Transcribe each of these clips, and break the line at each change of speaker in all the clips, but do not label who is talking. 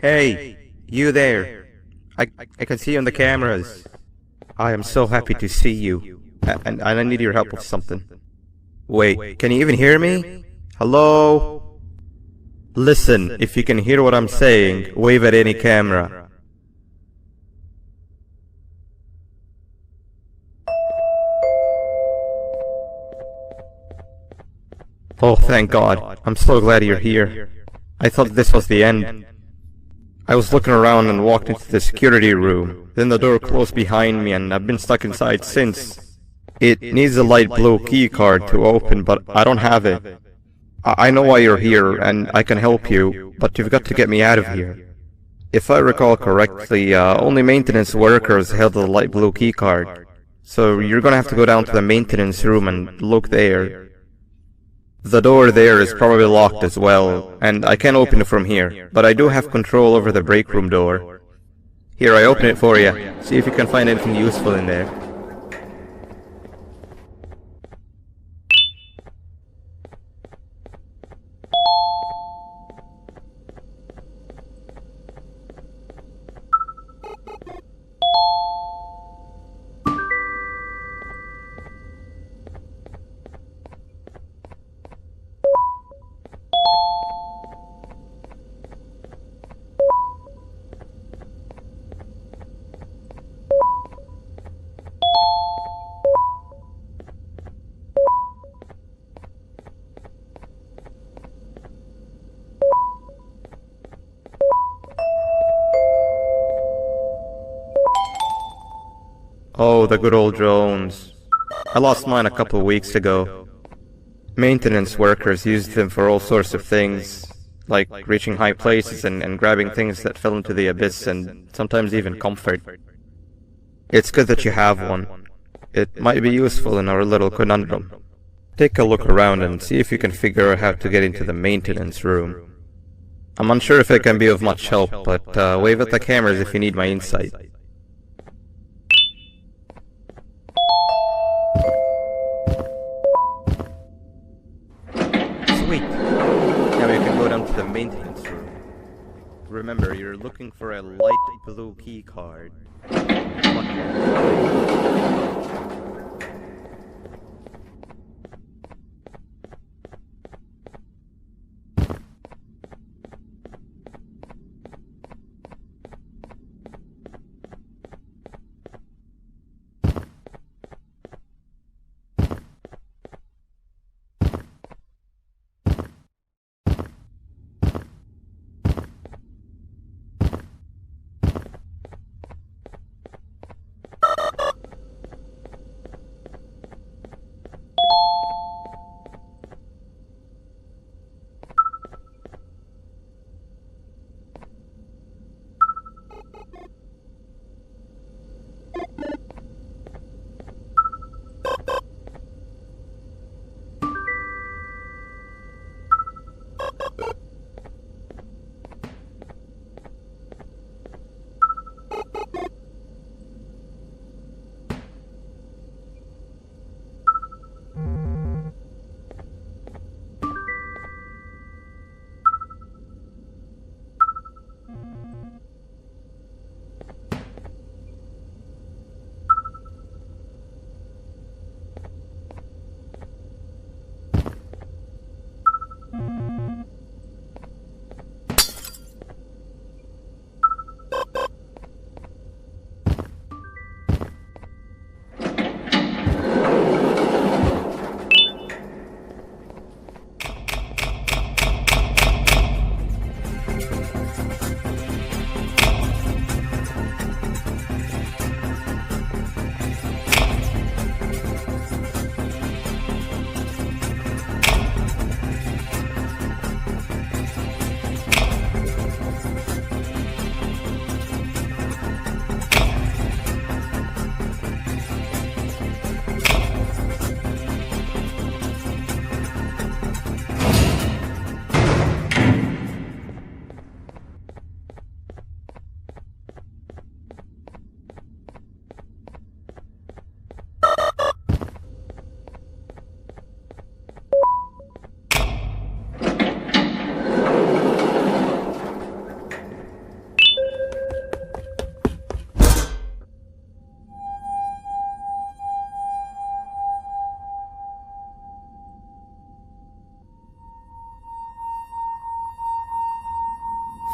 Hey, you there. I can see you on the cameras. I am so happy to see you. And I need your help with something. Wait, can you even hear me? Hello? Listen, if you can hear what I'm saying, wave at any camera. Oh, thank God. I'm so glad you're here. I thought this was the end. I was looking around and walked into the security room. Then the door closed behind me and I've been stuck inside since. It needs a light blue key card to open, but I don't have it. I know why you're here and I can help you, but you've got to get me out of here. If I recall correctly, only maintenance workers held the light blue key card. So you're gonna have to go down to the maintenance room and look there. The door there is probably locked as well, and I can't open it from here, but I do have control over the break room door. Here, I open it for you. See if you can find anything useful in there. Oh, the good old drones. I lost mine a couple of weeks ago. Maintenance workers used them for all sorts of things. like reaching high places and grabbing things that fell into the abyss, and sometimes even comfort. It's good that you have one. It might be useful in our little conundrum. Take a look around and see if you can figure out how to get into the maintenance room. I'm unsure if it can be of much help, but wave at the cameras if you need my insight. Sweet! Now you can go down to the maintenance room. Remember, you're looking for a light blue key card.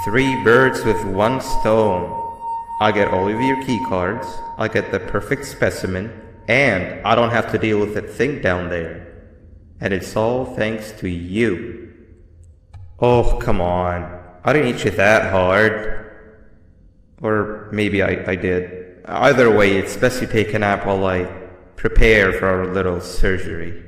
Three birds with one stone. I get all of your key cards, I get the perfect specimen, and I don't have to deal with that thing down there. And it's all thanks to you. Oh, come on. I didn't hit you that hard. Or maybe I did. Either way, it's best you take a nap while I prepare for our little surgery.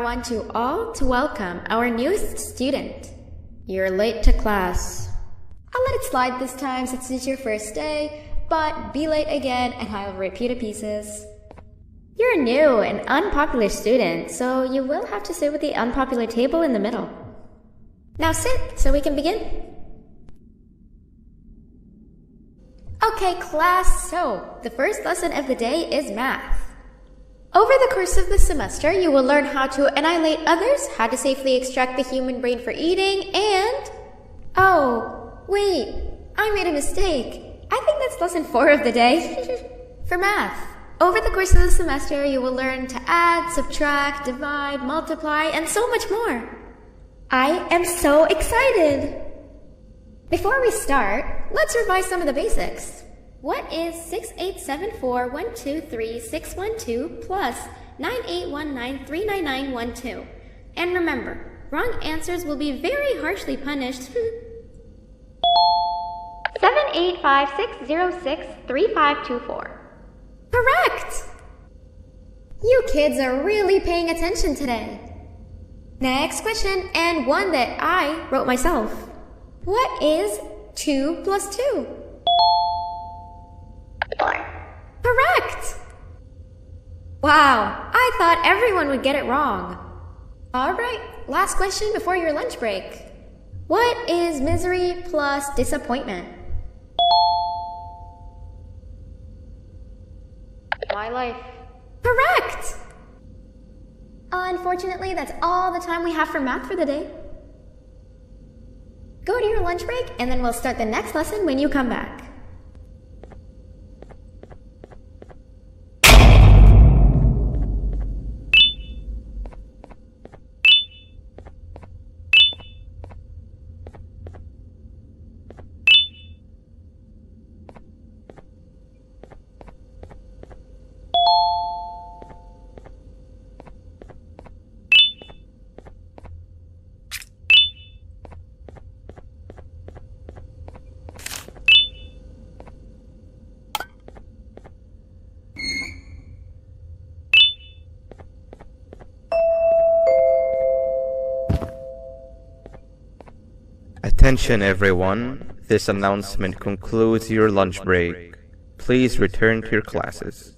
want you all to welcome our newest student. You're late to class. I'll let it slide this time since it's your first day, but be late again and I'll rip you to pieces. You're a new and unpopular student, so you will have to sit with the unpopular table in the middle. Now sit so we can begin. Okay, class, so the first lesson of the day is math. Over the course of the semester, you will learn how to annihilate others, how to safely extract the human brain for eating, and... Oh, wait, I made a mistake. I think that's lesson 4 of the day. For math, over the course of the semester, you will learn to add, subtract, divide, multiply, and so much more. I am so excited! Before we start, let's revise some of the basics. What is 6874123612 plus 9819399912? And remember, wrong answers will be very harshly punished.
785-606-3524.
Correct! You kids are really paying attention today. Next question, and one that I wrote myself. What is 2 plus 2?
4.
Correct! Wow, I thought everyone would get it wrong. Alright, last question before your lunch break. What is misery plus disappointment?
My life.
Correct! Unfortunately, that's all the time we have for math for the day. Go to your lunch break, and then we'll start the next lesson when you come back.
Attention everyone, this announcement concludes your lunch break. Please return to your classes.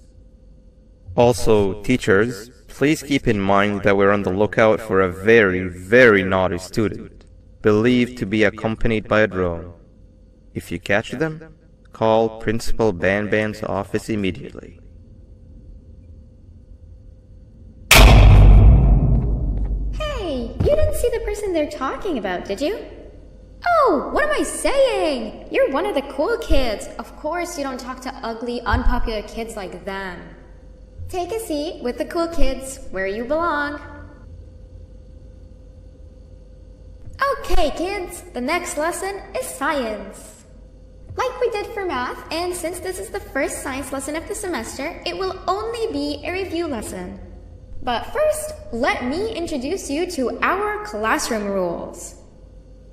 Also, teachers, please keep in mind that we're on the lookout for a very, very naughty student, believed to be accompanied by a drone. If you catch them, call Principal Banban's office immediately.
Hey, you didn't see the person they're talking about, did you? Oh, what am I saying? You're one of the cool kids. Of course you don't talk to ugly, unpopular kids like them. Take a seat with the cool kids where you belong. Okay, kids, the next lesson is science. Like we did for math, and since this is the first science lesson of the semester, it will only be a review lesson. But first, let me introduce you to our classroom rules.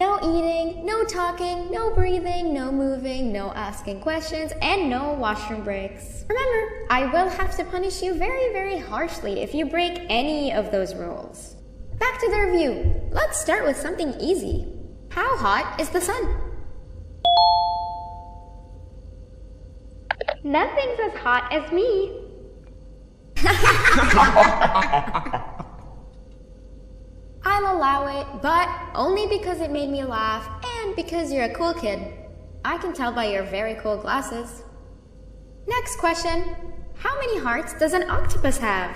No eating, no talking, no breathing, no moving, no asking questions, and no washroom breaks. Remember, I will have to punish you very, very harshly if you break any of those rules. Back to the review. Let's start with something easy. How hot is the sun?
Nothing's as hot as me.
I'll allow it, but only because it made me laugh and because you're a cool kid. I can tell by your very cool glasses. Next question. How many hearts does an octopus have?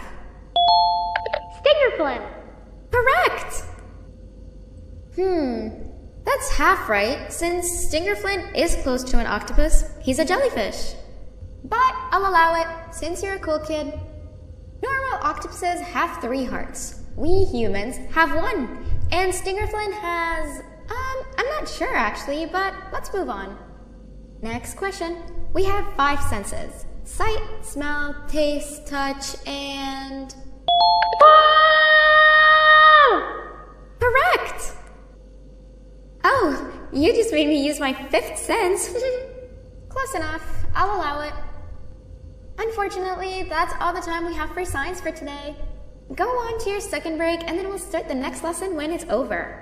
Stingerflin.
Correct! That's half right, since Stingerflint is close to an octopus. He's a jellyfish. But I'll allow it, since you're a cool kid. Normal octopuses have 3 hearts. We humans have 1. And Stingerflint has... I'm not sure actually, but let's move on. Next question. We have 5 senses. Sight, smell, taste, touch, and... Correct! Oh, you just made me use my 5th sense. Close enough. I'll allow it. Unfortunately, that's all the time we have for science for today. Go on to your second break and then we'll start the next lesson when it's over.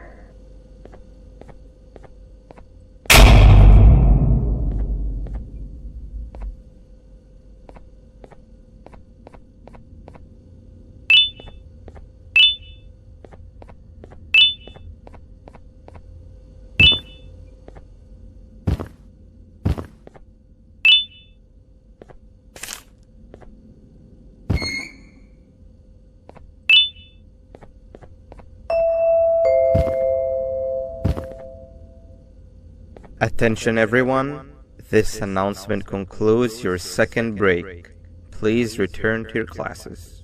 Attention everyone, this announcement concludes your second break. Please return to your classes.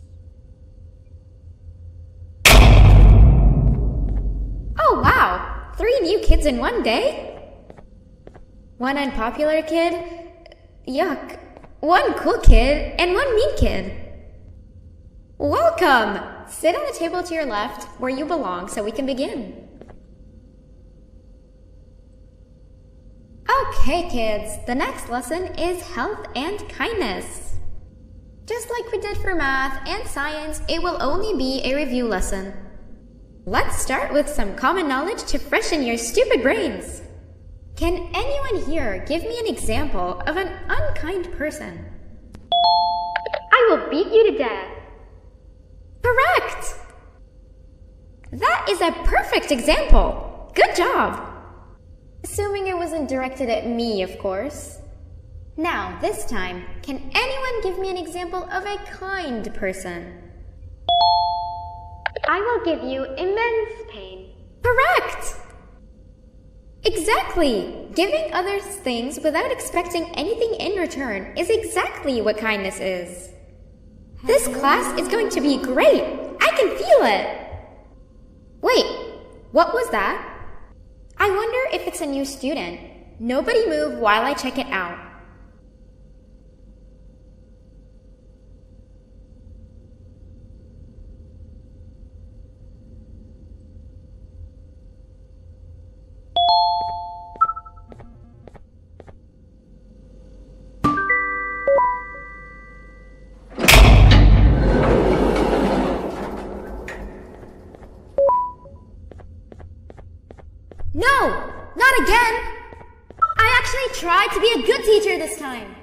Oh wow! 3 new kids in one day? 1 unpopular kid? Yuck. 1 cool kid and 1 mean kid. Welcome! Sit on the table to your left where you belong so we can begin. Okay, kids, the next lesson is health and kindness. Just like we did for math and science, it will only be a review lesson. Let's start with some common knowledge to freshen your stupid brains. Can anyone here give me an example of an unkind person?
I will beat you to death.
Correct! That is a perfect example. Good job. Assuming it wasn't directed at me, of course. Now, this time, can anyone give me an example of a kind person?
I will give you immense pain.
Correct! Exactly! Giving others things without expecting anything in return is exactly what kindness is. This class is going to be great! I can feel it! Wait, what was that? I wonder if it's a new student. Nobody move while I check it out. No! Not again! I actually tried to be a good teacher this time.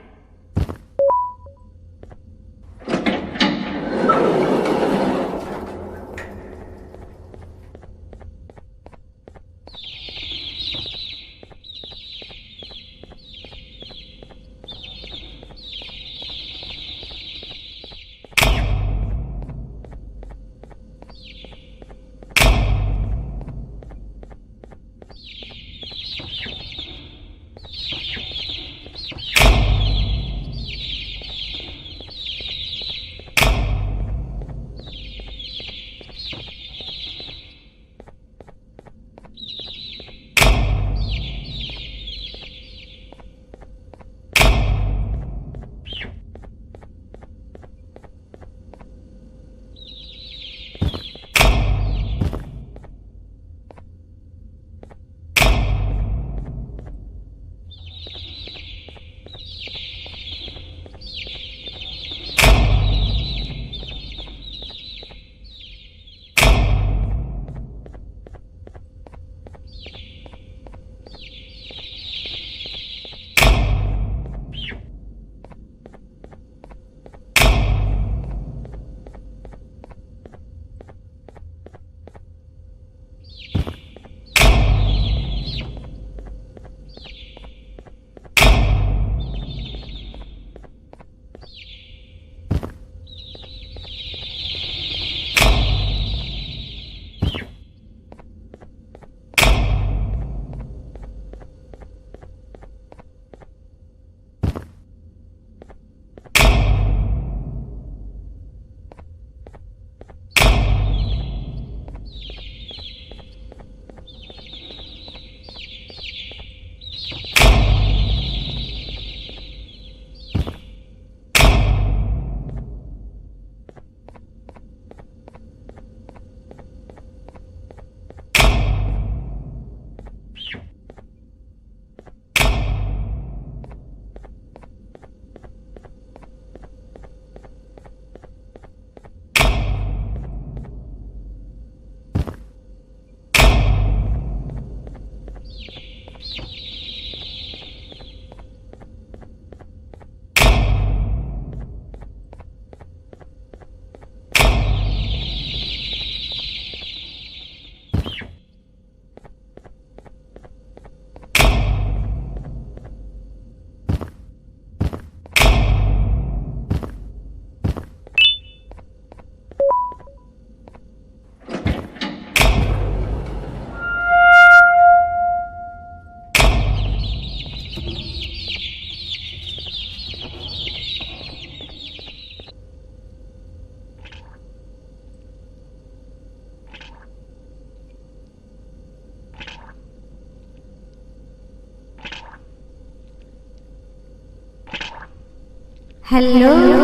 Hello?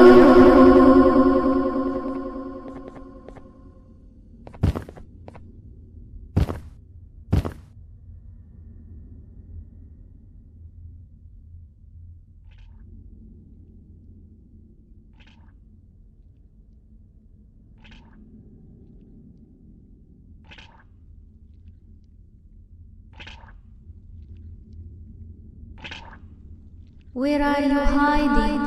Where are you hiding?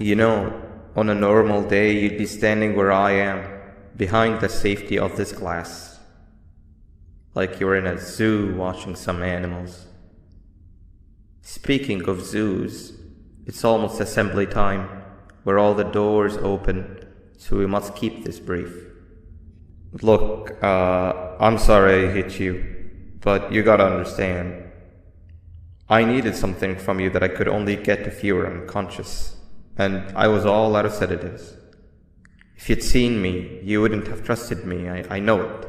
You know, on a normal day you'd be standing where I am, behind the safety of this glass. Like you're in a zoo watching some animals. Speaking of zoos, it's almost assembly time, where all the doors open, so we must keep this brief. Look, I'm sorry I hit you, but you gotta understand. I needed something from you that I could only get if you were unconscious, and I was all out of sedatives. If you'd seen me, you wouldn't have trusted me, I know it.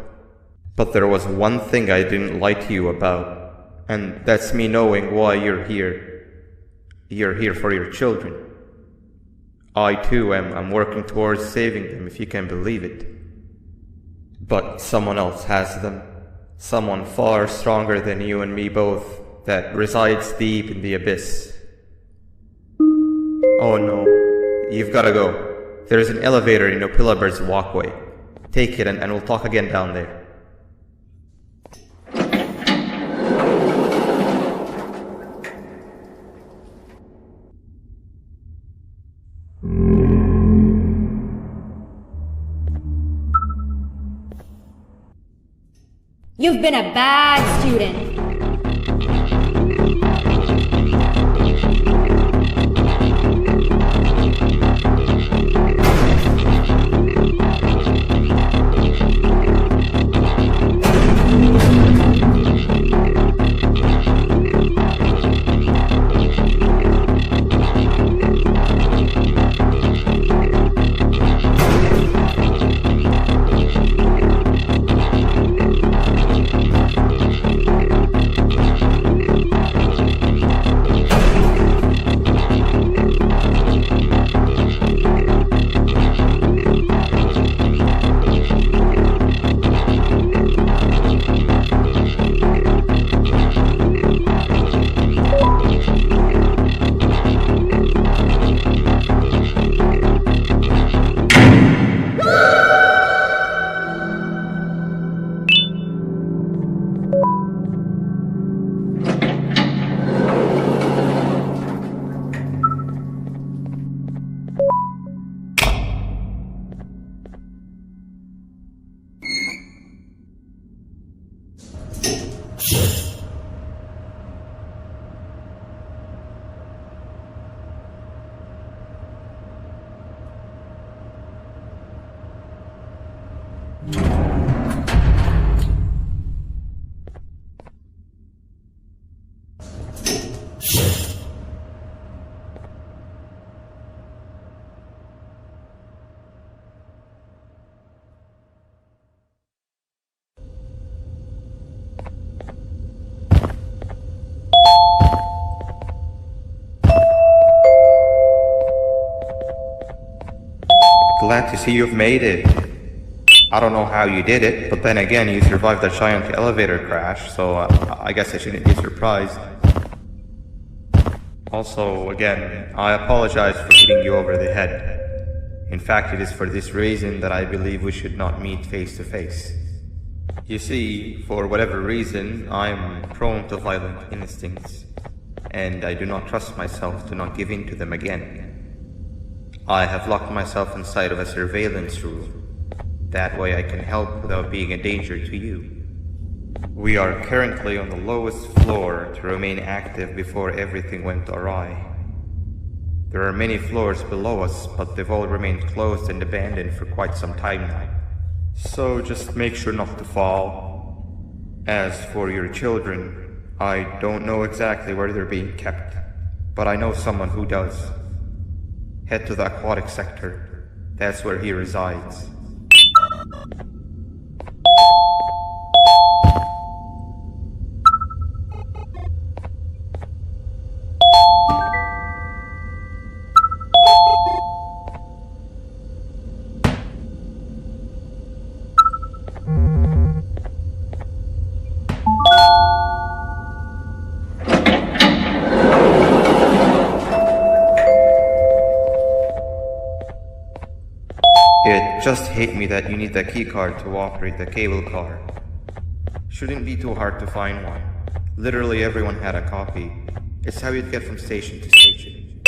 But there was one thing I didn't lie to you about, and that's me knowing why you're here. You're here for your children. I too am working towards saving them, if you can believe it. But someone else has them. Someone far stronger than you and me both, that resides deep in the abyss. Oh no, you've gotta go. There's an elevator in Opillabird's walkway. Take it and we'll talk again down there.
You've been a bad student.
Glad to see you've made it. I don't know how you did it, but then again, you survived a giant elevator crash, so I guess I shouldn't be surprised. Also, again, I apologize for hitting you over the head. In fact, it is for this reason that I believe we should not meet face to face. You see, for whatever reason, I'm prone to violent instincts, and I do not trust myself to not give in to them again. I have locked myself inside of a surveillance room. That way I can help without being a danger to you. We are currently on the lowest floor to remain active before everything went awry. There are many floors below us, but they've all remained closed and abandoned for quite some time now. So just make sure not to fall. As for your children, I don't know exactly where they're being kept, but I know someone who does. Head to the aquatic sector. That's where he resides. It just hit me that you need the keycard to operate the cable car. Shouldn't be too hard to find one. Literally everyone had a copy. It's how you'd get from station to station.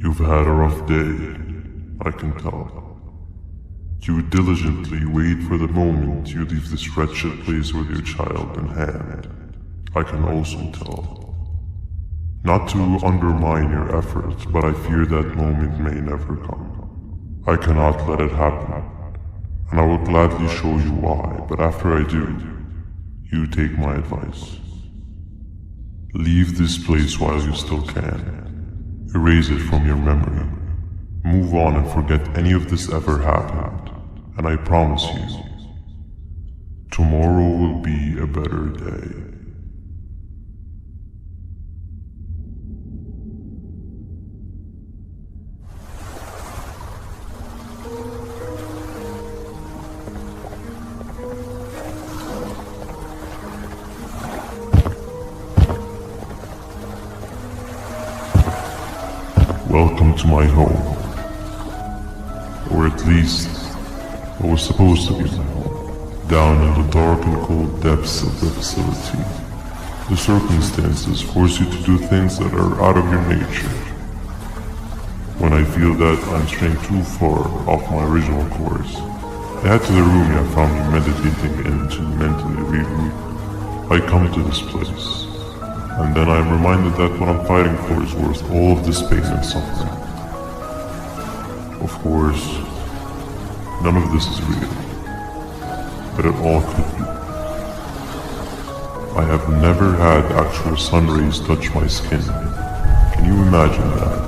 You've had a rough day, I can tell. You diligently wait for the moment you leave this wretched place with your child in hand. I can also tell. Not to undermine your efforts, but I fear that moment may never come. I cannot let it happen, and I will gladly show you why, but after I do, you take my advice. Leave this place while you still can. Erase it from your memory. Move on and forget any of this ever happened, and I promise you, tomorrow will be a better day. Welcome to my home. Or at least, what was supposed to be my home. Down in the dark and cold depths of the facility, the circumstances force you to do things that are out of your nature. When I feel that I'm straying too far off my original course, I head to the room I found you meditating in to mentally regroup. I come to this place, and then I am reminded that what I'm fighting for is worth all of this pain and suffering. Of course, none of this is real, but it all could be. I have never had actual sun rays touch my skin. Can you imagine that?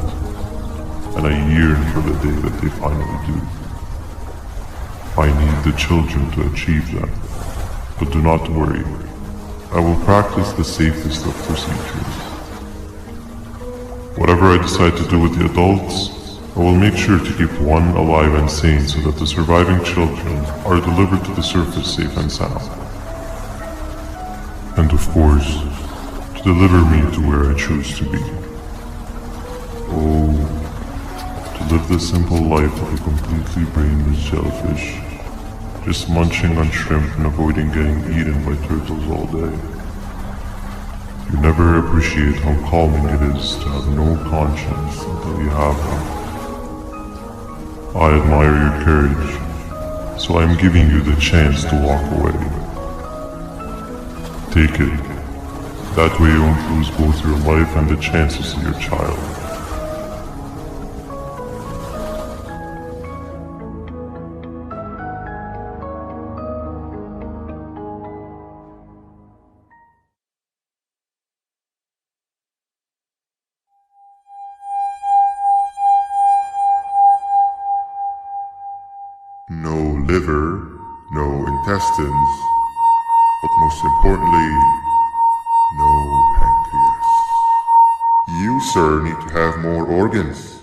And I yearn for the day that they finally do. I need the children to achieve that, but do not worry. I will practice the safest of procedures. Whatever I decide to do with the adults, I will make sure to keep one alive and sane so that the surviving children are delivered to the surface safe and sound. And of course, to deliver me to where I choose to be. Oh, to live the simple life of a completely brainless jellyfish, just munching on shrimp and avoiding getting eaten by turtles all day. You never appreciate how calming it is to have no conscience until you have one. I admire your courage, so I am giving you the chance to walk away. Take it. That way you won't lose both your life and the chance to see your child. No liver, no intestines, but most importantly, no pancreas. You, sir, need to have more organs.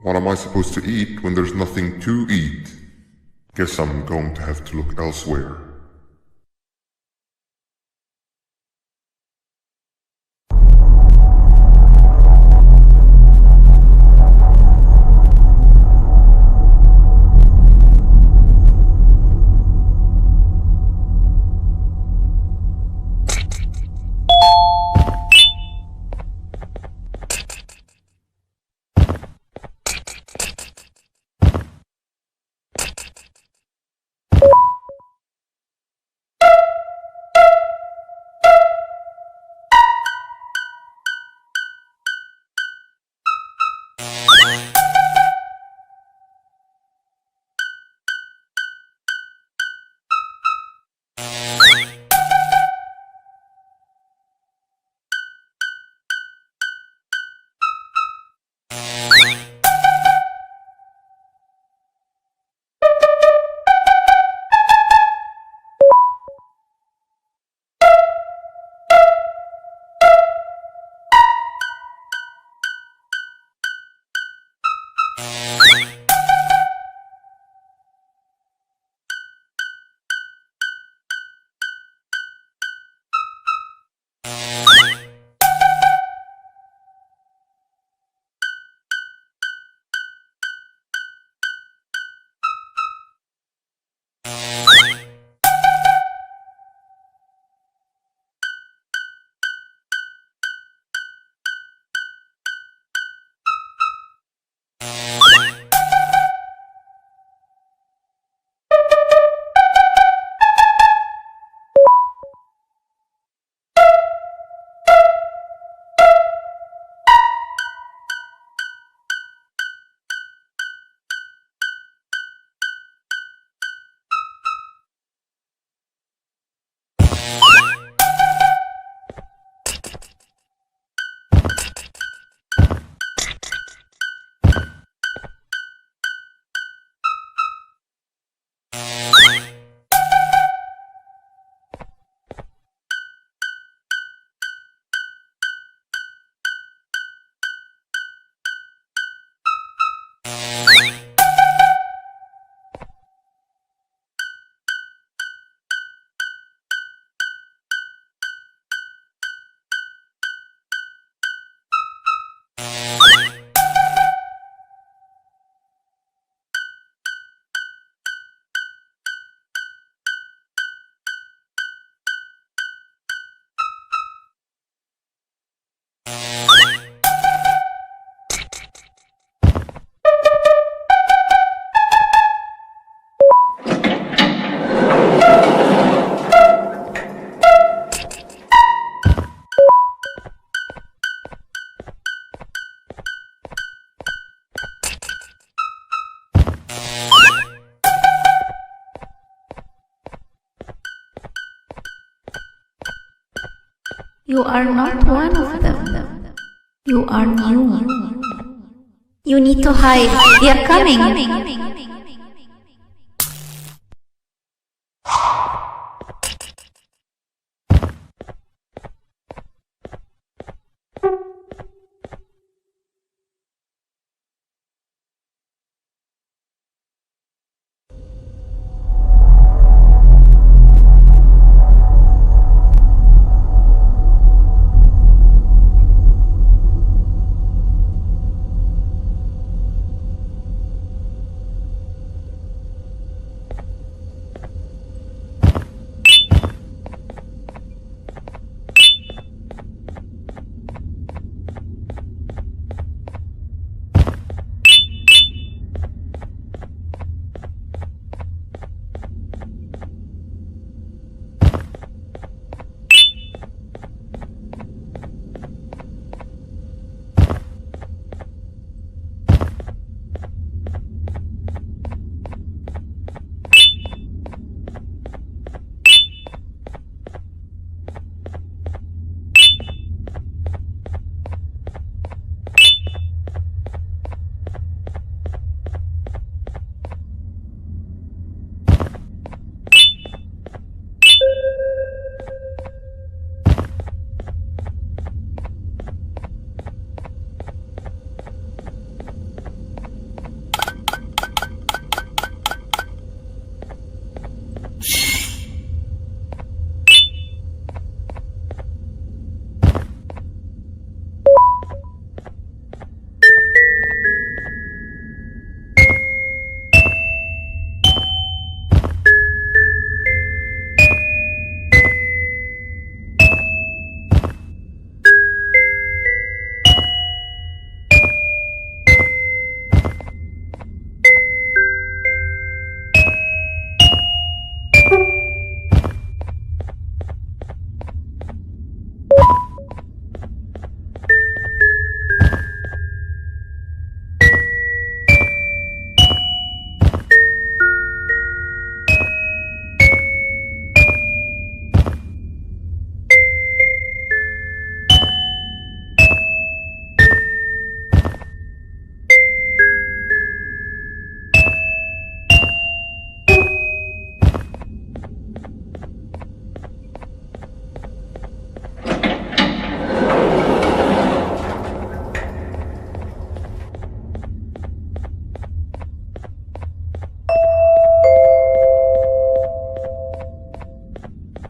What am I supposed to eat when there's nothing to eat? Guess I'm going to have to look elsewhere.
You are not one of them. You are new. You need to hide. They are coming.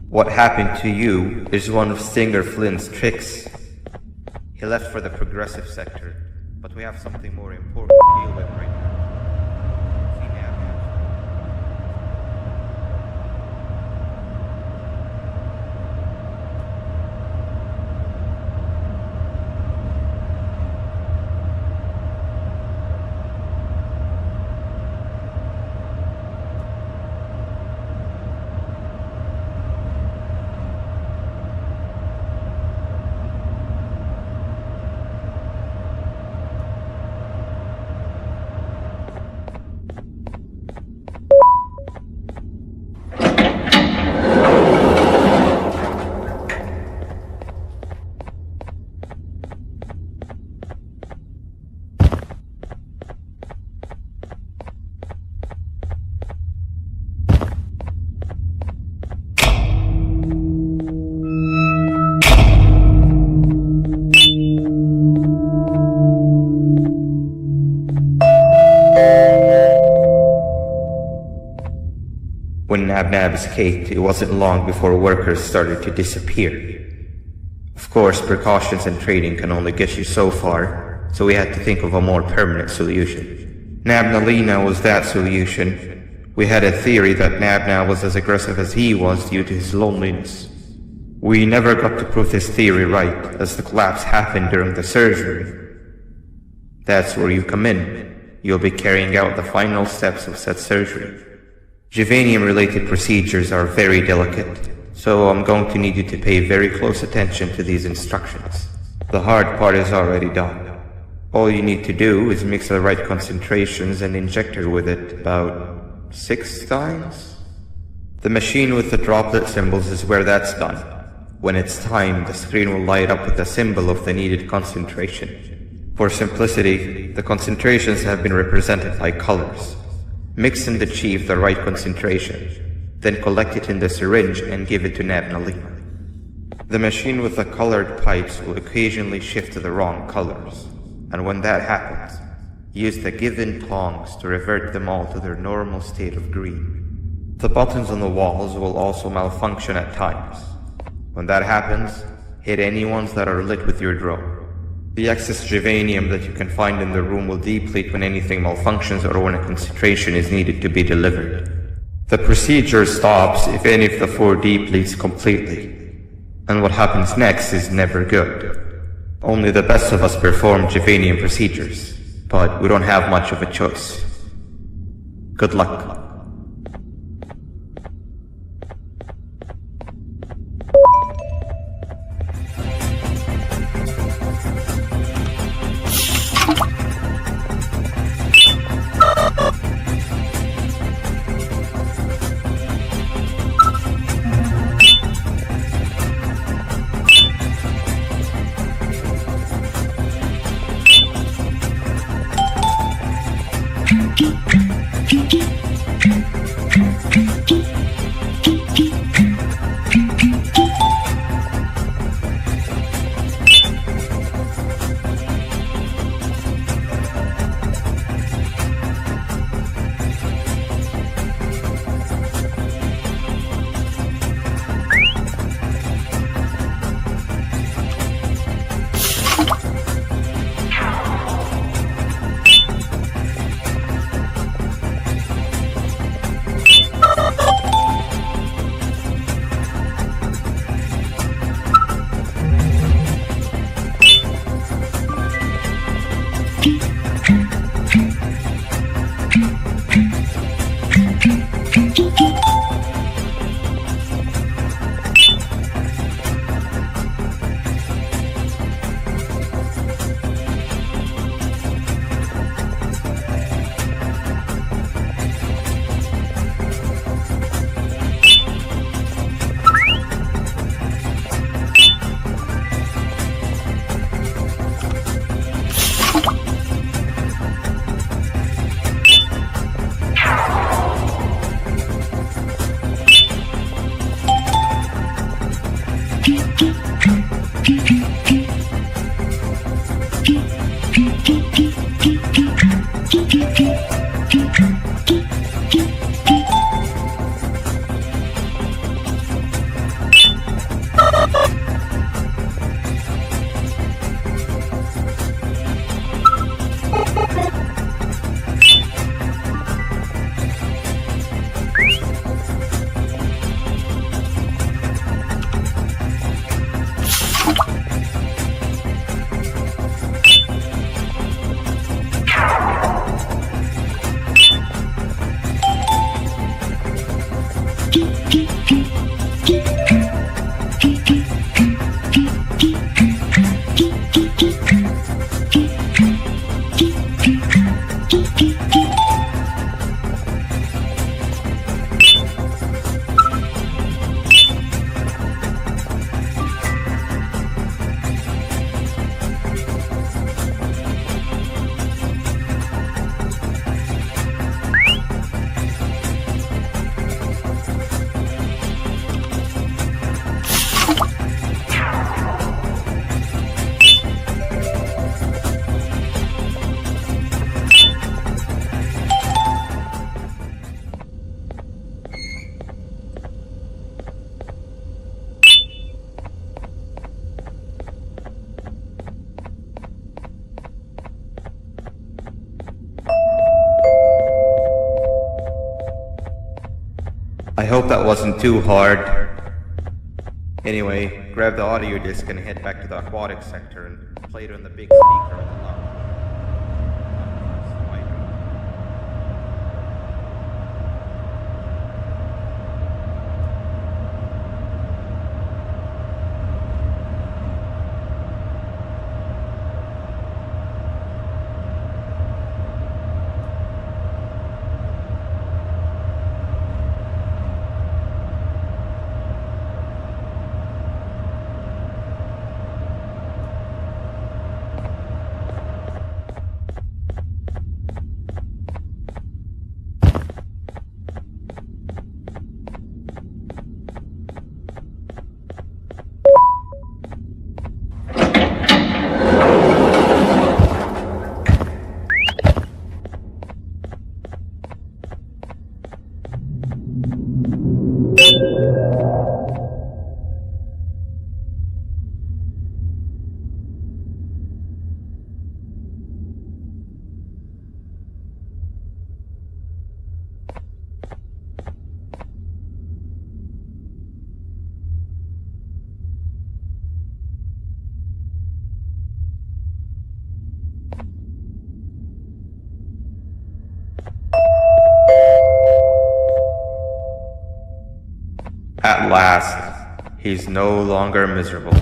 What happened to you is one of Stinger Flynn's tricks. He left for the progressive sector, but we have something more important to deal with right now. See now. When Nab escaped, it wasn't long before workers started to disappear. Of course, precautions and trading can only get you so far, so we had to think of a more permanent solution. Nabnalina was that solution. We had a theory that Nabna was as aggressive as he was due to his loneliness. We never got to prove this theory right, as the collapse happened during the surgery. That's where you come in. You'll be carrying out the final steps of said surgery. Juvanium-related procedures are very delicate, so I'm going to need you to pay very close attention to these instructions. The hard part is already done. All you need to do is mix the right concentrations and inject her with it about 6 times. The machine with the droplet symbols is where that's done. When it's time, the screen will light up with a symbol of the needed concentration. For simplicity, the concentrations have been represented by colors. Mix and achieve the right concentration, then collect it in the syringe and give it to Nabnalina. The machine with the colored pipes will occasionally shift to the wrong colors, and when that happens, use the given tongs to revert them all to their normal state of green. The buttons on the walls will also malfunction at times. When that happens, hit any ones that are lit with your drone. The excess germanium that you can find in the room will deplete when anything malfunctions or when a concentration is needed to be delivered. The procedure stops if any of the 4 depletes completely, and what happens next is never good. Only the best of us perform germanium procedures, but we don't have much of a choice. Good luck. I hope that wasn't too hard. Anyway, grab the audio disc and head back to the aquatic sector and play it on the big speaker on the lounge. At last, he's no longer miserable.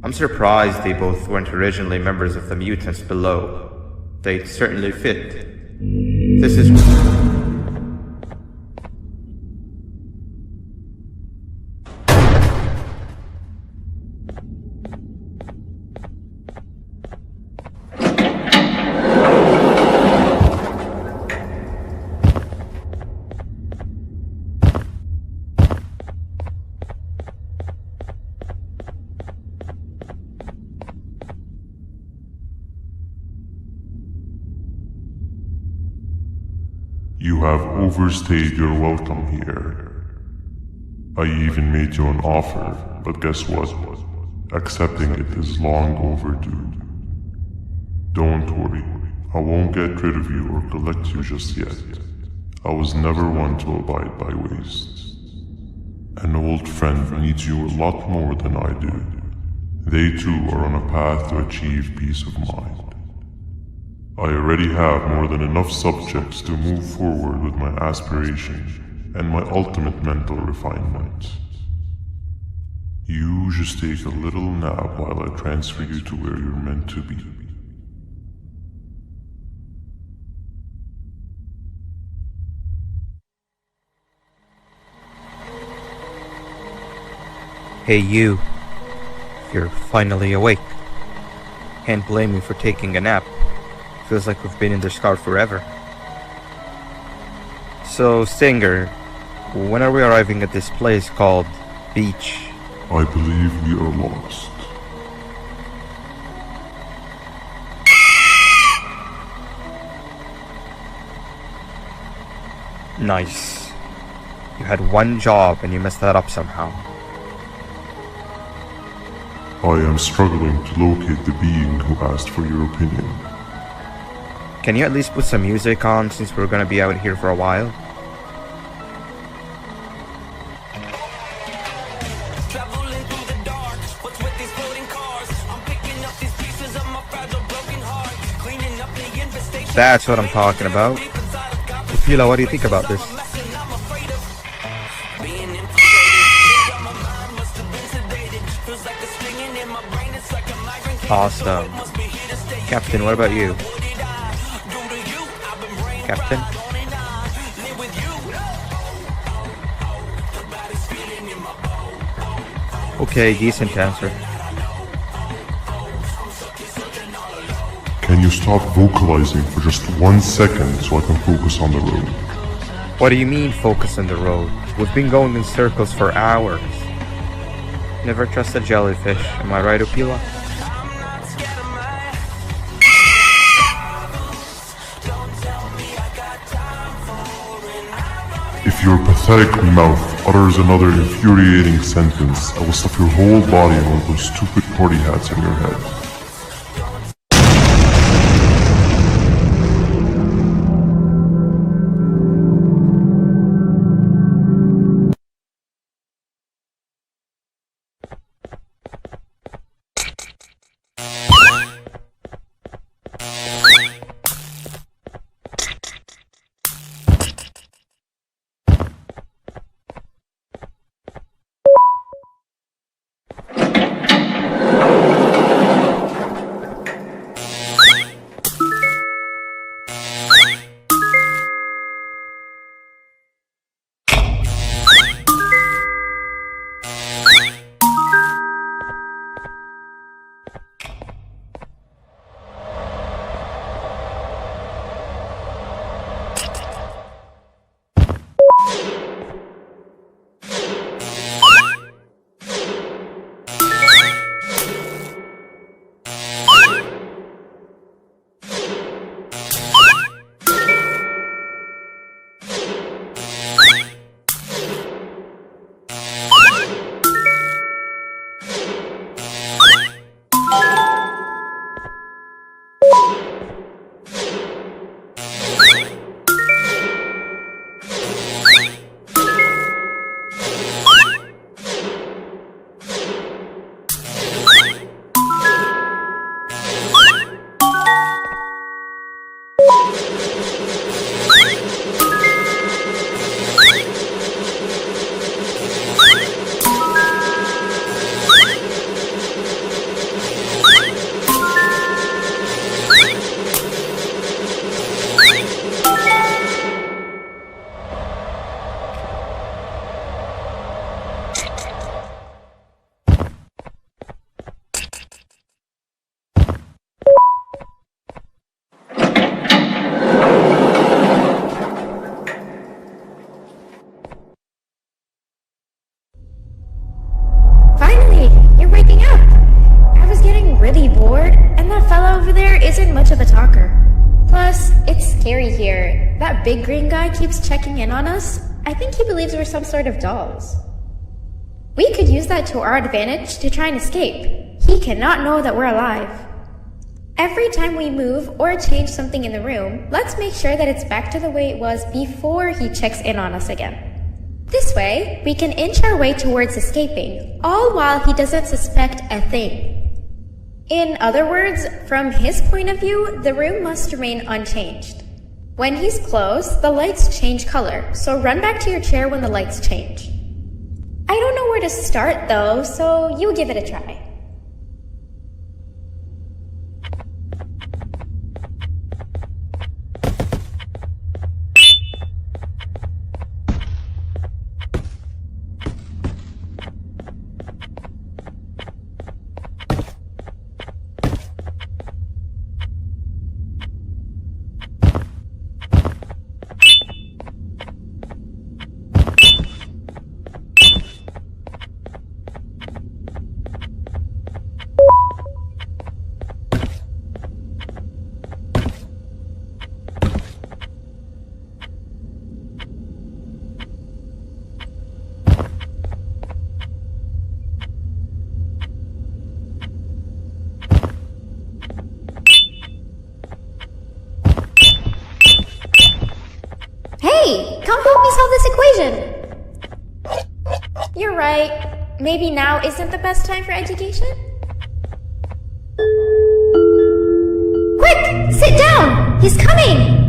I'm surprised they both weren't originally members of the mutants below. They'd certainly fit. This is...
You have overstayed your welcome here. I even made you an offer, but guess what? Accepting it is long overdue. Don't worry, I won't get rid of you or collect you just yet. I was never one to abide by waste. An old friend needs you a lot more than I do. They too are on a path to achieve peace of mind. I already have more than enough subjects to move forward with my aspiration and my ultimate mental refinement. You just take a little nap while I transfer you to where you're meant to be.
Hey you. You're finally awake. Can't blame you for taking a nap. Feels like we've been in this car forever. So, Stinger, when are we arriving at this place called Beach?
I believe we are lost.
Nice. You had one job and you messed that up somehow.
I am struggling to locate the being who asked for your opinion.
Can you at least put some music on since we're gonna be out here for a while? That's what I'm talking about. Fila, what do you think about this? Awesome. Captain, what about you? Captain? Okay, decent answer.
Can you stop vocalizing for just 1 second so I can focus on the road?
What do you mean focus on the road? We've been going in circles for hours. Never trust a jellyfish, am I right, Opila?
If your pathetic mouth utters another infuriating sentence, I will stuff your whole body in one of those stupid party hats on your head.
much of a talker. Plus, it's scary here. That big green guy keeps checking in on us. I think he believes we're some sort of dolls. We could use that to our advantage to try and escape. He cannot know that we're alive. Every time we move or change something in the room, let's make sure that it's back to the way it was before he checks in on us again. This way, we can inch our way towards escaping, all while he doesn't suspect a thing. In other words, from his point of view, the room must remain unchanged. When he's close, the lights change color, so run back to your chair when the lights change. I don't know where to start though, so you give it a try. Hey, come help me solve this equation! You're right. Maybe now isn't the best time for education? Quick! Sit down! He's coming!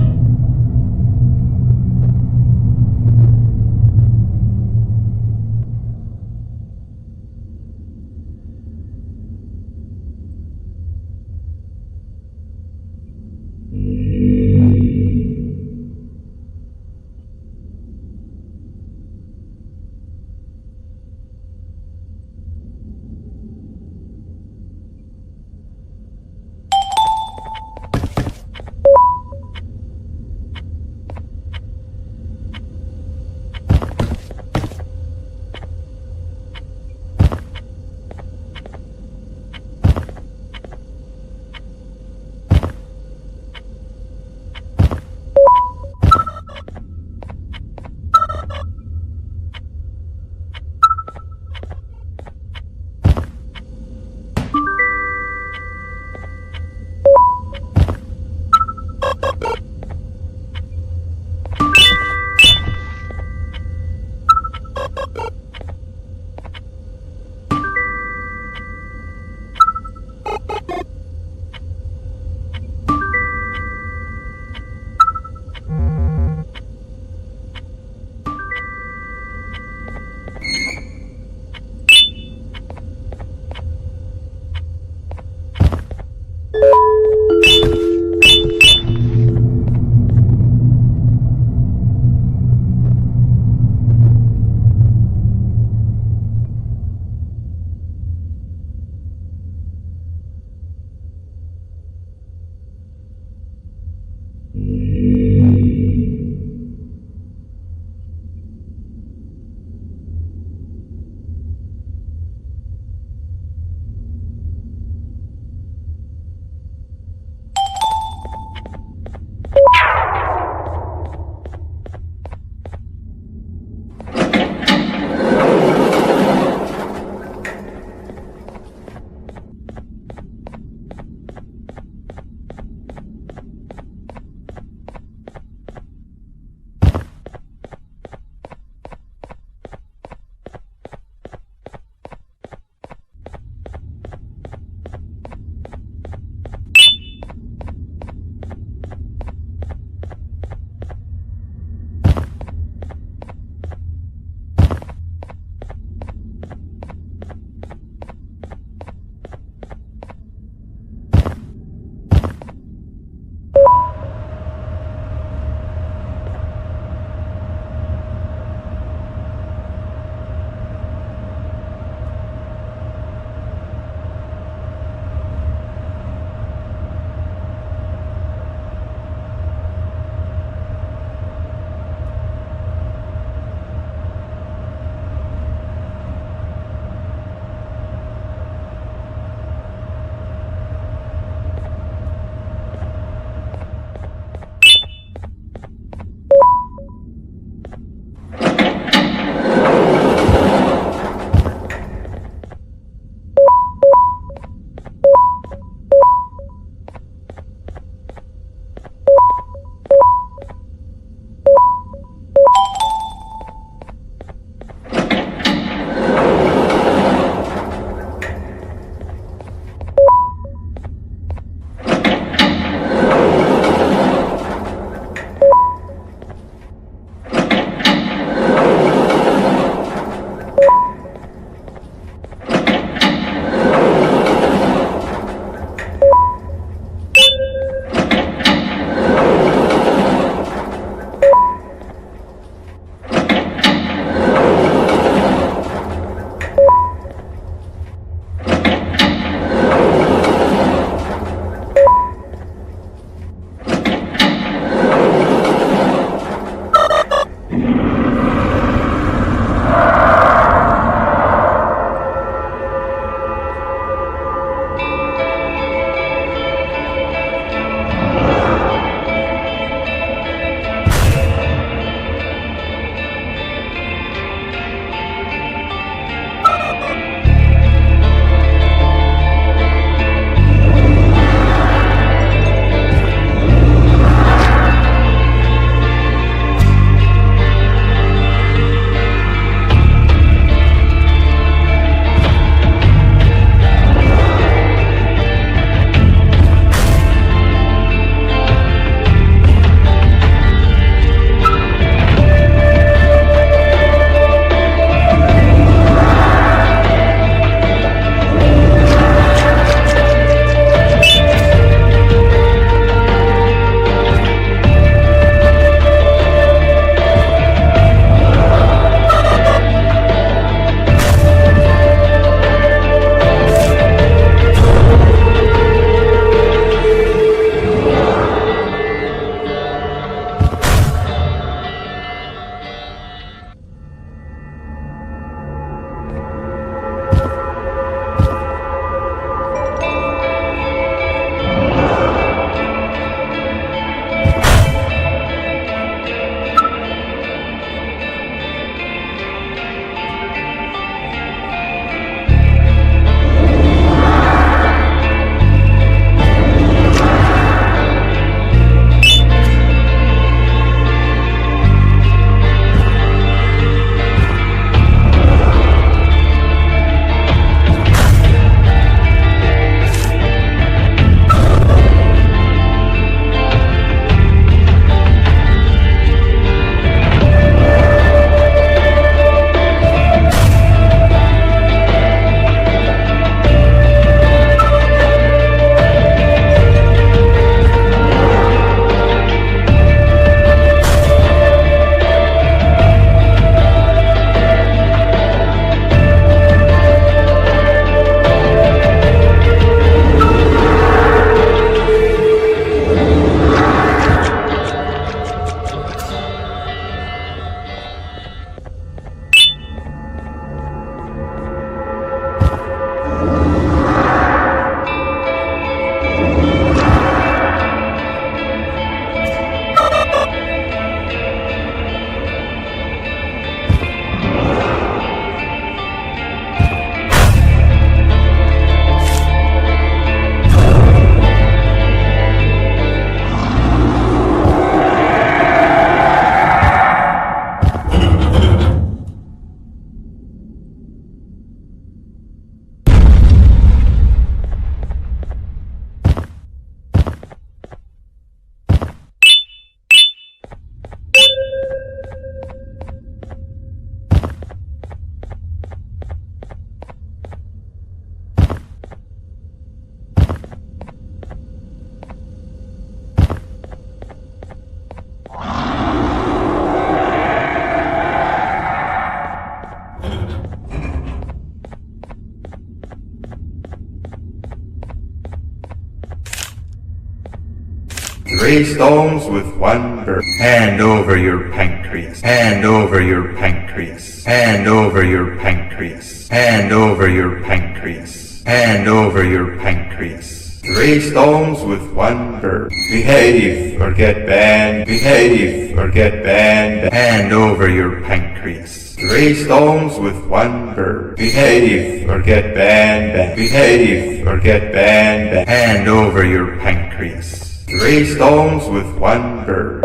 3 stones with 1 bird. Hand over your pancreas. Hand over your pancreas. Hand over your pancreas. Hand over your pancreas. Hand over your pancreas. 3 stones with 1 bird. Behave or get banned. Behave or get banned. Hand over your pancreas. 3 stones with 1 bird. Behave or get banned. Behave or get banned. Hand over your pancreas. 3 stones with 1 bird.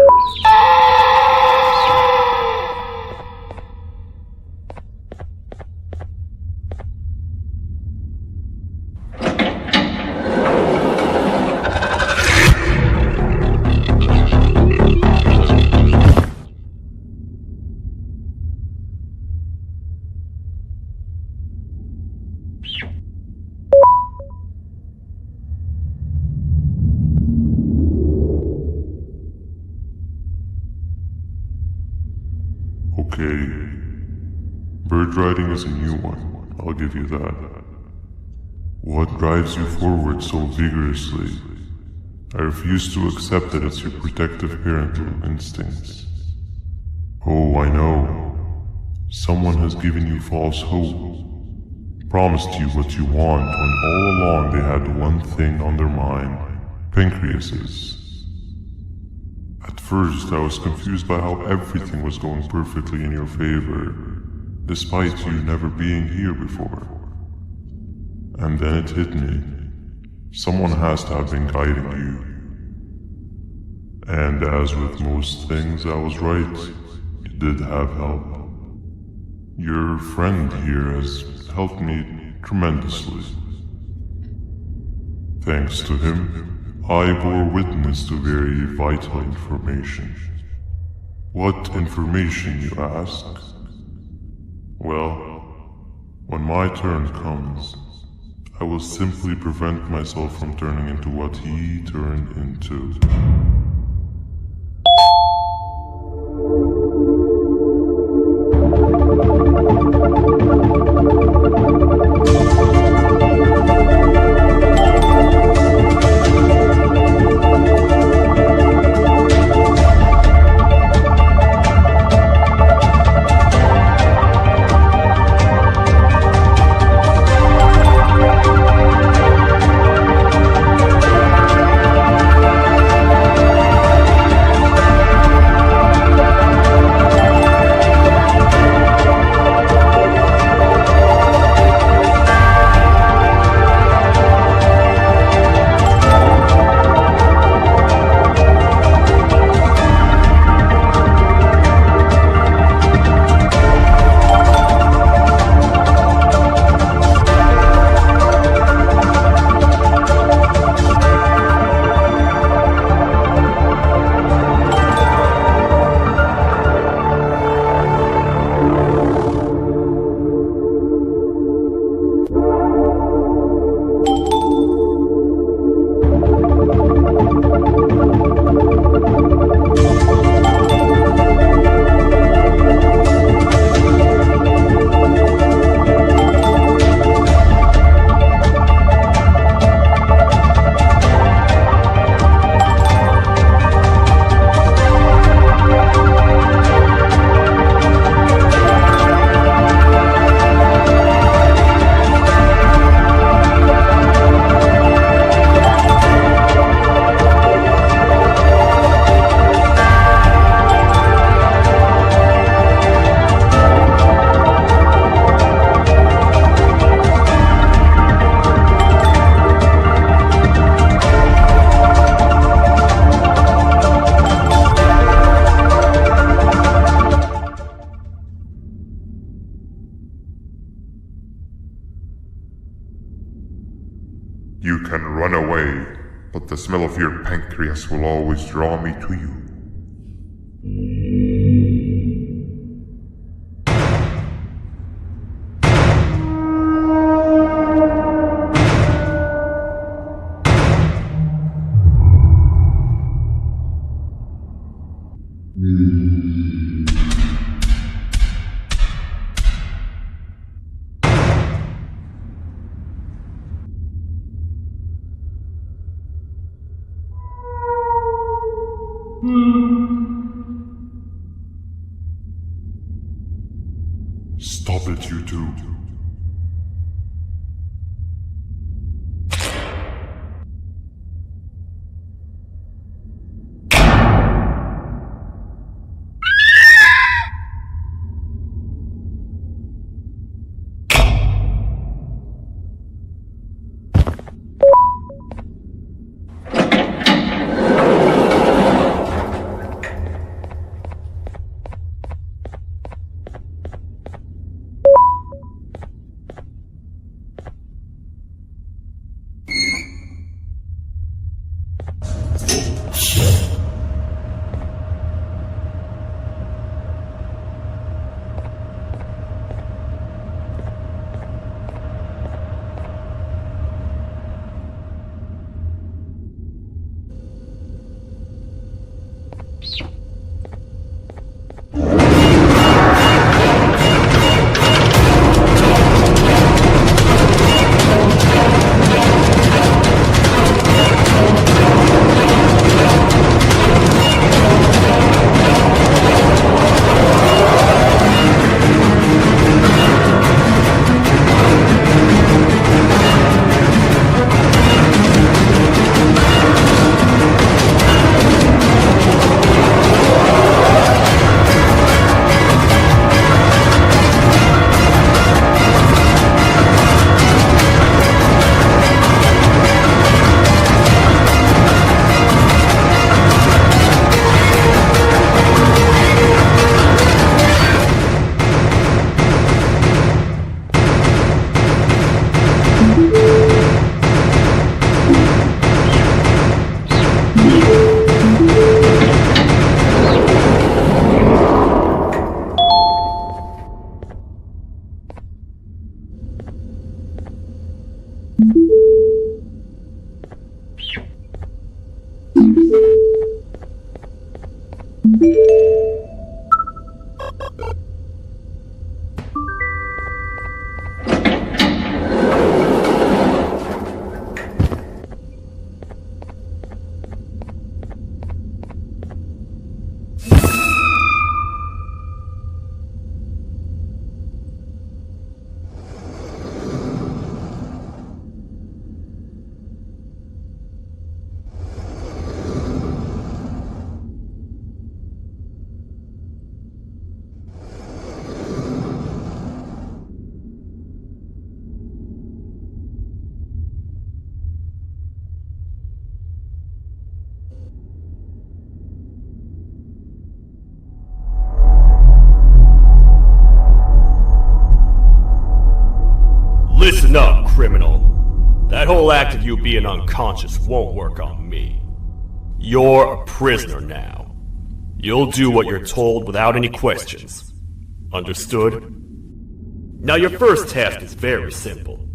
Okay. Bird riding is a new one, I'll give you that. What drives you forward so vigorously? I refuse to accept that it's your protective parental instincts. Oh, I know. Someone has given you false hope. Promised you what you want when all along they had one thing on their mind. Pancreases. At first, I was confused by how everything was going perfectly in your favor, despite you never being here before. And then it hit me. Someone has to have been guiding you. And as with most things, I was right. You did have help. Your friend here has helped me tremendously. Thanks to him, I bore witness to very vital information. What information, you ask? Well, when my turn comes, I will simply prevent myself from turning into what he turned into.
You can run away, but the smell of your pancreas will always draw me to you.
Stop it, you two.
Listen up, criminal. That whole act of you being unconscious won't work on me. You're a prisoner now. You'll do what you're told without any questions. Understood? Now your first task is very simple.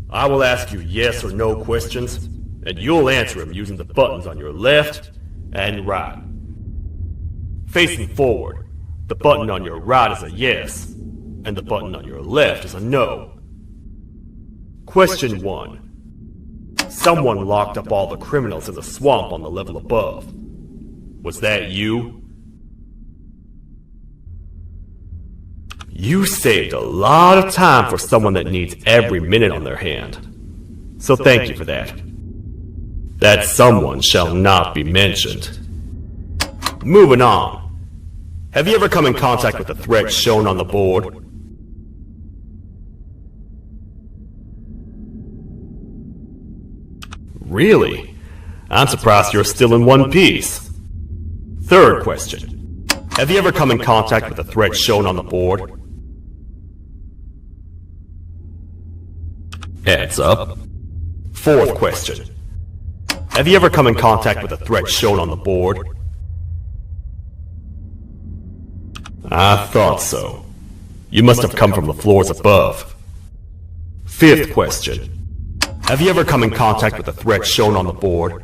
I will ask you yes or no questions, and you'll answer them using the buttons on your left and right. Facing forward, the button on your right is a yes, and the button on your left is a no. Question 1. Someone locked up all the criminals in the swamp on the level above. Was that you? You saved a lot of time for someone that needs every minute on their hand. So thank you for that. That someone shall not be mentioned. Moving on. Have you ever come in contact with the threat shown on the board? Really? I'm surprised you're still in one piece. Third question. Have you ever come in contact with the threat shown on the board? Heads up. Fourth question. Have you ever come in contact with the threat shown on the board? I thought so. You must have come from the floors above. Fifth question. Have you ever come in contact with the threat shown on the board?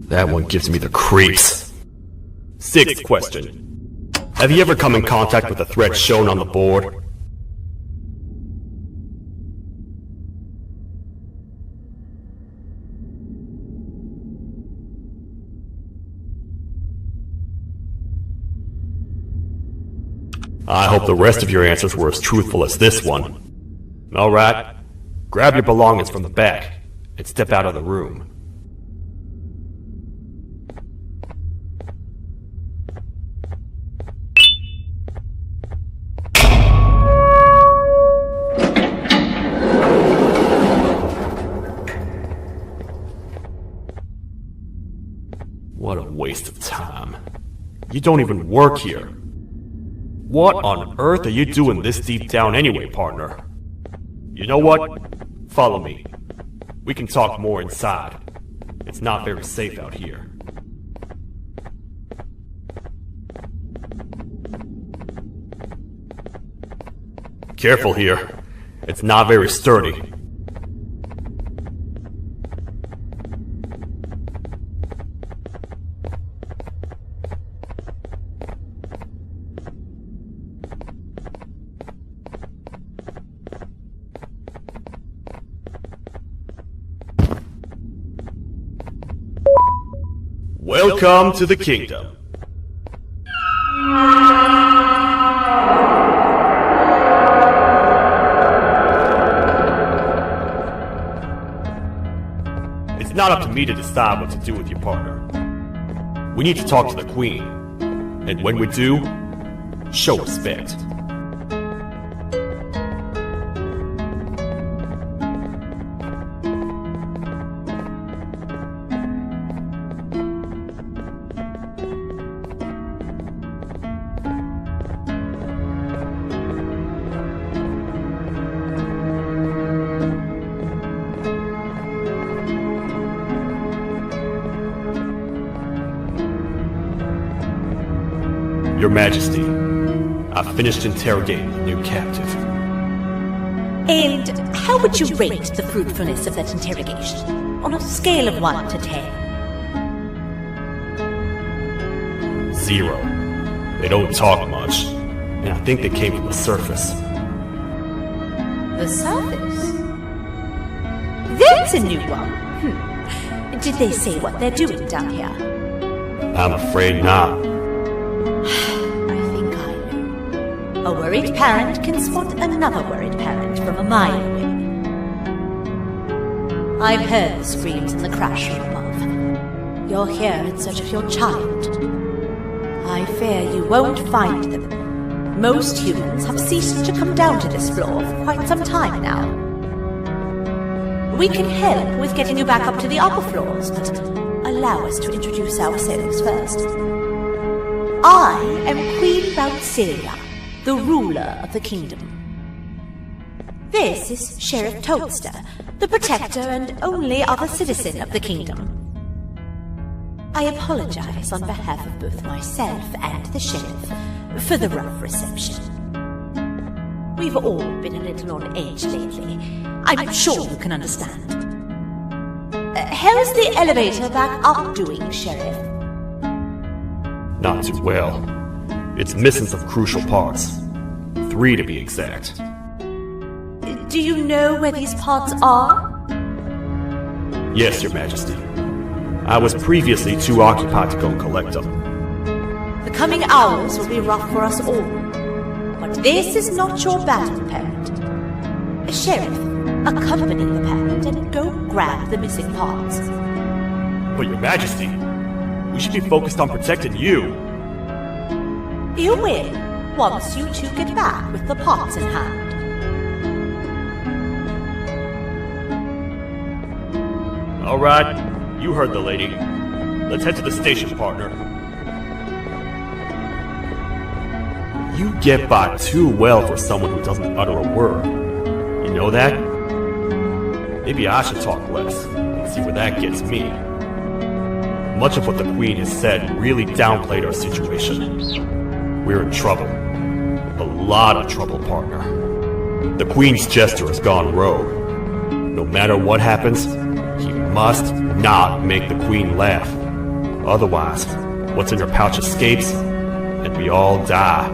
That one gives me the creeps. Sixth question. Have you ever come in contact with the threat shown on the board? I hope the rest of your answers were as truthful as this one. Alright, grab your belongings from the back and step out of the room. What a waste of time. You don't even work here. What on earth are you doing this deep down anyway, partner? You know what? Follow me. We can talk more inside. It's not very safe out here. Careful here. It's not very sturdy. Welcome to the kingdom. It's not up to me to decide what to do with your partner. We need to talk to the queen. And when we do, show respect. Your Majesty, I've finished interrogating the new captive.
And how would you rate the fruitfulness of that interrogation? On a scale of 1 to 10.
0. They don't talk much, and I think they came from the surface.
The surface? That's a new one. Did they say what they're doing down here?
I'm afraid not.
I think I know. A worried parent can spot another worried parent from a mile away. I've heard the screams in the crash room above. You're here in search of your child. I fear you won't find them. Most humans have ceased to come down to this floor for quite some time now. We can help with getting you back up to the upper floors, but allow us to introduce ourselves first. I am Queen Boutsilia, the ruler of the kingdom. This is Sheriff Toadster, the protector and only other citizen of the kingdom. I apologize on behalf of both myself and the sheriff for the rough reception. We've all been a little on edge lately. I'm sure you can understand. How's the elevator back up doing, Sheriff?
Not too well. It's missing some crucial parts. 3 to be exact.
Do you know where these parts are?
Yes, Your Majesty. I was previously too occupied to go and collect them.
The coming hours will be rough for us all. But this is not your battle, parent. Sheriff, accompany the parent and go grab the missing parts.
But Your Majesty, we should be focused on protecting you.
You will, once you two get back with the parts in hand.
Alright, you heard the lady. Let's head to the station, partner. You get by too well for someone who doesn't utter a word. You know that? Maybe I should talk less and see where that gets me. Much of what the Queen has said really downplayed our situation. We're in trouble. A lot of trouble, partner. The Queen's jester has gone rogue. No matter what happens, he must not make the Queen laugh. Otherwise, what's in her pouch escapes, and we all die.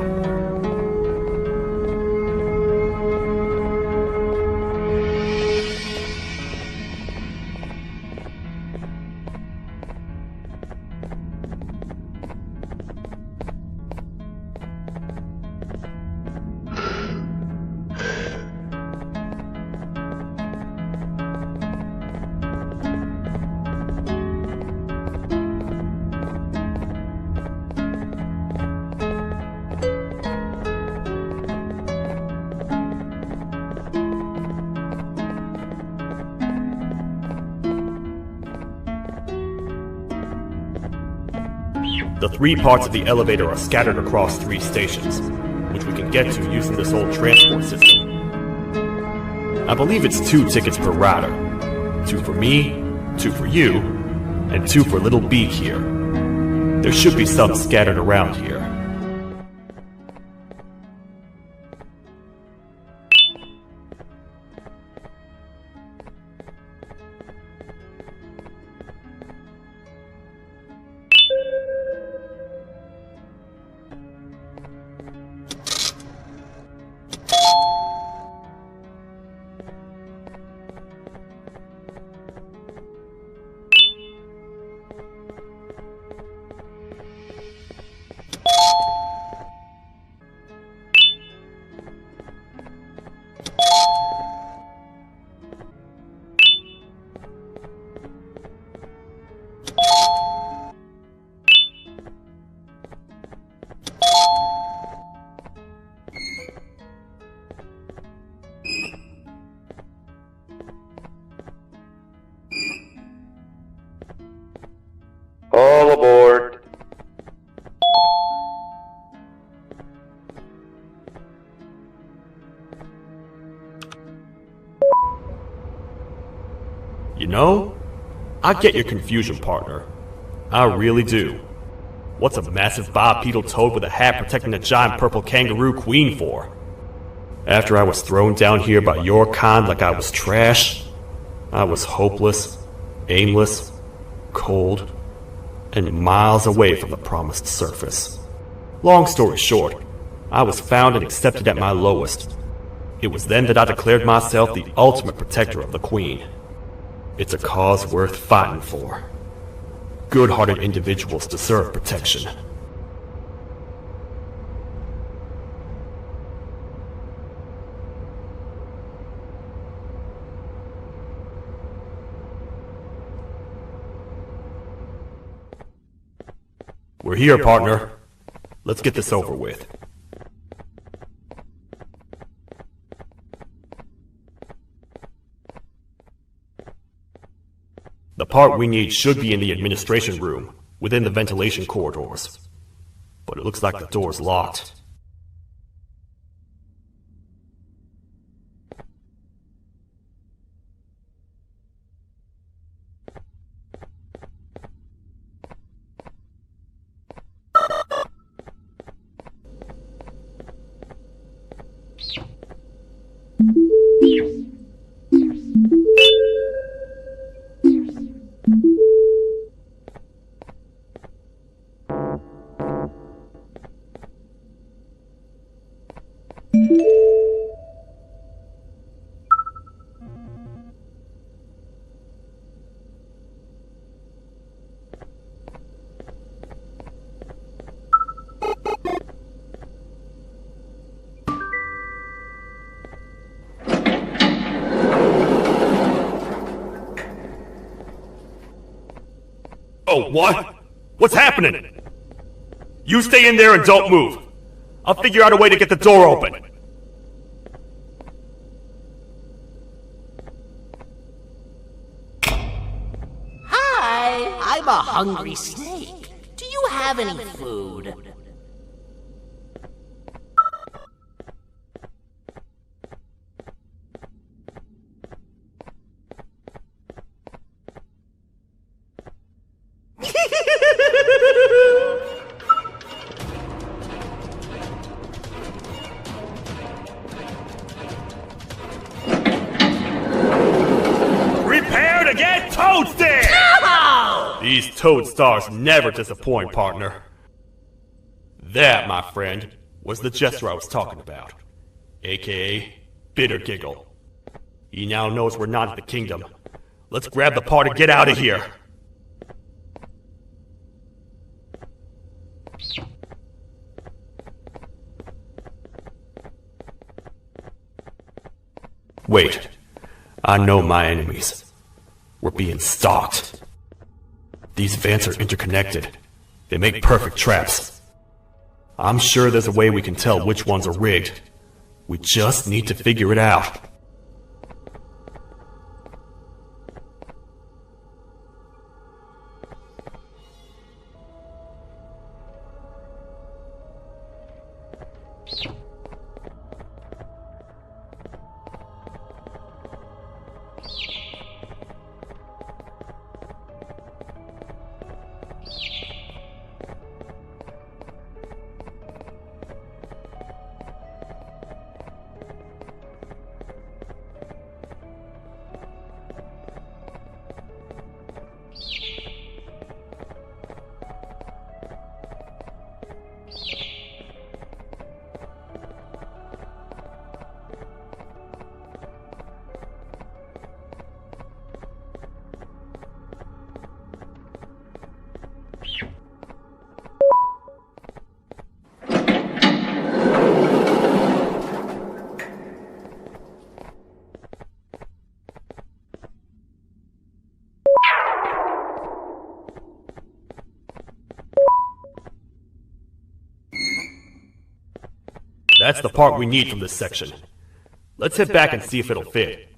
The 3 parts of the elevator are scattered across 3 stations, which we can get to using this old transport system. I believe it's 2 tickets per rider. 2 for me, 2 for you, and 2 for Little Beak here. There should be some scattered around here.
All aboard.
You know, I get your confusion, partner. I really do. What's a massive bipedal toad with a hat protecting a giant purple kangaroo queen for? After I was thrown down here by your kind like I was trash, I was hopeless, aimless, cold, and miles away from the promised surface. Long story short, I was found and accepted at my lowest. It was then that I declared myself the ultimate protector of the Queen. It's a cause worth fighting for. Good-hearted individuals deserve protection. We're here, partner. Let's get this over with. The part we need should be in the administration room, within the ventilation corridors. But it looks like the door's locked. Oh, what? What's happening? You stay in there and don't move. I'll figure out a way to get the door open.
Hi, I'm a hungry snake. Do you have any food?
Prepare to get toasted! These toad stars never disappoint, partner. That, my friend, was the gesture I was talking about. AKA Bitter Giggle. He now knows we're not in the kingdom. Let's grab the part and get out of here. Wait. I know my enemies. We're being stalked. These vents are interconnected. They make perfect traps. I'm sure there's a way we can tell which ones are rigged. We just need to figure it out. That's the part we need from this section. Let's head back and see if it'll fit.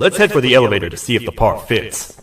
Let's head for the elevator to see if the part fits.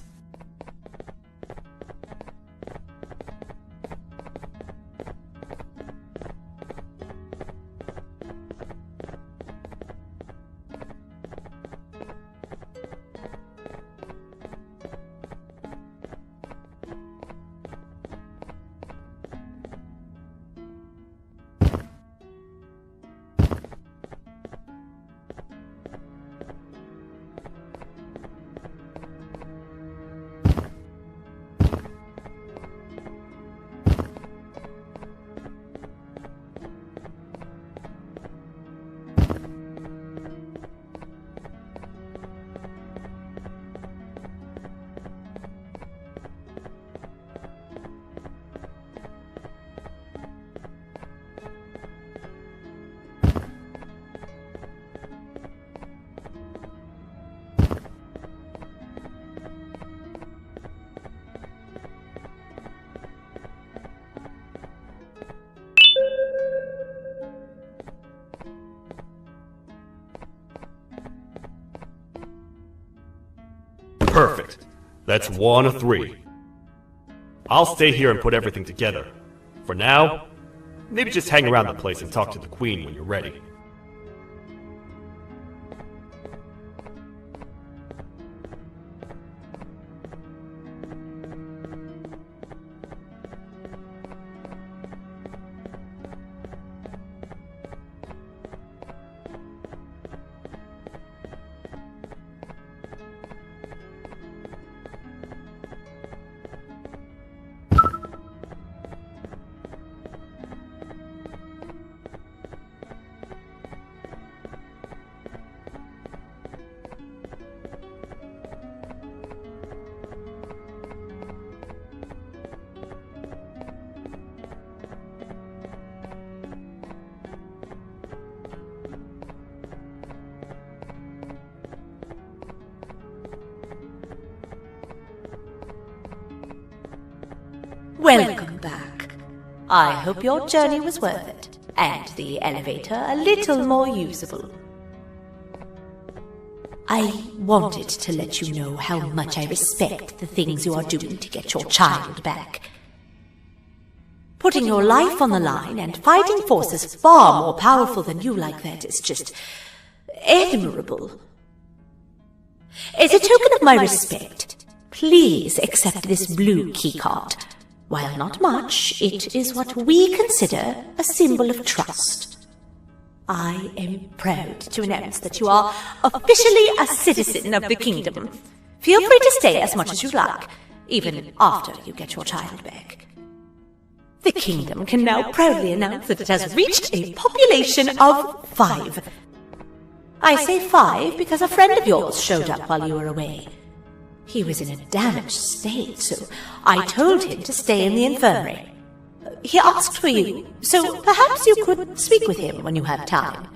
Perfect. That's 1 of 3. I'll stay here and put everything together. For now, maybe just hang around the place and talk to the Queen when you're ready.
Welcome back. I hope your journey was worth it, and the elevator a little more usable. I wanted to let you know how much I respect the things you are doing to get your child back. Putting your life on the line and fighting forces far more powerful than you like that is just admirable. As a token of my respect, please accept this blue keycard. While not much, it is what we consider a symbol of trust. I am proud to announce that you are officially a citizen of the kingdom. Feel free to stay as much as you like, even after you get your child back. The kingdom can now proudly announce that it has reached a population of 5. I say 5 because a friend of yours showed up while you were away. He was in a damaged state, so I told him to stay in the infirmary. He asked for you, so perhaps you could speak with him when you have time.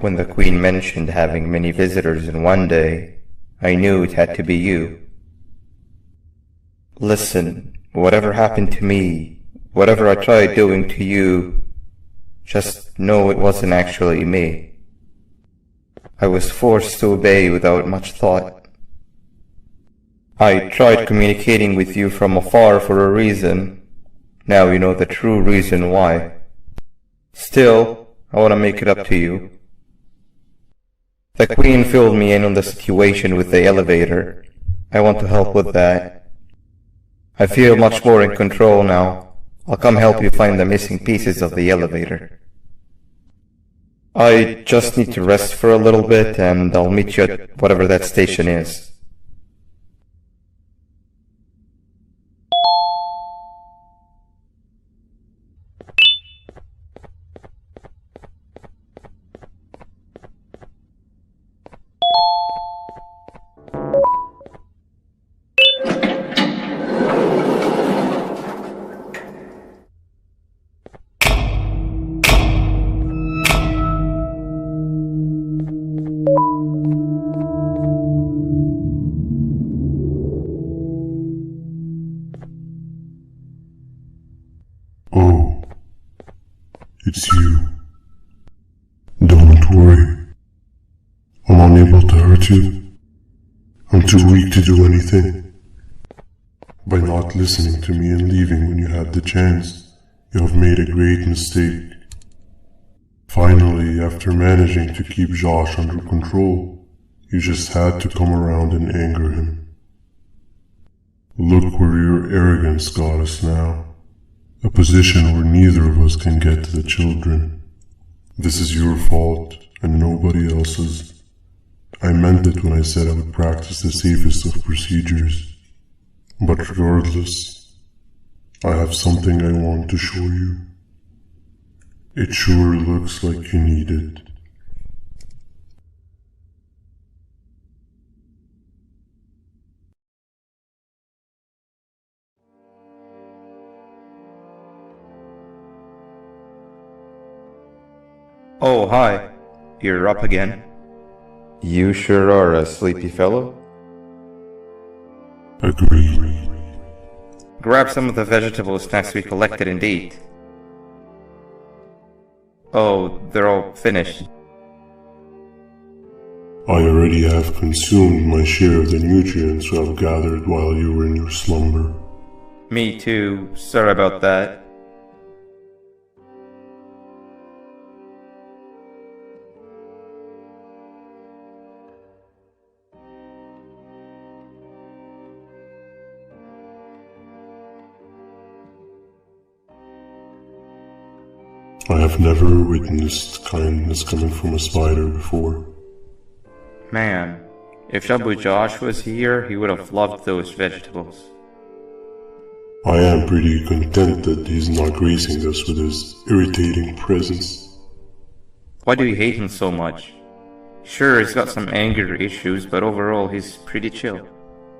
When the Queen mentioned having many visitors in one day, I knew it had to be you. Listen, whatever happened to me, whatever I tried doing to you, just know it wasn't actually me. I was forced to obey without much thought. I tried communicating with you from afar for a reason. Now you know the true reason why. Still, I want to make it up to you. The Queen filled me in on the situation with the elevator. I want to help with that. I feel much more in control now. I'll come help you find the missing pieces of the elevator. I just need to rest for a little bit and I'll meet you at whatever that station is.
Oh, it's you. Don't worry. I'm unable to hurt you. I'm too weak to do anything. By not listening to me and leaving when you had the chance, you have made a great mistake. Finally, after managing to keep Josh under control, you just had to come around and anger him. Look where your arrogance got us now. A position where neither of us can get to the children. This is your fault and nobody else's. I meant it when I said I would practice the safest of procedures. But regardless, I have something I want to show you. It sure looks like you need it.
Oh, hi. You're up again. You sure are a sleepy fellow.
Agreed.
Grab some of the vegetable snacks we collected and eat. Oh, they're all finished.
I already have consumed my share of the nutrients you have gathered while you were in your slumber.
Me too. Sorry about that.
I have never witnessed kindness coming from a spider before.
Man, if Abu Josh was here, he would have loved those vegetables.
I am pretty content that he's not gracing us with his irritating presence.
Why do you hate him so much? Sure, he's got some anger issues, but overall he's pretty chill.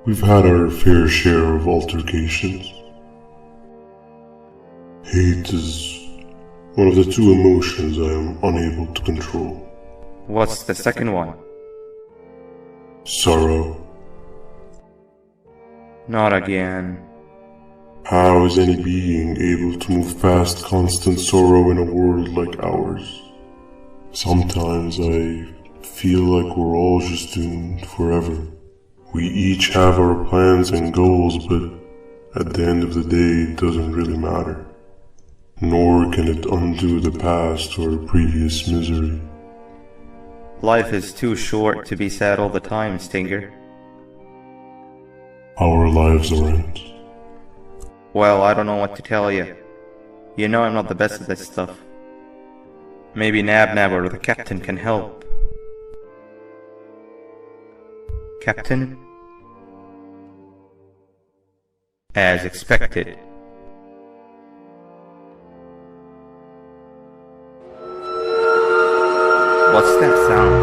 We've had our fair share of altercations. Hate is one of the two emotions I am unable to control.
What's the second one?
Sorrow.
Not again.
How is any being able to move past constant sorrow in a world like ours? Sometimes I feel like we're all just doomed forever. We each have our plans and goals, but at the end of the day it doesn't really matter. Nor can it undo the past or previous misery.
Life is too short to be sad all the time, Stinger.
Our lives aren't.
Well, I don't know what to tell you. You know I'm not the best at this stuff. Maybe Nab or the captain can help. Captain? As expected. What's that sound?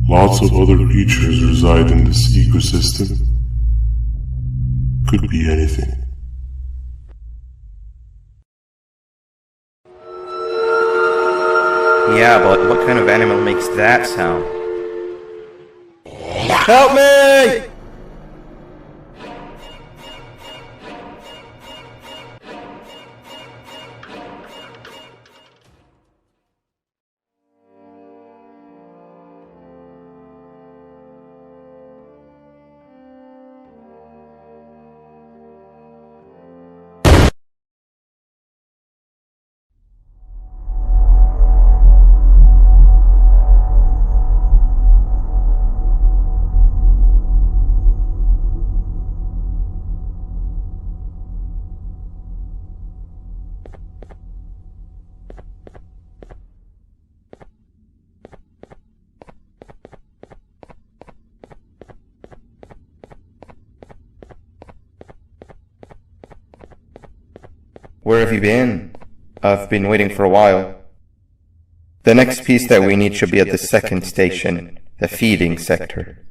Lots of other creatures reside in this ecosystem. Could be anything.
Yeah, but what kind of animal makes that sound? Help me! Where have you been? I've been waiting for a while. The next piece that we need should be at the second station, the feeding sector.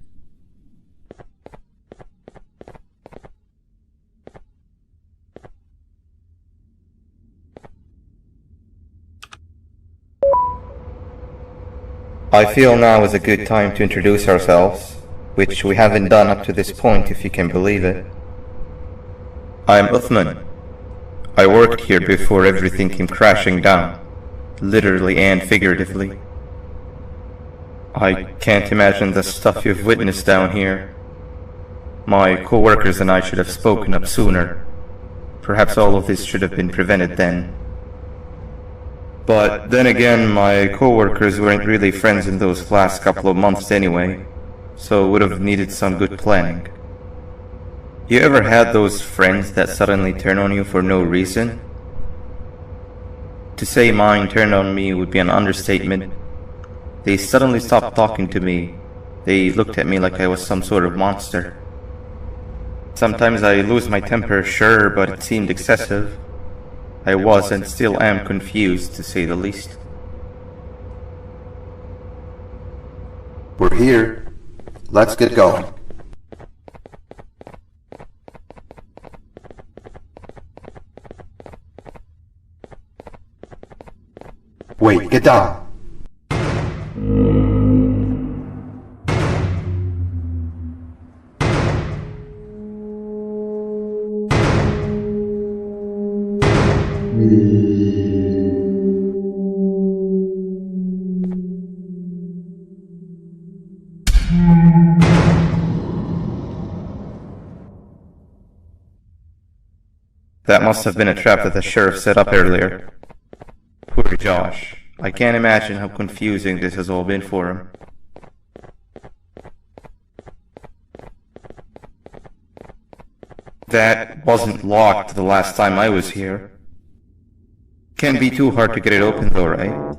I feel now is a good time to introduce ourselves, which we haven't done up to this point, if you can believe it. I'm Uthman. I worked here before everything came crashing down, literally and figuratively. I can't imagine the stuff you've witnessed down here. My co-workers and I should have spoken up sooner. Perhaps all of this should have been prevented then. But then again, my co-workers weren't really friends in those last couple of months anyway, so would have needed some good planning. You ever had those friends that suddenly turn on you for no reason? To say mine turned on me would be an understatement. They suddenly stopped talking to me. They looked at me like I was some sort of monster. Sometimes I lose my temper, sure, but it seemed excessive. I was and still am confused, to say the least.
We're here. Let's get going. Wait, get down.
That must have been a trap that the sheriff set up earlier. Poor Josh. I can't imagine how confusing this has all been for him. That wasn't locked the last time I was here. Can't be too hard to get it open though, right?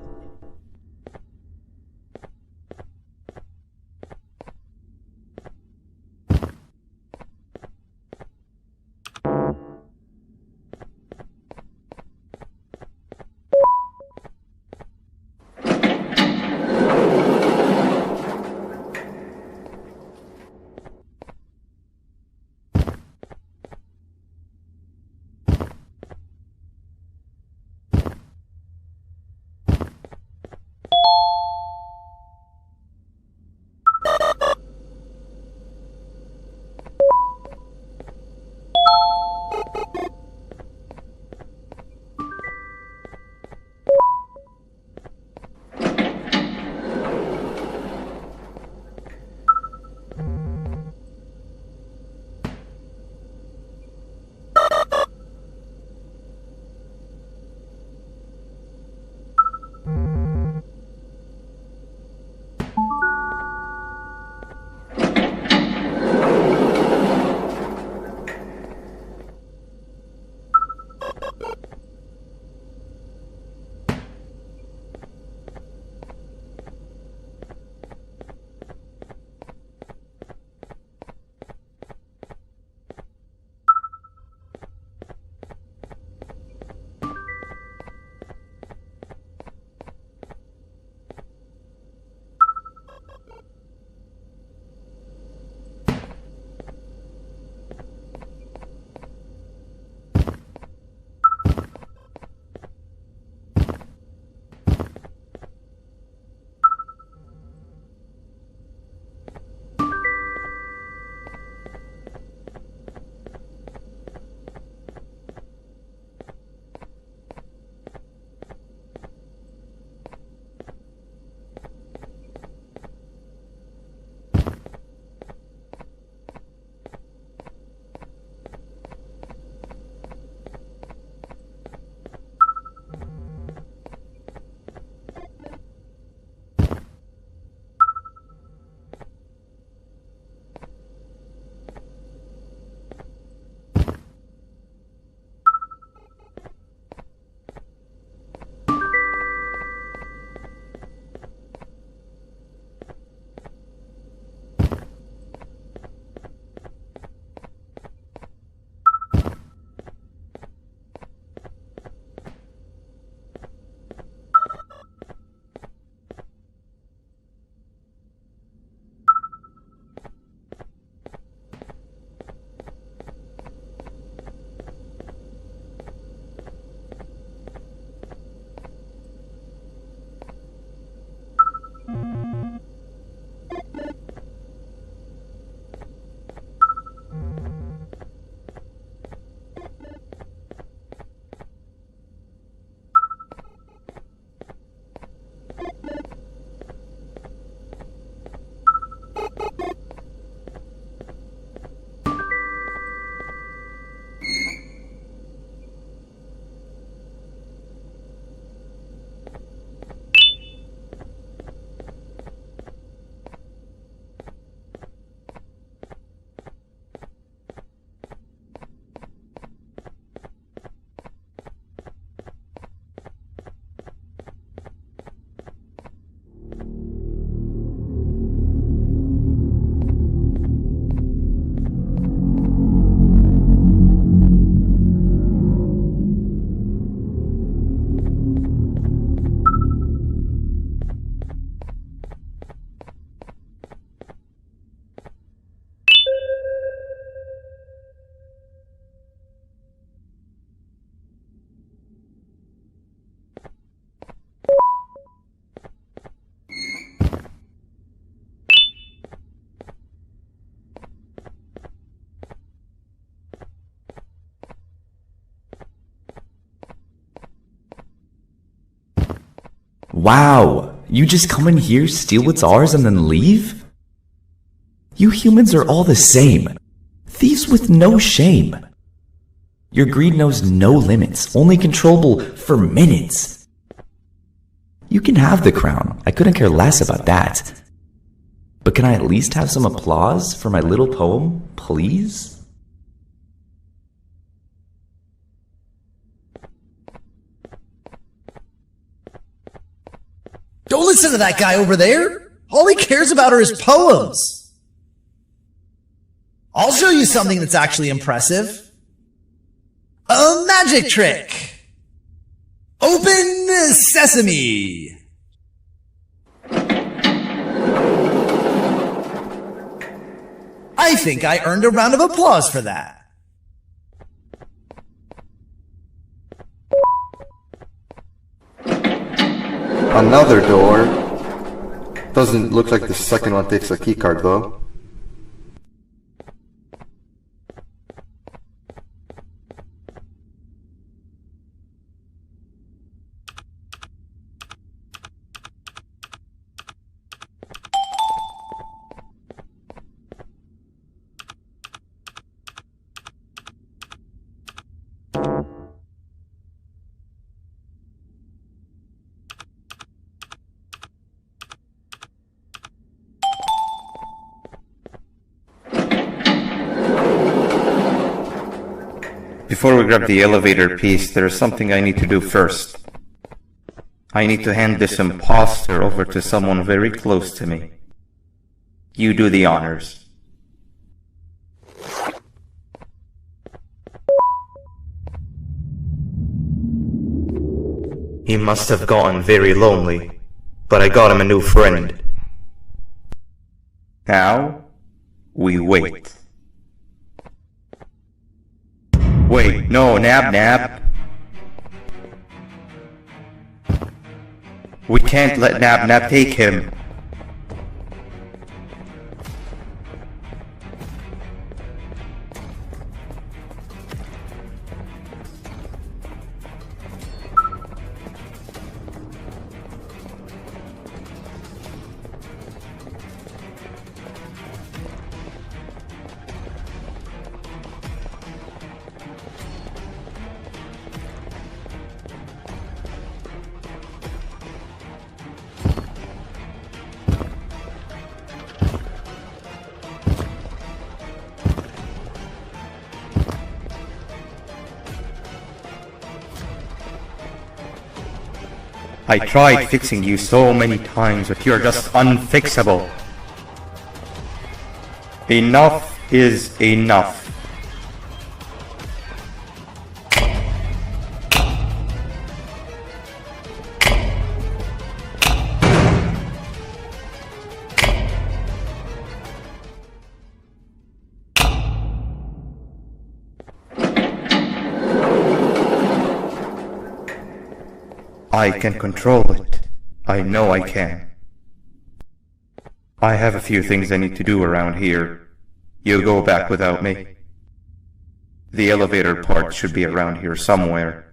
Wow, you just come in here, steal what's ours, and then leave? You humans are all the same. Thieves with no shame. Your greed knows no limits, only controllable for minutes. You can have the crown, I couldn't care less about that. But can I at least have some applause for my little poem, please?
Don't listen to that guy over there. All he cares about are his poems. I'll show you something that's actually impressive. A magic trick. Open sesame. I think I earned a round of applause for that.
Another door. Doesn't look like the second one takes a keycard though.
Before we grab the elevator piece, there is something I need to do first. I need to hand this imposter over to someone very close to me. You do the honors. He must have gotten very lonely, but I got him a new friend. Now, we wait. Wait, no, Nab. We can't let Nab take him. I tried fixing you so many times, but you're just unfixable. Enough is enough. I can control it. I know I can. I have a few things I need to do around here. You go back without me. The elevator part should be around here somewhere.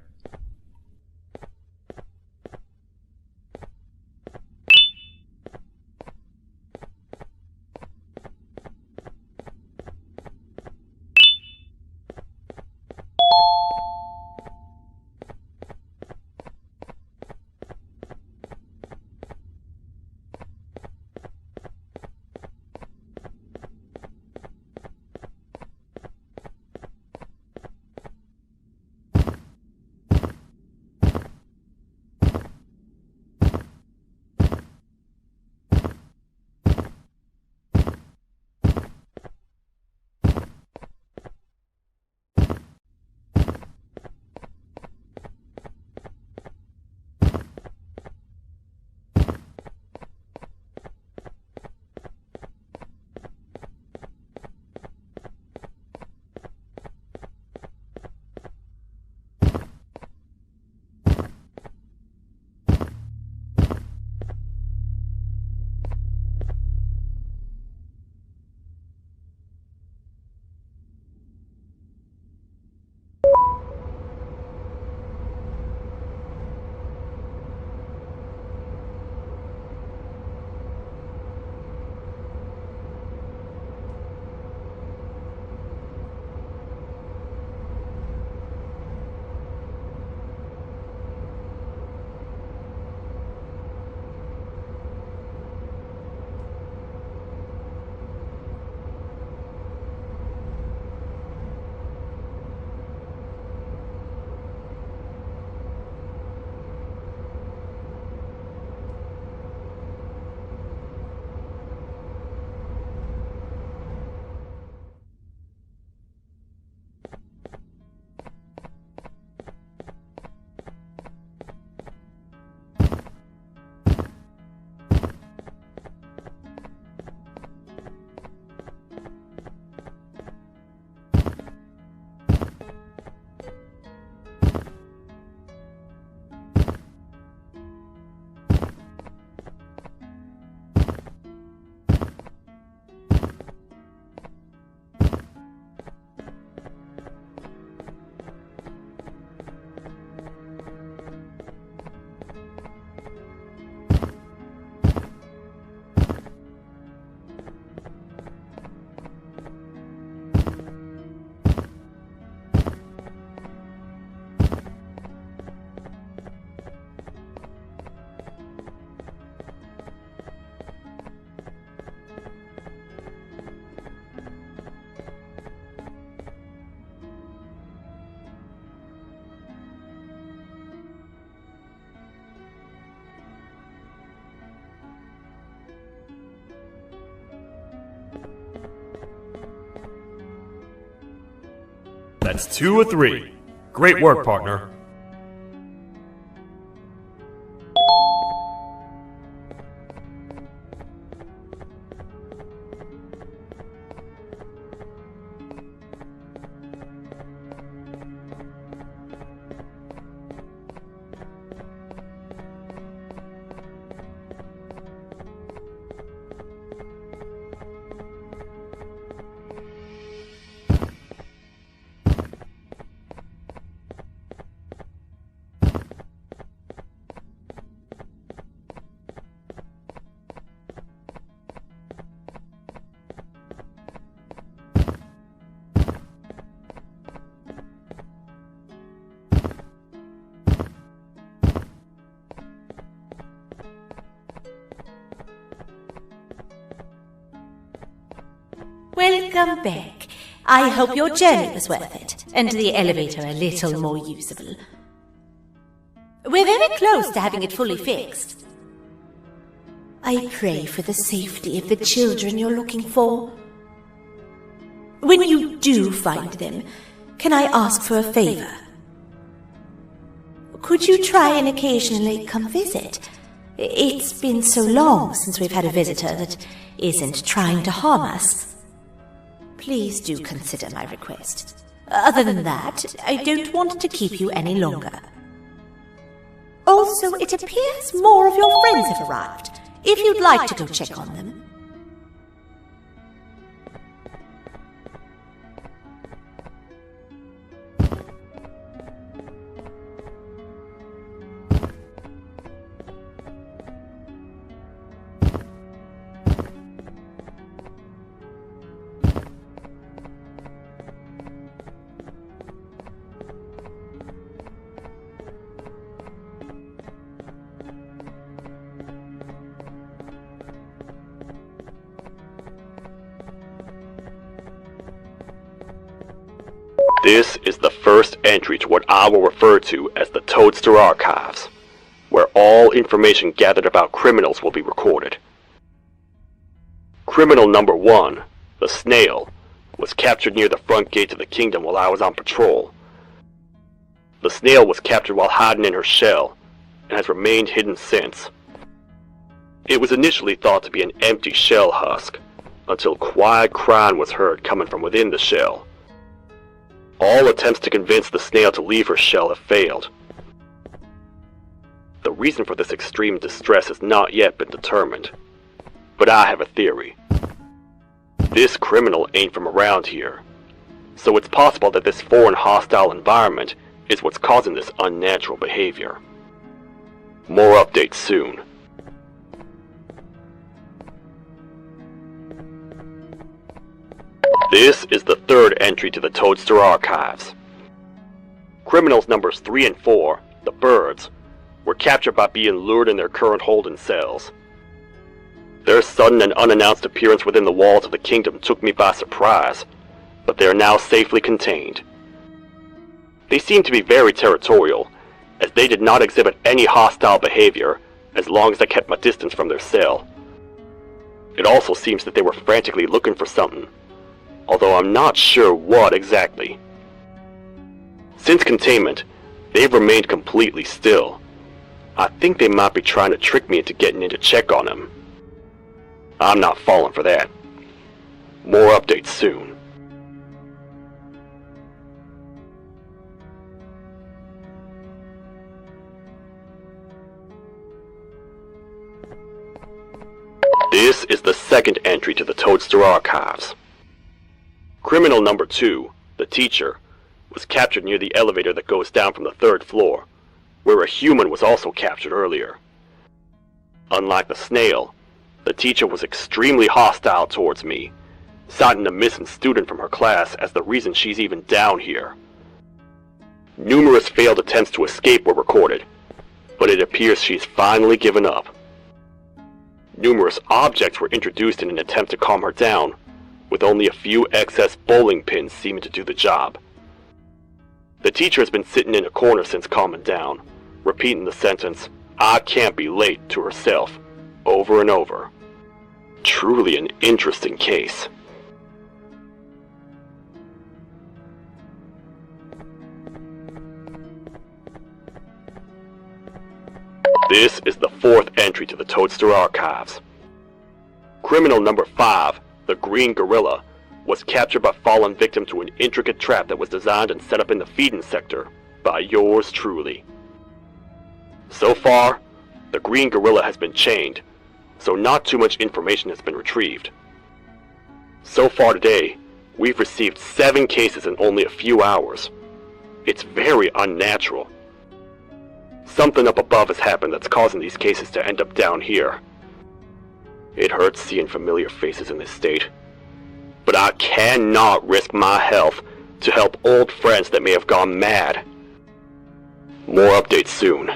That's 2 of 3. Great work, partner.
Welcome back. I hope your journey was worth it, and the elevator a little more usable. We're very close to having it fully fixed. I pray for the safety of the children you're looking for. When you do find them, can I ask for a favor? Could you try and occasionally come visit? It's been so long since we've had a visitor that isn't trying to harm us. Please do consider my request. Other than that, I don't want to keep you any longer. Also, it appears more of your friends have arrived, if you'd like to go check on them.
This is the first entry to what I will refer to as the Toadster Archives, where all information gathered about criminals will be recorded. Criminal number 1, the Snail, was captured near the front gate of the kingdom while I was on patrol. The Snail was captured while hiding in her shell, and has remained hidden since. It was initially thought to be an empty shell husk, until quiet crying was heard coming from within the shell. All attempts to convince the Snail to leave her shell have failed. The reason for this extreme distress has not yet been determined, but I have a theory. This criminal ain't from around here, so it's possible that this foreign hostile environment is what's causing this unnatural behavior. More updates soon. This is the third entry to the Toadster Archives. Criminals numbers 3 and 4, the Birds, were captured by being lured in their current holding cells. Their sudden and unannounced appearance within the walls of the kingdom took me by surprise, but they are now safely contained. They seem to be very territorial, as they did not exhibit any hostile behavior as long as I kept my distance from their cell. It also seems that they were frantically looking for something, although I'm not sure what exactly. Since containment, they've remained completely still. I think they might be trying to trick me into getting in to check on them. I'm not falling for that. More updates soon. This is the second entry to the Toadster Archives. Criminal number 2, the Teacher, was captured near the elevator that goes down from the 3rd floor, where a human was also captured earlier. Unlike the Snail, the Teacher was extremely hostile towards me, citing a missing student from her class as the reason she's even down here. Numerous failed attempts to escape were recorded, but it appears she's finally given up. Numerous objects were introduced in an attempt to calm her down, with only a few excess bowling pins seeming to do the job. The Teacher has been sitting in a corner since calming down, repeating the sentence, "I can't be late," to herself, over and over. Truly an interesting case. This is the 4th entry to the Toadster archives. Criminal number 5, the Green Gorilla, was captured by fallen victim to an intricate trap that was designed and set up in the feeding sector by yours truly. So far, the Green Gorilla has been chained, so not too much information has been retrieved. So far today, we've received 7 cases in only a few hours. It's very unnatural. Something up above has happened that's causing these cases to end up down here. It hurts seeing familiar faces in this state, but I cannot risk my health to help old friends that may have gone mad. More updates soon.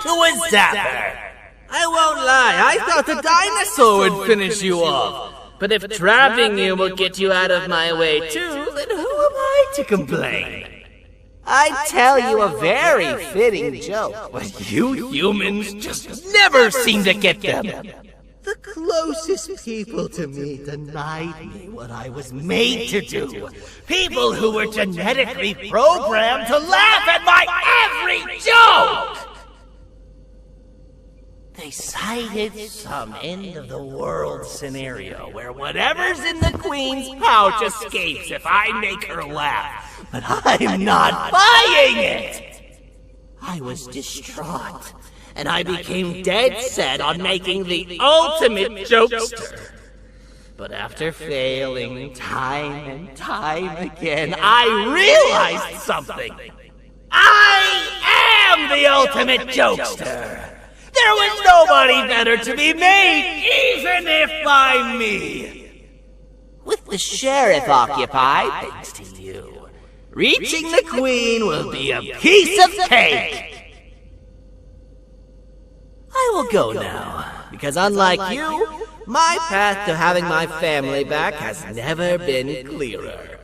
to a zapper. I won't lie, I thought the dinosaur would finish you off. But if trapping you will get you out of my way too, then who am I to complain? I'd tell you a very fitting joke, but you humans just never seem to get them. The closest people to me denied me what I was made to do. People who were genetically programmed to laugh at my every joke! They cited some end-of-the-world scenario where whatever's in the Queen's pouch escapes if I make her laugh. But I'm not buying it! I was distraught, and I became dead set on making the ultimate jokester. But after failing time and time again, I realized something. I am the ultimate jokester! There was nobody better to be made, even if by me! With the sheriff occupied, thanks to you, reaching the Queen will be a piece of cake! I will go now, because unlike you, my path to having my family back has never been clearer.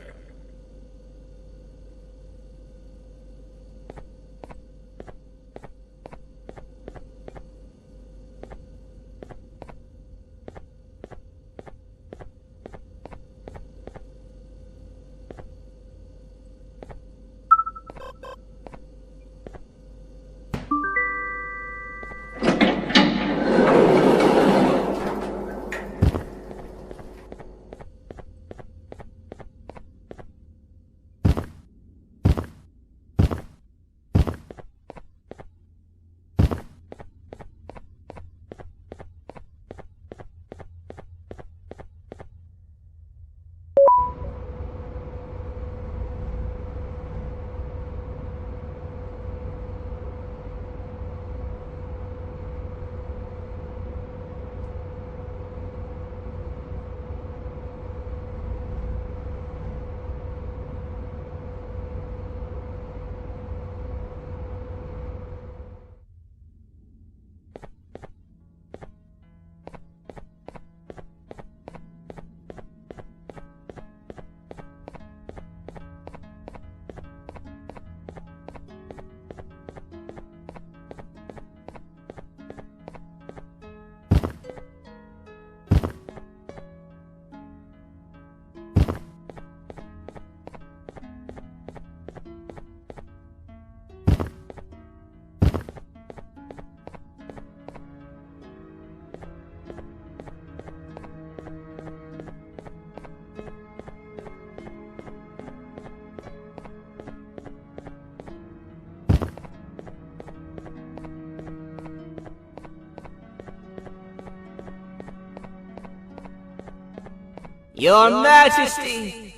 Your Majesty,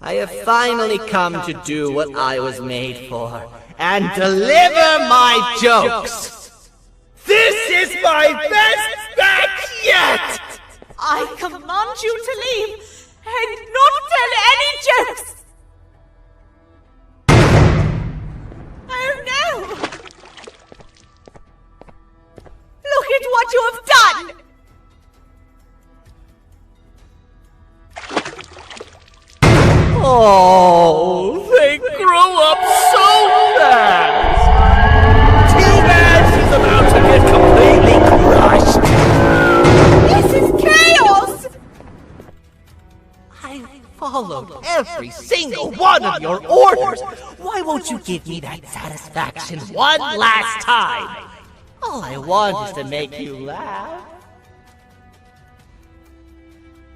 I have finally come to do what I was made for, and deliver my jokes! This is my best batch yet!
I command you to leave, and not tell any jokes! Oh no! Look at what you have done!
Oh, they grow up so fast! Too bad she's about to get completely crushed!
This is chaos!
I followed every single one of your orders! Why won't you give me that satisfaction one last time? All I want is to make you laugh.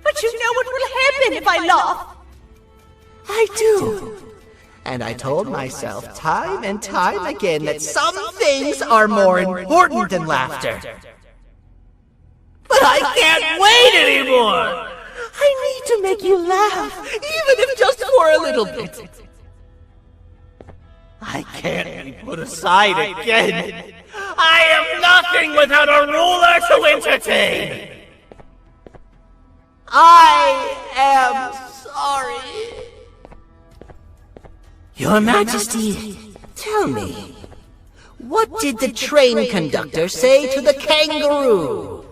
But you know what will happen if I laugh!
I do. And I told myself time and time again that some things are more important than laughter. But I can't wait anymore! I need to make you laugh, even if just for a little bit. I can't be put aside again. I am nothing without a ruler to entertain. I am sorry. Your Majesty, tell me, what did the train conductor say to the kangaroo?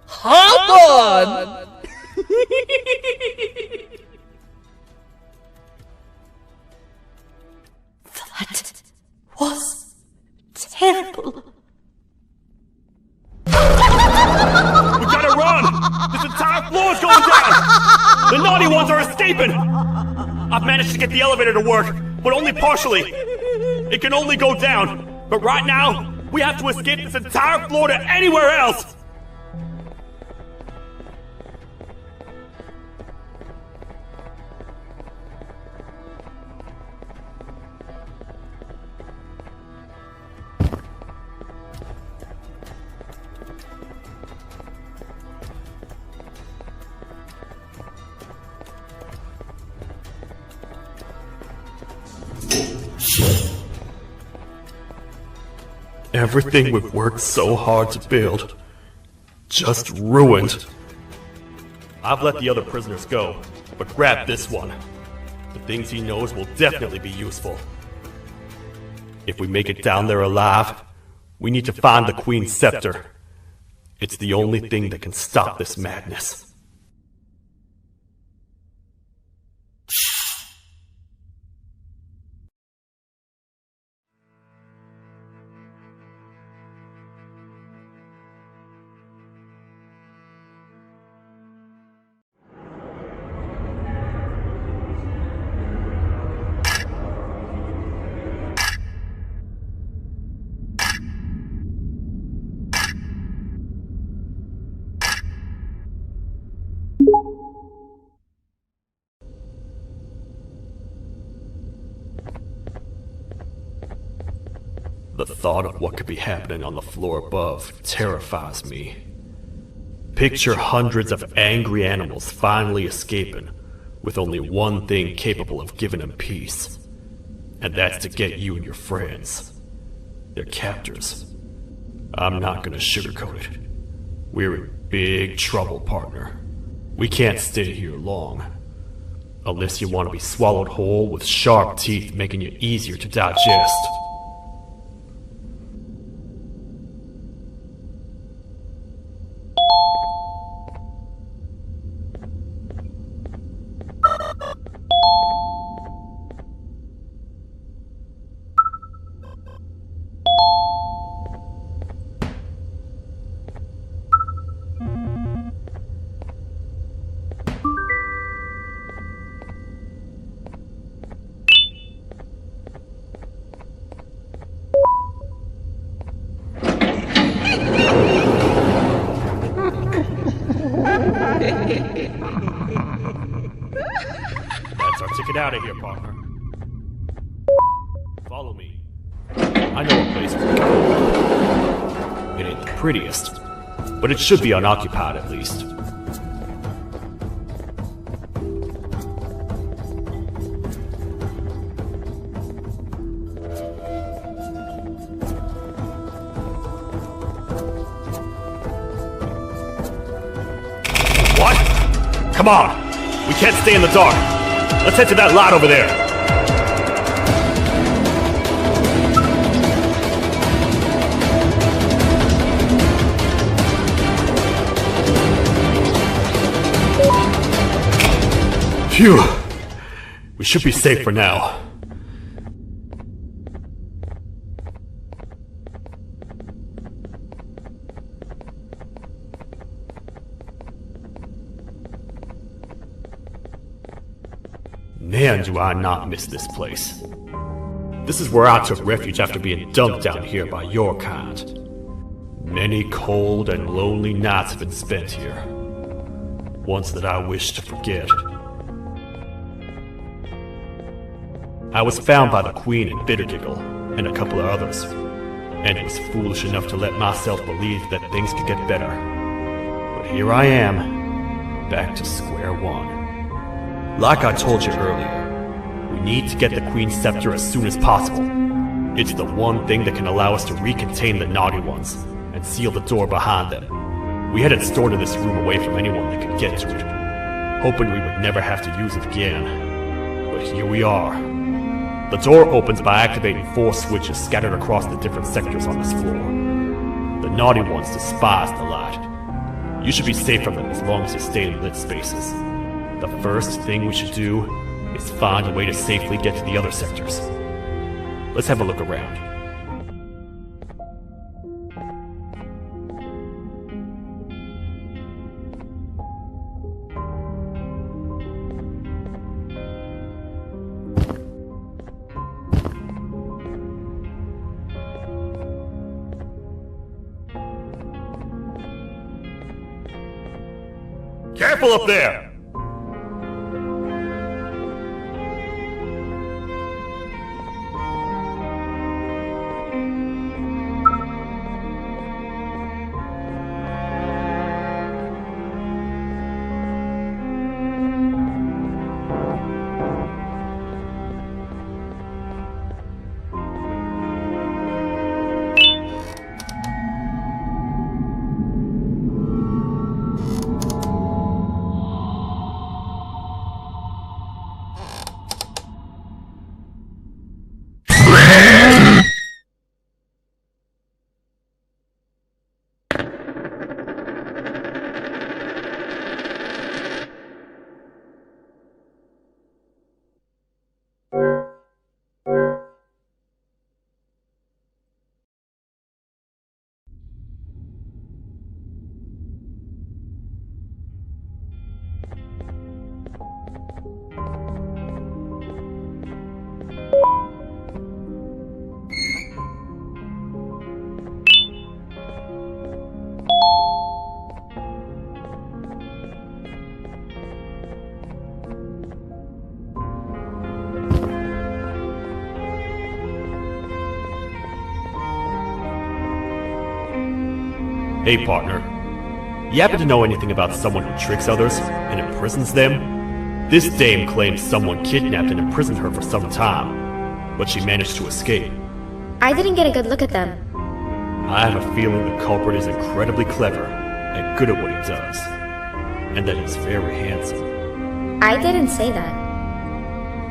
Hop on!
That was terrible.
We gotta run! This entire floor is going down! The naughty ones are escaping! I've managed to get the elevator to work, but only partially. It can only go down, but right now, We have to escape this entire floor to anywhere else! Everything we've worked so hard to build, just ruined. I've let the other prisoners go, but grab this one. The things he knows will definitely be useful. If we make it down there alive, we need to find the Queen's scepter. It's the only thing that can stop this madness. The thought of what could be happening on the floor above terrifies me. Picture hundreds of angry animals finally escaping, with only one thing capable of giving them peace. And that's to get you and your friends. Their captors. I'm not gonna sugarcoat it. We're in big trouble, partner. We can't stay here long. Unless you want to be swallowed whole with sharp teeth making it easier to digest. That's our ticket out of here, partner. Follow me. I know a place we can go. It ain't the prettiest, but it should be unoccupied at least. What? Come on! We can't stay in the dark! Let's head to that lot over there! Phew! We should be safe for now. Man, do I not miss this place. This is where I took refuge after being dumped down here by your kind. Many cold and lonely nights have been spent here. Ones that I wish to forget. I was found by the Queen in Bittergiggle, and a couple of others, and was foolish enough to let myself believe that things could get better. But here I am, back to square one. Like I told you earlier, we need to get the Queen's scepter as soon as possible. It's the one thing that can allow us to recontain the naughty ones, and seal the door behind them. We had it stored in this room away from anyone that could get to it, hoping we would never have to use it again. But here we are. The door opens by activating 4 switches scattered across the different sectors on this floor. The naughty ones despise the light. You should be safe from them as long as you stay in lit spaces. The first thing we should do is find a way to safely get to the other sectors. Let's have a look around. Careful up there! Hey, partner. You happen to know anything about someone who tricks others and imprisons them? This dame claims someone kidnapped and imprisoned her for some time, but she managed to escape.
I didn't get a good look at them.
I have a feeling the culprit is incredibly clever and good at what he does, and that he's very handsome.
I didn't say that.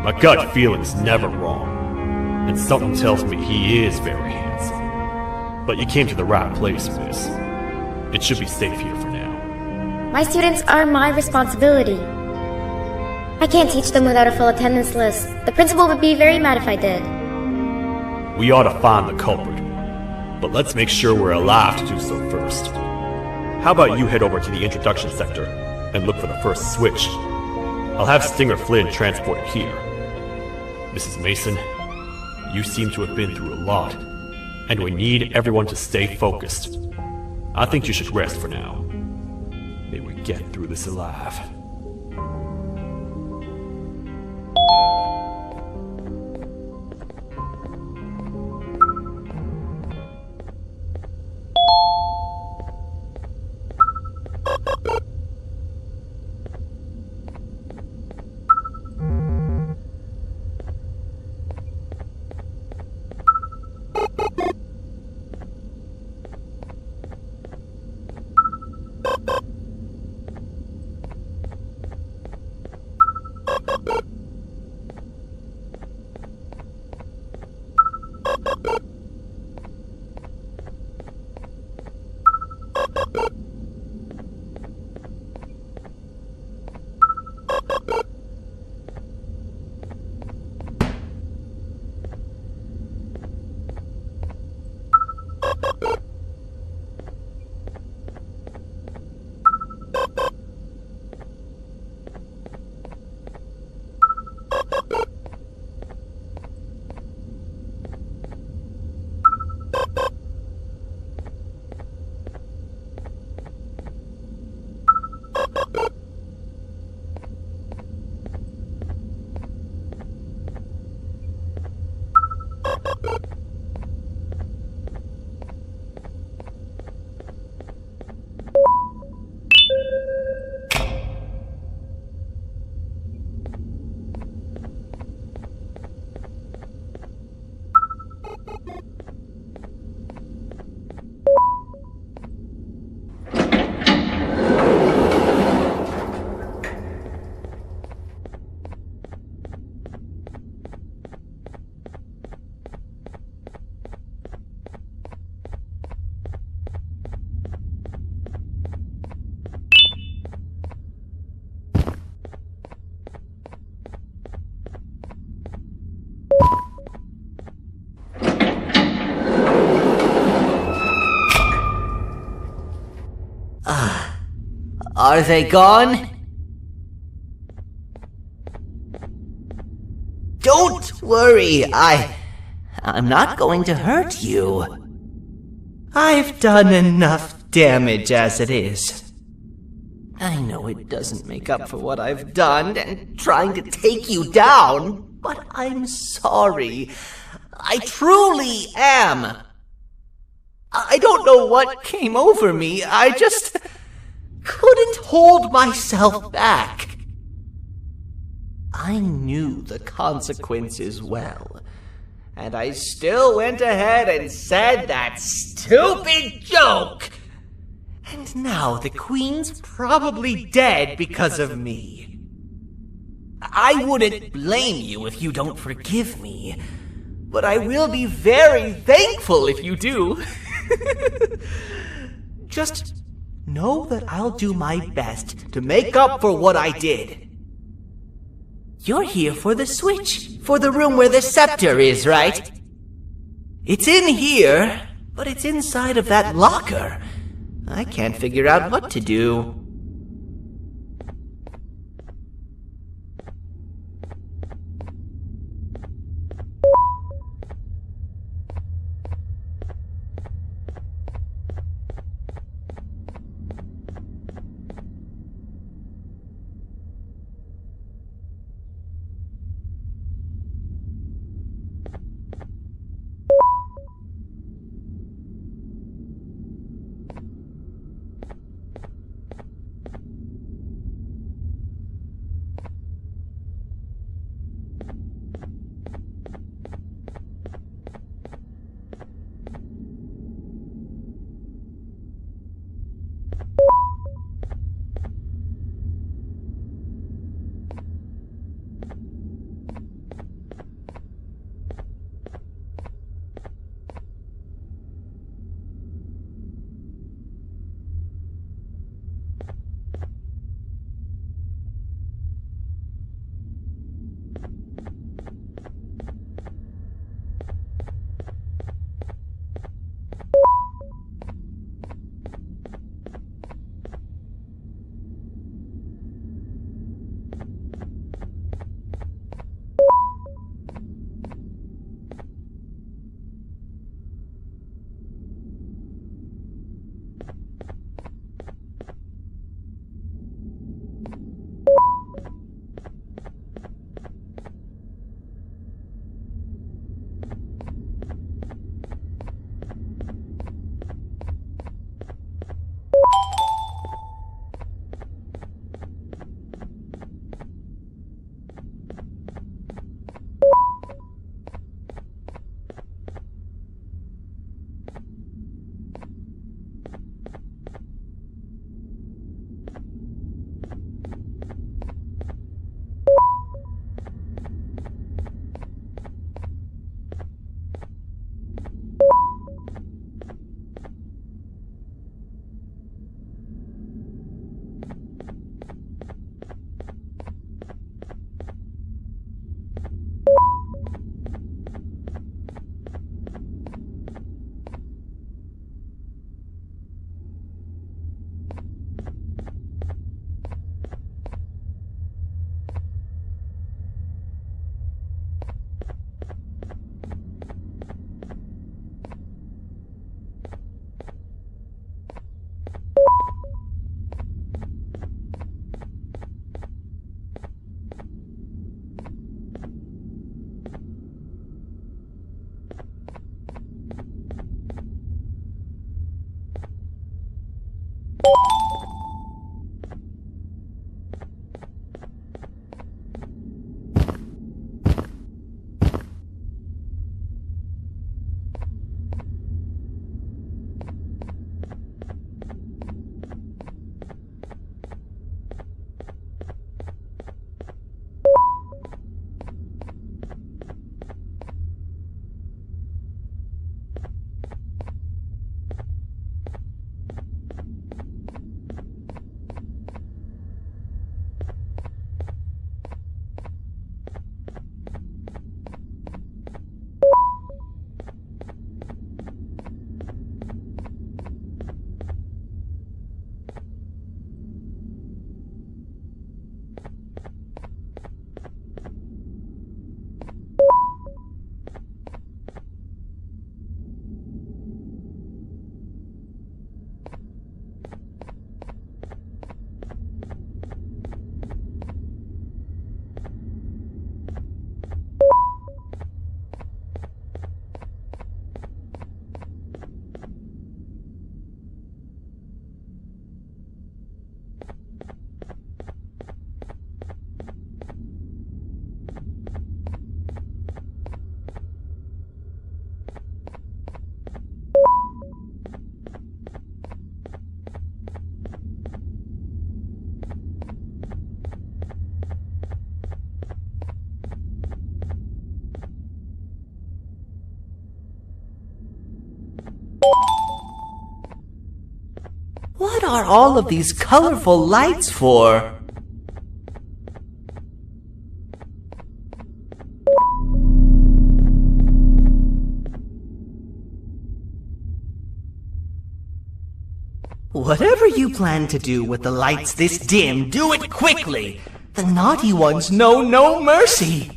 My gut feeling's never wrong, and something tells me he is very handsome. But you came to the right place, miss. It should be safe here for now.
My students are my responsibility. I can't teach them without a full attendance list. The principal would be very mad if I did.
We ought to find the culprit, but let's make sure we're alive to do so first. How about you head over to the introduction sector and look for the first switch? I'll have Stinger Flynn transport it here. Mrs. Mason, you seem to have been through a lot, and we need everyone to stay focused. I think you should rest for now. May we get through this alive.
Are they gone? Don't worry, I'm not going to hurt you. I've done enough damage as it is. I know it doesn't make up for what I've done and trying to take you down, but I'm sorry. I truly am. I don't know what came over me. I just couldn't hold myself back. I knew the consequences well, and I still went ahead and said that stupid joke. And now the Queen's probably dead because of me. I wouldn't blame you if you don't forgive me, but I will be very thankful if you do. Just know that I'll do my best to make up for what I did. You're here for the switch, for the room where the scepter is, right? It's in here, but it's inside of that locker. I can't figure out what to do. What are all of these colorful lights for? Whatever you plan to do with the lights this dim, do it quickly! The naughty ones know no mercy!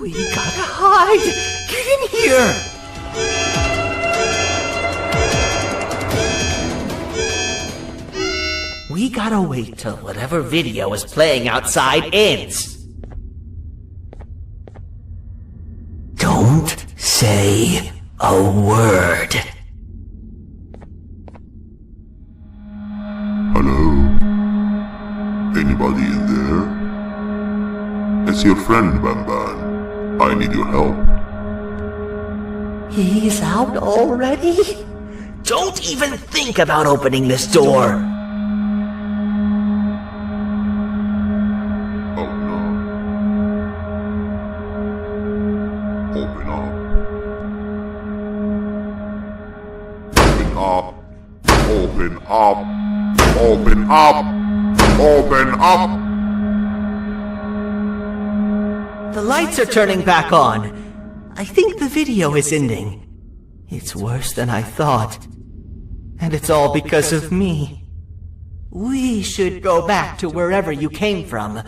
We gotta hide! Get in here! We gotta wait till whatever video is playing outside ends. Don't say a word.
Hello? Anybody in there? It's your friend, Banban. I need your help.
He's out already? Don't even think about opening this door!
Oh no. Open up. Open up. Open up. Open up.
The lights are turning back on. I think the video is ending. It's worse than I thought. And it's all because of me. We should go back to wherever you came from.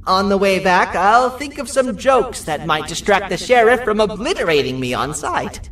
On the way back, I'll think of some jokes that might distract the sheriff from obliterating me on sight.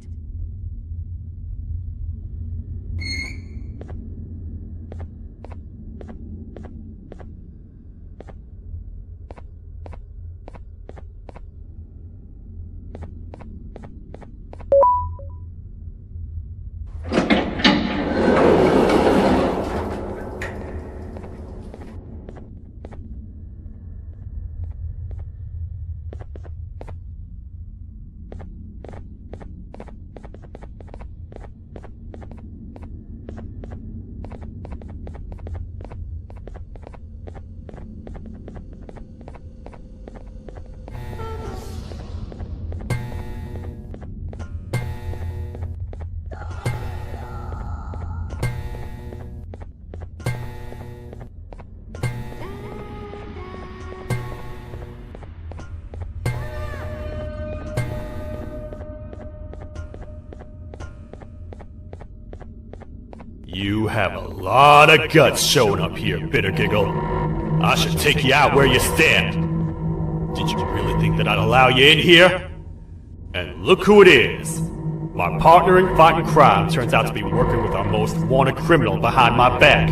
You have a lot of guts showing up here, Bitter Giggle. I should take you out where you stand. Did you really think that I'd allow you in here? And look who it is. My partner in fighting crime turns out to be working with our most wanted criminal behind my back.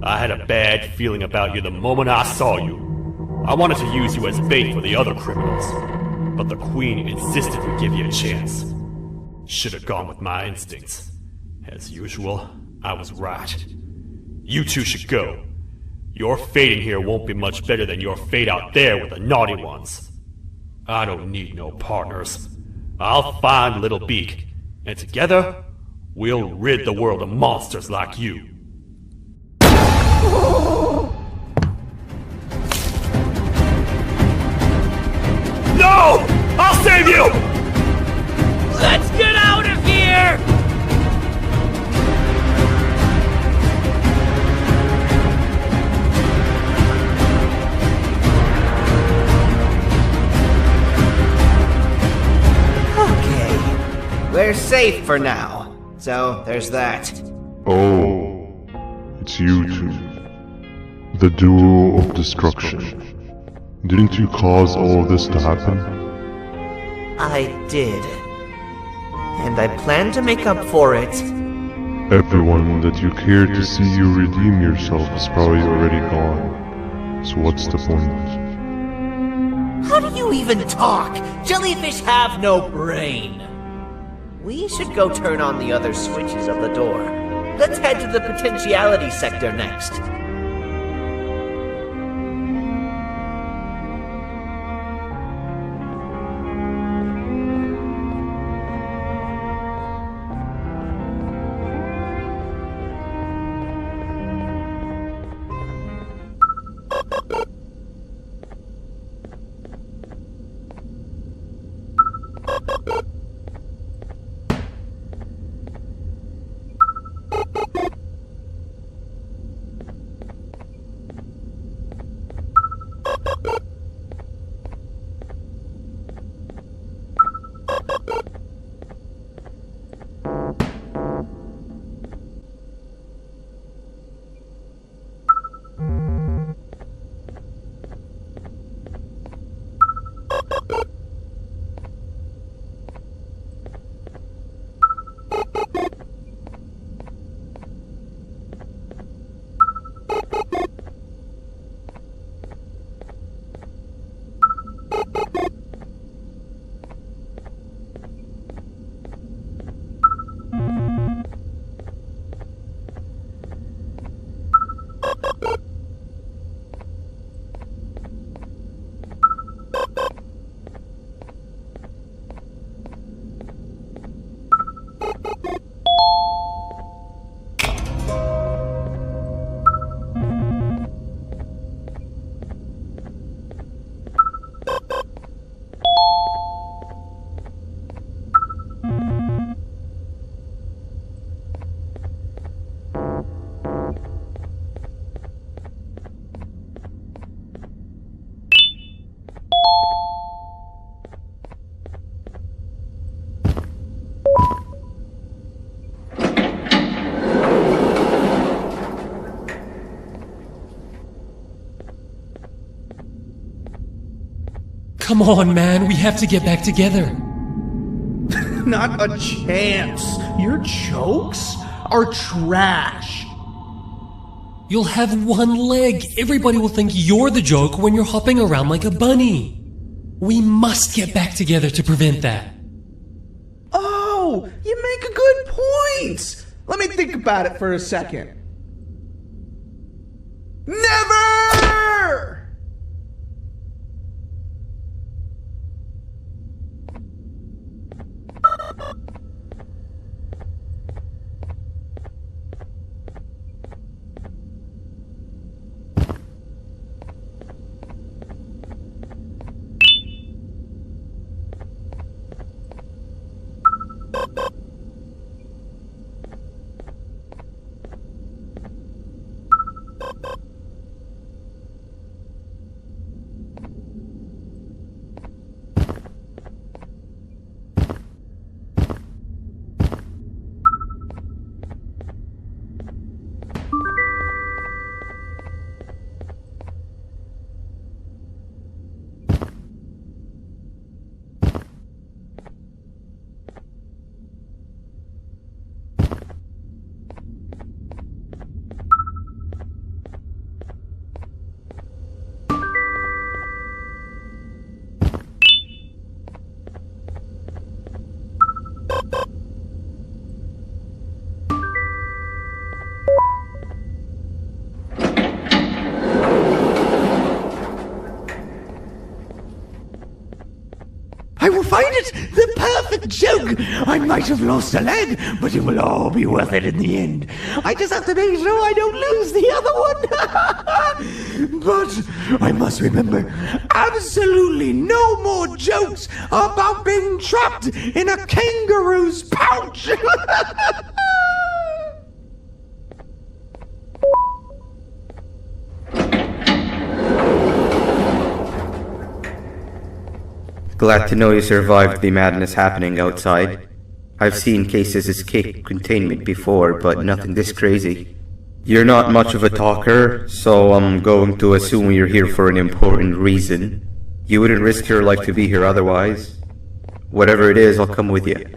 I had a bad feeling about you the moment I saw you. I wanted to use you as bait for the other criminals, but the Queen insisted we give you a chance. Should have gone with my instincts. As usual, I was right. You two should go. Your fate in here won't be much better than your fate out there with the naughty ones. I don't need no partners. I'll find Little Beak, and together, we'll rid the world of monsters like you. No! I'll save you!
Let's get out of here! Okay, we're safe for now. So, there's that.
Oh. It's you two. The duo of destruction. Didn't you cause all of this to happen?
I did. And I plan to make up for it.
Everyone that you cared to see you redeem yourself is probably already gone. So what's the point?
How do you even talk? Jellyfish have no brain. We should go turn on the other switches of the door. Let's head to the potentiality sector next.
Come on, man, we have to get back together.
Not a chance. Your jokes are trash.
You'll have one leg. Everybody will think you're the joke when you're hopping around like a bunny. We must get back together to prevent that.
Oh, you make a good point. Let me think about it for a second. Never!
I will find it! The perfect joke! I might have lost a leg, but it will all be worth it in the end. I just have to make sure I don't lose the other one. But I must remember, absolutely no more jokes about being trapped in a kangaroo's pouch.
Glad to know you survived the madness happening outside. I've seen cases escape containment before, but nothing this crazy. You're not much of a talker, so I'm going to assume you're here for an important reason. You wouldn't risk your life to be here otherwise. Whatever it is, I'll come with you.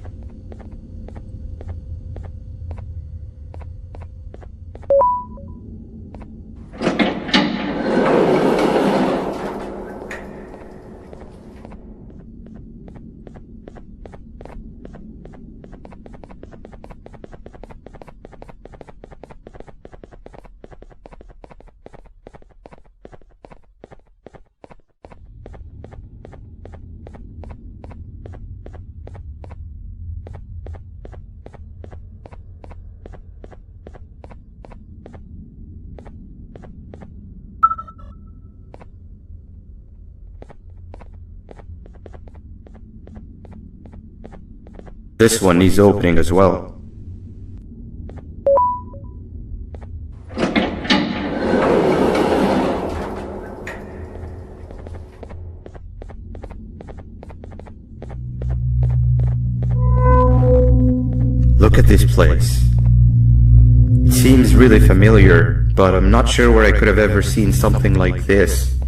This one needs opening as well. Look at this place. It seems really familiar, but I'm not sure where I could have ever seen something like this.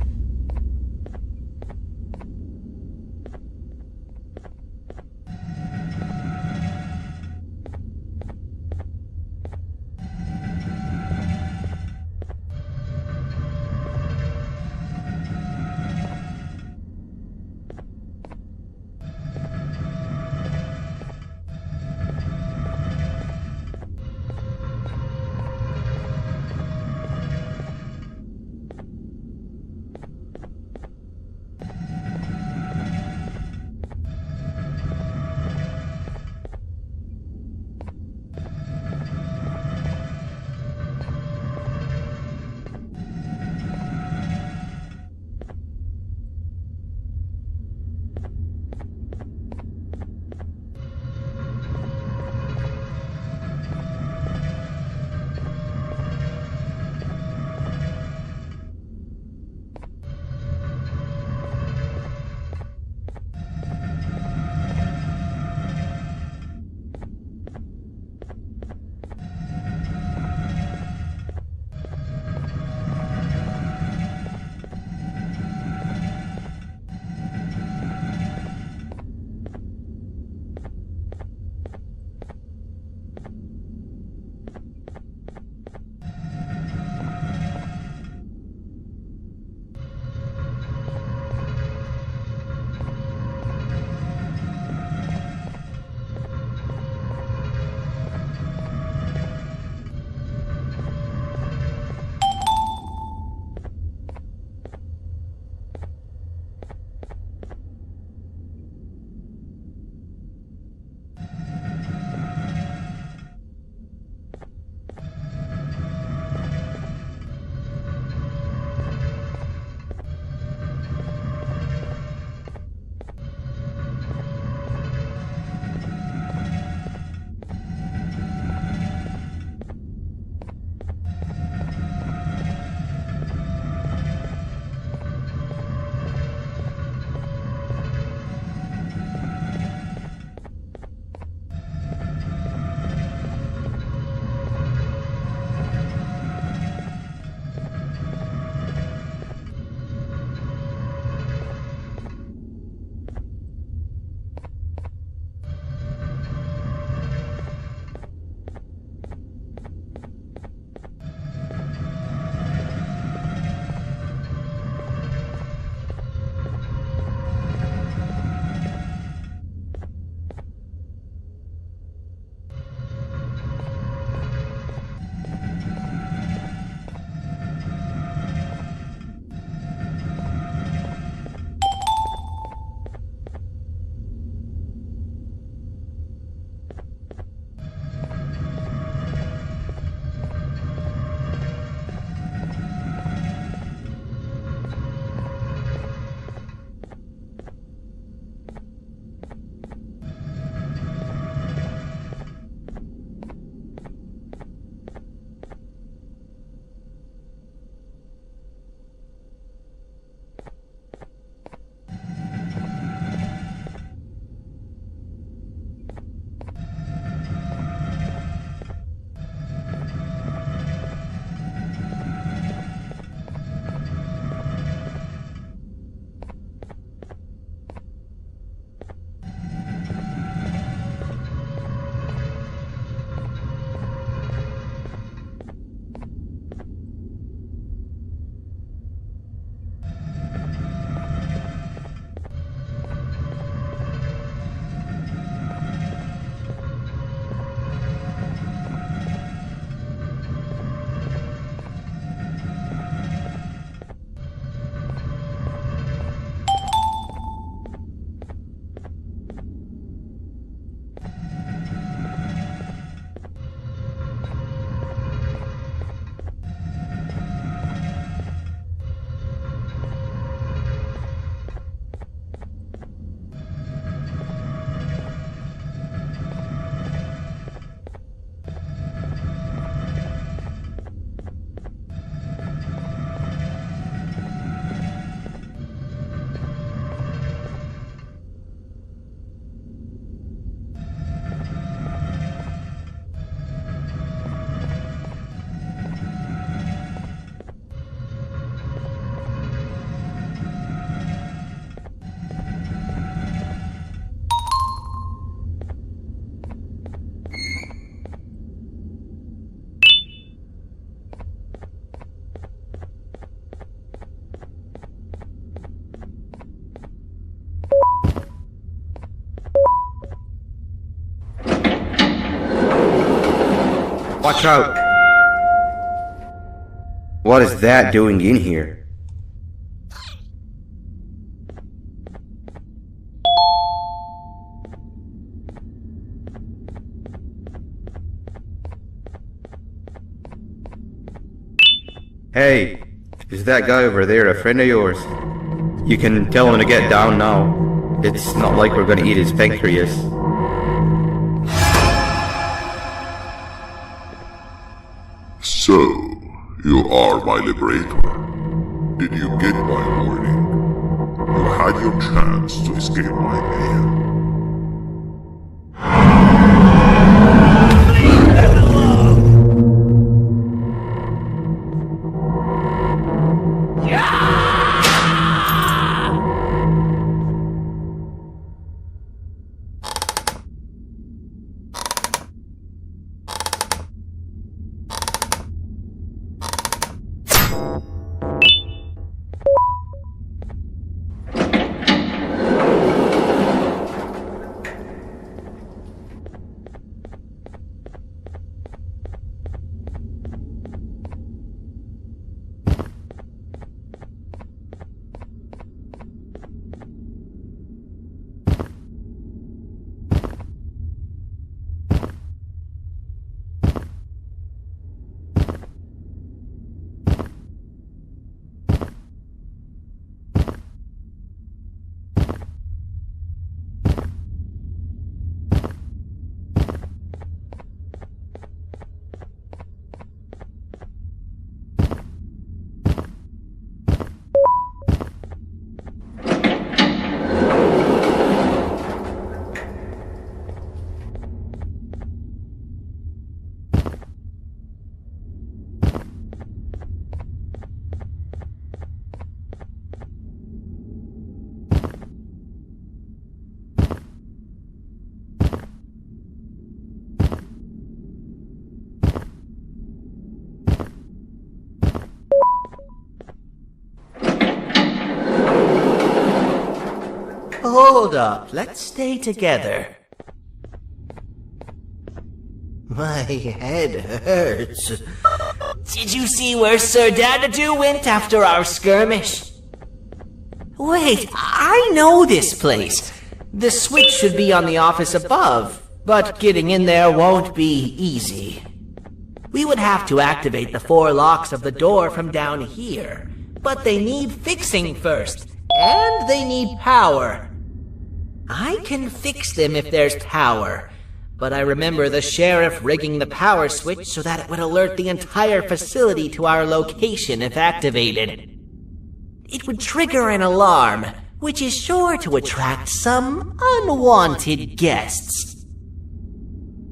Watch out! What is that doing in here? Hey, is that guy over there a friend of yours? You can tell him to get down now. It's not like we're gonna eat his pancreas.
So, you are my liberator. Did you get my warning? You had your chance to escape my hand.
Hold up, let's stay together. My head hurts. Did you see where Sir Dadadoo went after our skirmish? Wait, I know this place. The switch should be on the office above, but getting in there won't be easy. We would have to activate the 4 locks of the door from down here, but they need fixing first, and they need power. I can fix them if there's power, but I remember the sheriff rigging the power switch so that it would alert the entire facility to our location if activated. It would trigger an alarm, which is sure to attract some unwanted guests.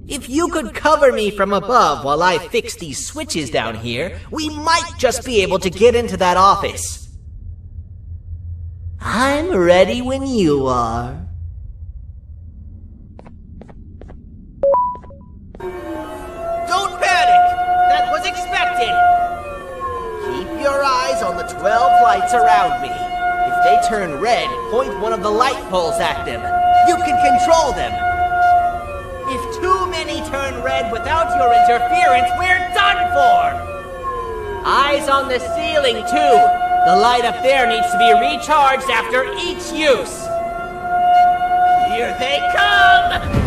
If you could cover me from above while I fix these switches down here, we might just be able to get into that office. I'm ready when you are. Don't panic! That was expected! Keep your eyes on the 12 lights around me. If they turn red, point one of the light poles at them. You can control them. If too many turn red without your interference, we're done for! Eyes on the ceiling, too. The light up there needs to be recharged after each use. Here they come!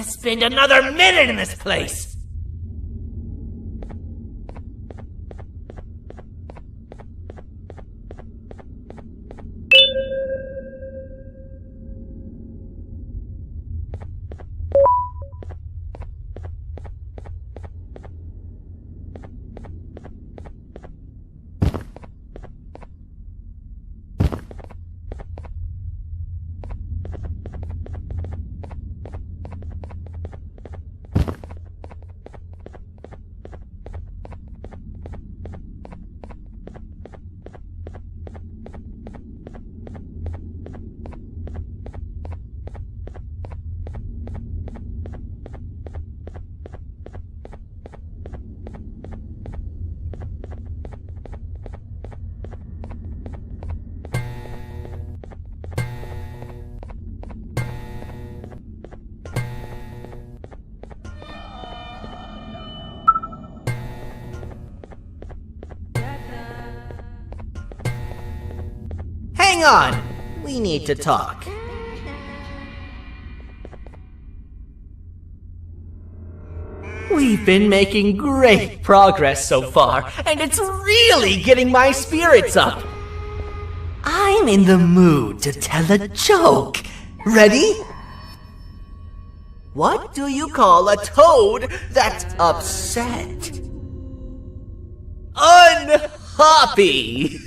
to spend another minute in this place! Hang on! We need to talk. We've been making great progress so far, and it's really getting my spirits up. I'm in the mood to tell a joke. Ready? What do you call a toad that's upset? Unhappy!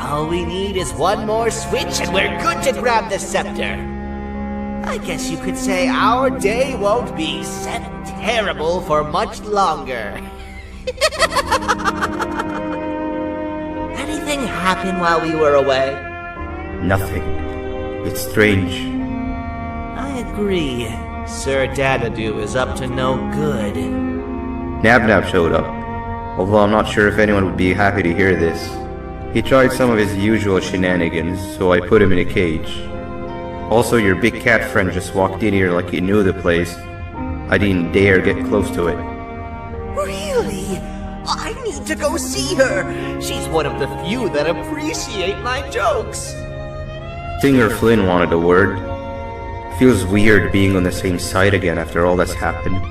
All we need is one more switch and we're good to grab the scepter. I guess you could say our day won't be terrible for much longer. Anything happen while we were away?
Nothing. It's strange.
I agree. Sir Dadadoo is up to no good.
Nab showed up, although I'm not sure if anyone would be happy to hear this. He tried some of his usual shenanigans, so I put him in a cage. Also, your big cat friend just walked in here like he knew the place. I didn't dare get close to it.
Really? I need to go see her! She's one of the few that appreciate my jokes!
Singer Flynn wanted a word. Feels weird being on the same side again after all that's happened.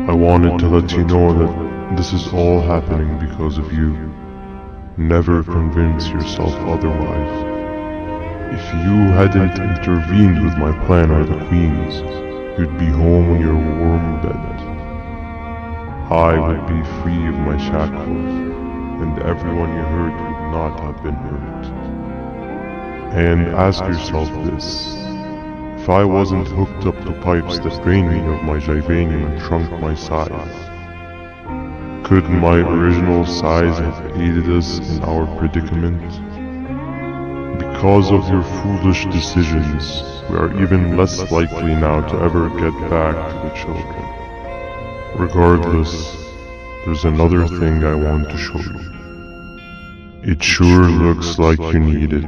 I wanted to let you know that this is all happening because of you. Never convince yourself otherwise. If you hadn't intervened with my plan or the Queen's, you'd be home in your warm bed. I would be free of my shackles, and everyone you hurt would not have been hurt. And ask yourself this. If I wasn't hooked up to pipes that drained me of my Jivanium and shrunk my size, could my original size have aided us in our predicament? Because of your foolish decisions, we are even less likely now to ever get back to the children. Regardless, there's another thing I want to show you. It sure looks like you need it.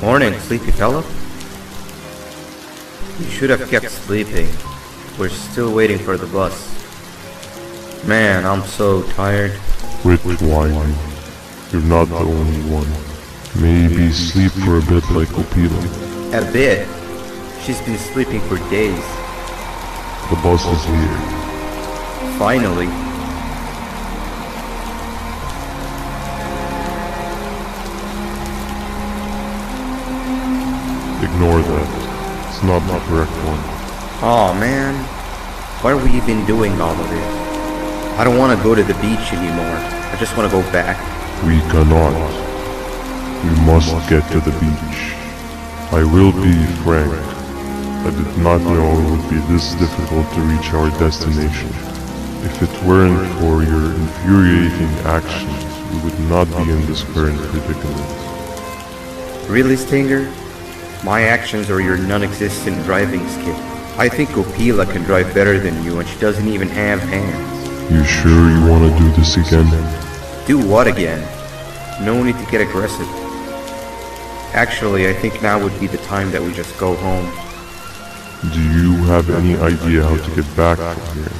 Morning, sleepy fellow. You should have kept sleeping. We're still waiting for the bus. Man, I'm so tired.
Quit whining. You're not the only one. Maybe sleep for a bit like Opila.
A bit? She's been sleeping for days.
The bus is here.
Finally.
Ignore that. It's not the correct one.
Aw, man. Why are we even doing all of this? I don't want to go to the beach anymore. I just want to go back.
We cannot. We must get to the beach. I will be frank. I did not know it would be this difficult to reach our destination. If it weren't for your infuriating actions, we would not be in this current predicament.
Really, Stinger? My actions are your non-existent driving skill. I think Opila can drive better than you and she doesn't even have hands.
You sure you want to do this again?
Do what again? No need to get aggressive. Actually, I think now would be the time that we just go home.
Do you have any idea how to get back from here?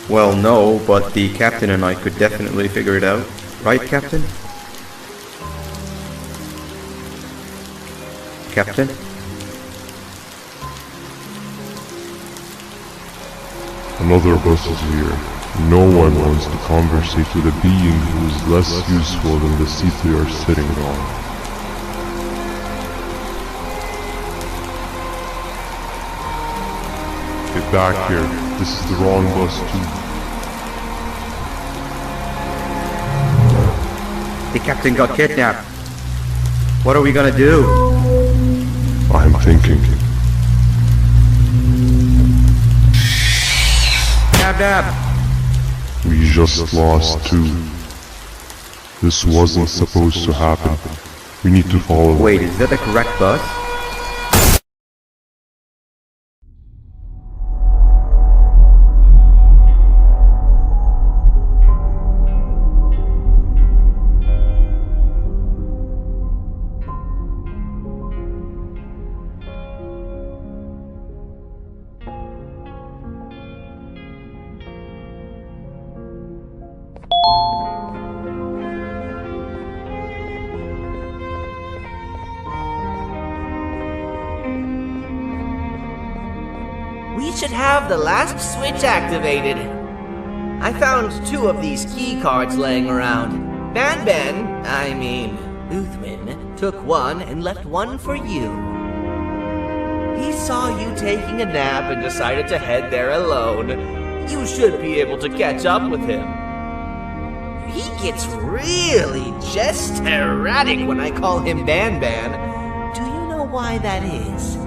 Well, no, but the captain and I could definitely figure it out. Right, Captain? Captain?
Another bus is here. No one wants to conversate with a being who is less useful than the seat they are sitting on. Get back here. This is the wrong bus too.
The captain got kidnapped. What are we gonna do?
I'm thinking.
Dab dab.
We just lost two. This wasn't supposed to happen. We need to follow.
Wait, is that the correct bus?
We should have the last switch activated. I found 2 of these key cards laying around. Uthman, took one and left one for you. He saw you taking a nap and decided to head there alone. You should be able to catch up with him. He gets really just erratic when I call him Banban. Do you know why that is?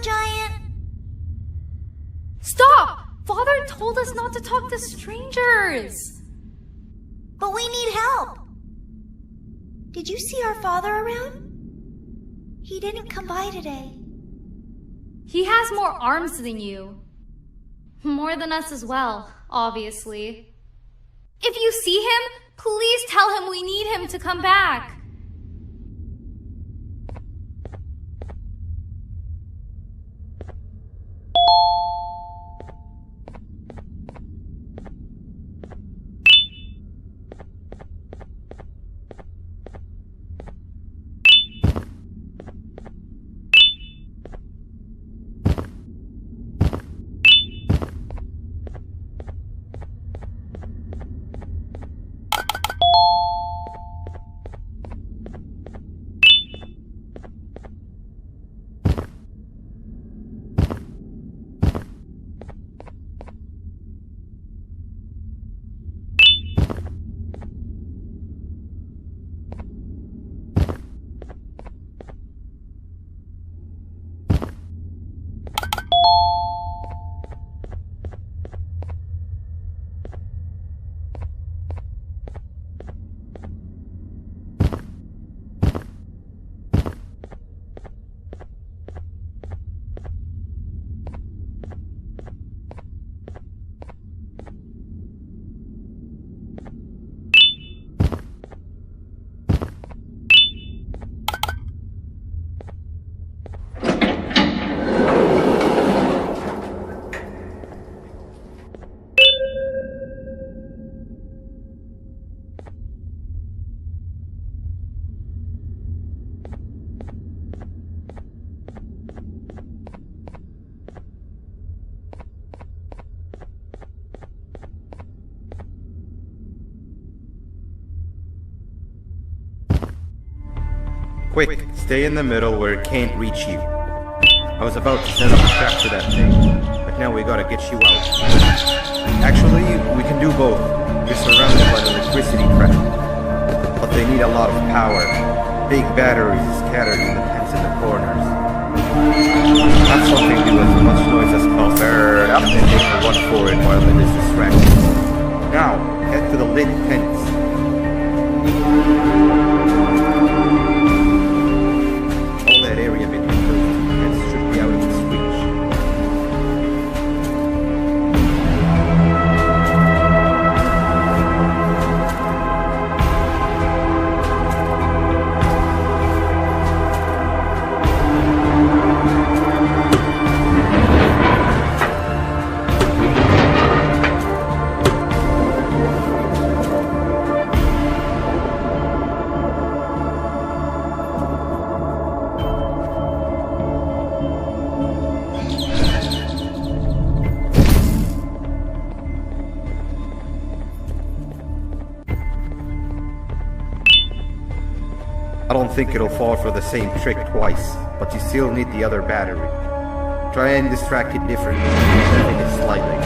Giant.
Stop! Father told us not to talk to strangers.
But we need help. Did you see our father around? He didn't come by today.
He has more arms than you. More than us as well, obviously. If you see him, please tell him we need him to come back.
Quick, stay in the middle where it can't reach you. I was about to set up a trap for that thing, but now we gotta get you out. Actually, we can do both. You're surrounded by the electricity trap, but they need a lot of power. Big batteries scattered in the pens in the corners. Have something do as much noise as possible, up and take a run for it while it is distracted. Now, head to the lit pens. I don't think it'll fall for the same trick twice, but you still need the other battery. Try and distract it differently, moving it slightly.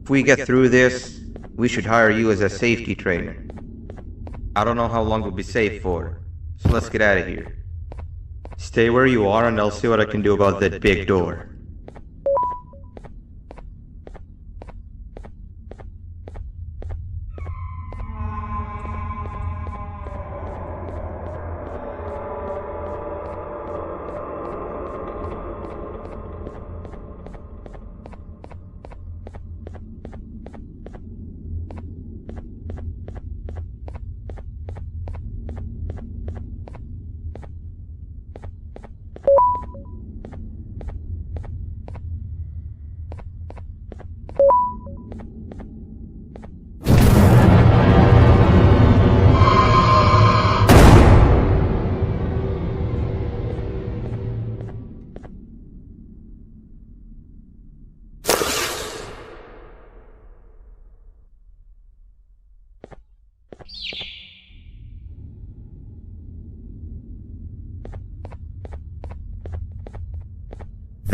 If we get through this, we should hire you as a safety trainer. I don't know how long we'll be safe for, so let's get out of here.
Stay where you are and I'll see what I can do about that big door.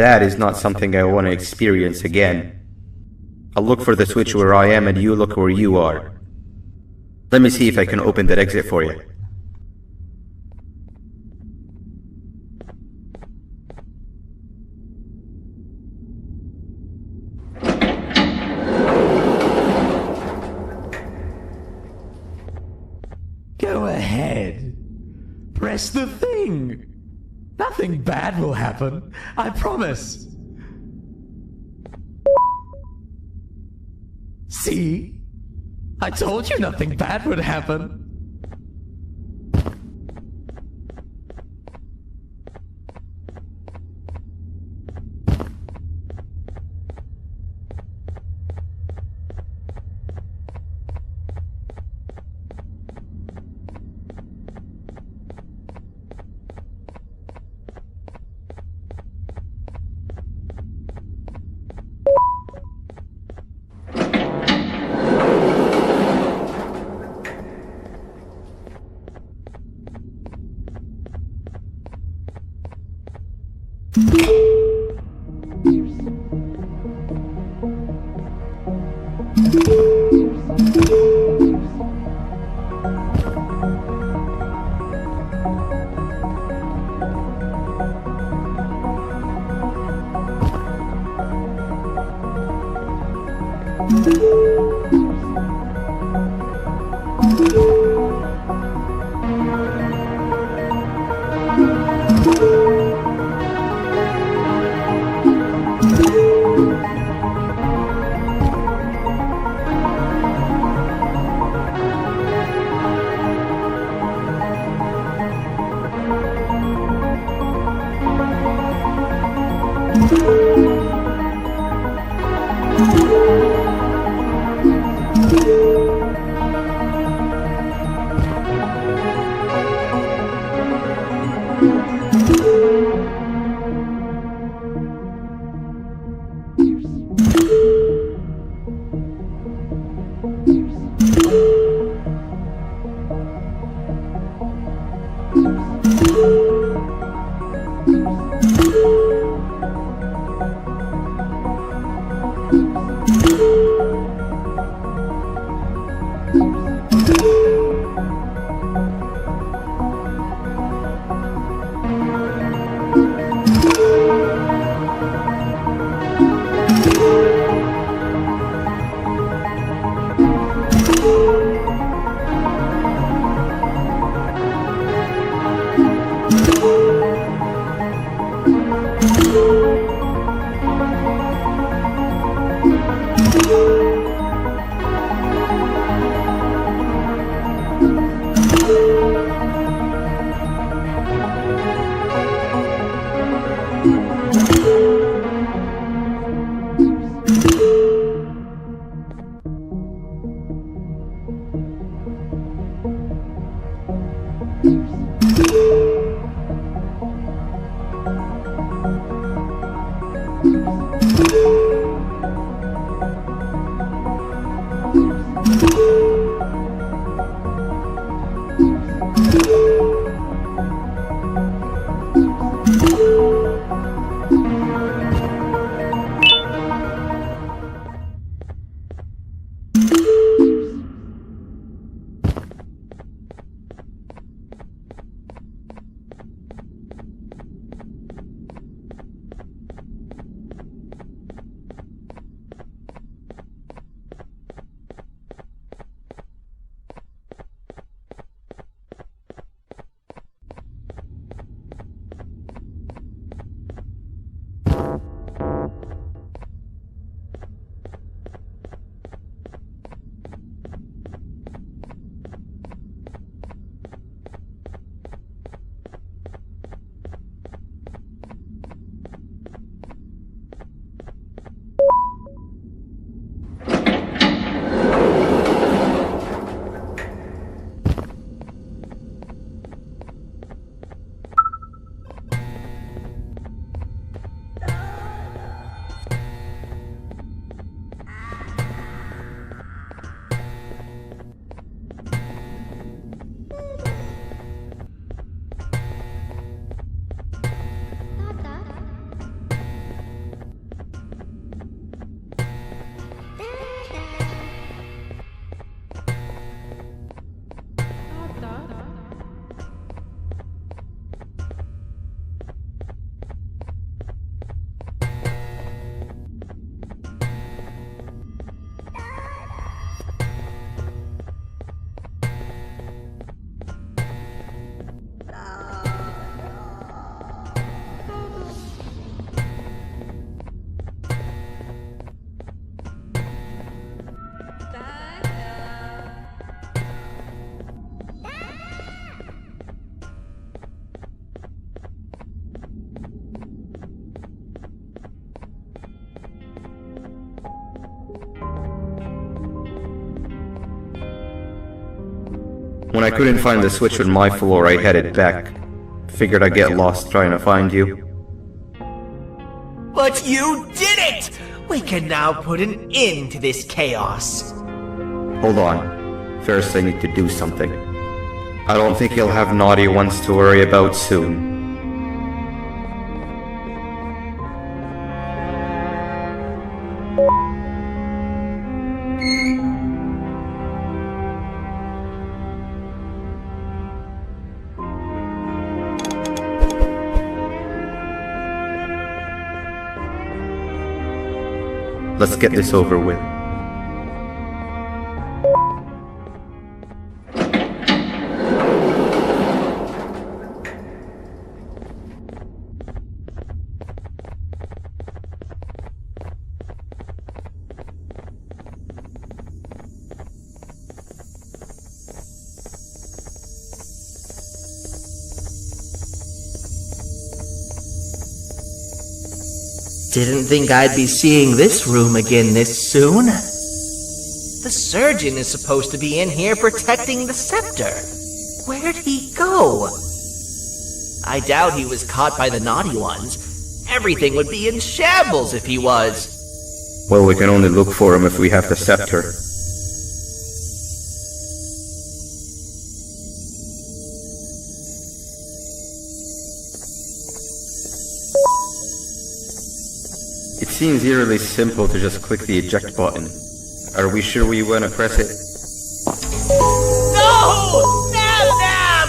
That is not something I want to experience again. I'll look for the switch where I am and you look where you are. Let me see if I can open that exit for you.
Go ahead. Press the thing. Nothing bad will happen. I promise. See? I told you nothing bad would happen.
When I couldn't find the switch on my floor, I headed back. Figured I'd get lost trying to find you.
But you did it! We can now put an end to this chaos.
Hold on. First, I need to do something. I don't think you'll have naughty ones to worry about soon. Let's get this over with.
Didn't think I'd be seeing this room again this soon. The surgeon is supposed to be in here protecting the scepter. Where'd he go? I doubt he was caught by the naughty ones. Everything would be in shambles if he was.
Well, we can only look for him if we have the scepter. It seems eerily simple to just click the eject button. Are we sure we want to press it?
No! Nab!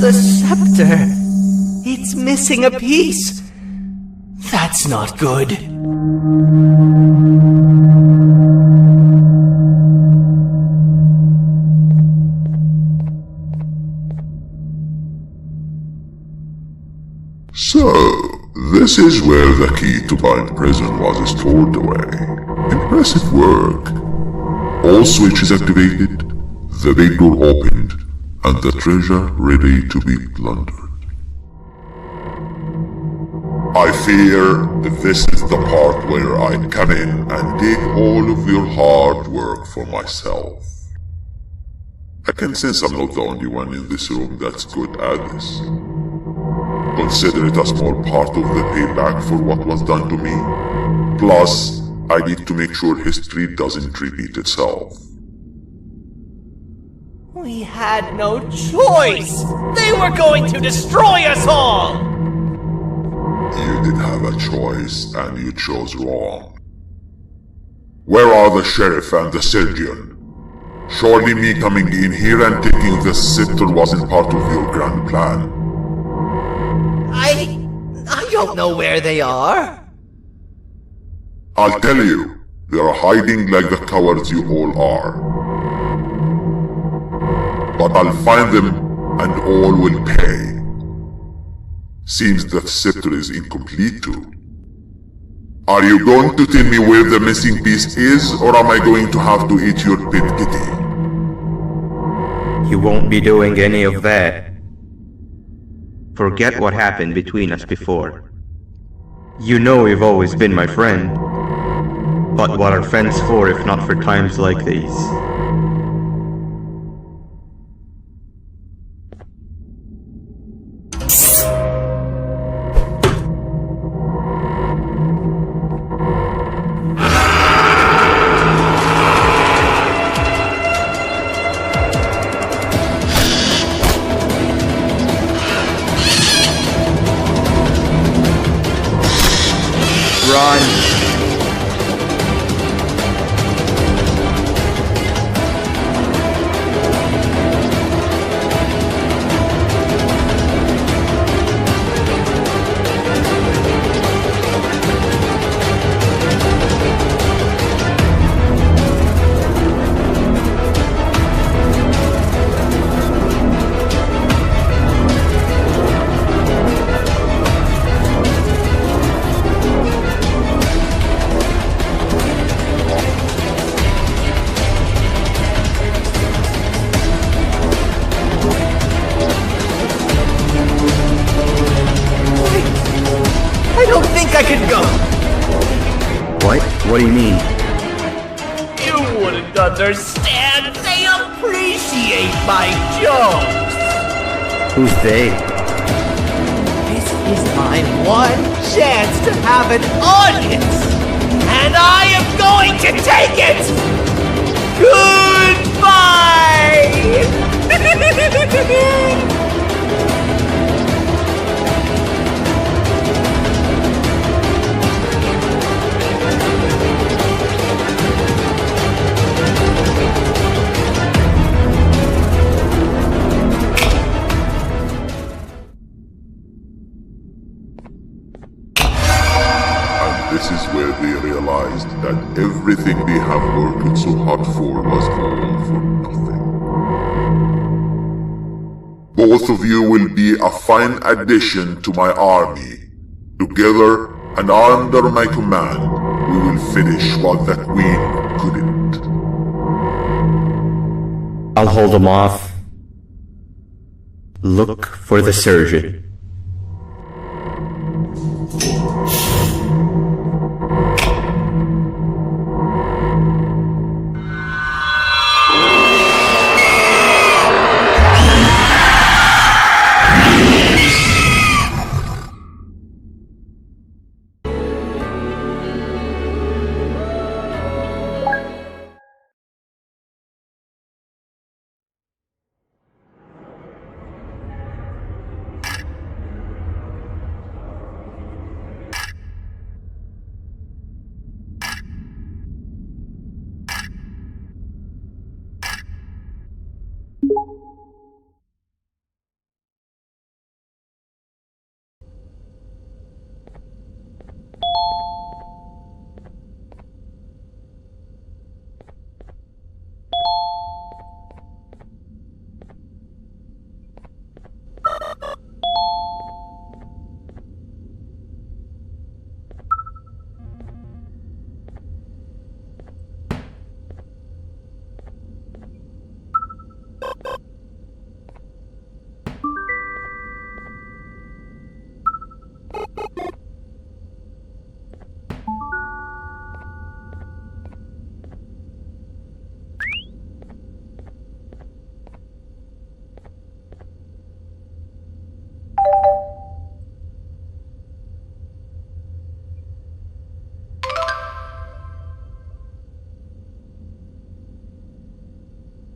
The scepter. It's missing a piece. That's not good.
So, this is where the key to Bind Prison was stored away. Impressive work. All switches activated, the big door opened, and the treasure ready to be plundered. I fear this is the part where I come in and take all of your hard work for myself. I can sense I'm not the only one in this room that's good at this. Consider it a small part of the payback for what was done to me. Plus, I need to make sure history doesn't repeat itself.
We had no choice! They were going to destroy us all!
You did have a choice, and you chose wrong. Where are the sheriff and the surgeon? Surely me coming in here and taking the scepter wasn't part of your grand plan.
I don't know where they are.
I'll tell you, they are hiding like the cowards you all are. But I'll find them, and all will pay. Seems the scepter is incomplete too. Are you going to tell me where the missing piece is, or am I going to have to eat your pet kitty?
You won't be doing any of that.
Forget what happened between us before.
You know you've always been my friend. But what are friends for if not for times like these? What do you mean?
You wouldn't understand. They appreciate my jokes.
Who's they?
This is my one chance to have an audience, and I am going to take it. Goodbye.
This is where they realized that everything they have worked so hard for was all for nothing. Both of you will be a fine addition to my army. Together and under my command, we will finish what the Queen couldn't.
I'll hold them off. Look for the surgeon.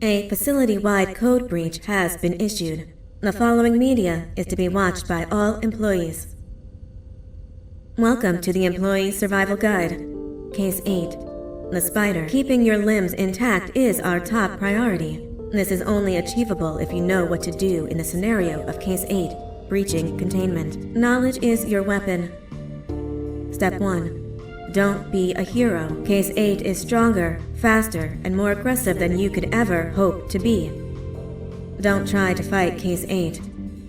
A facility-wide code breach has been issued. The following media is to be watched by all employees. Welcome to the Employee Survival Guide. Case 8. The Spider. Keeping your limbs intact is our top priority. This is only achievable if you know what to do in the scenario of Case 8, breaching containment. Knowledge is your weapon. Step 1. Don't be a hero. Case 8 is stronger, faster, and more aggressive than you could ever hope to be. Don't try to fight Case 8.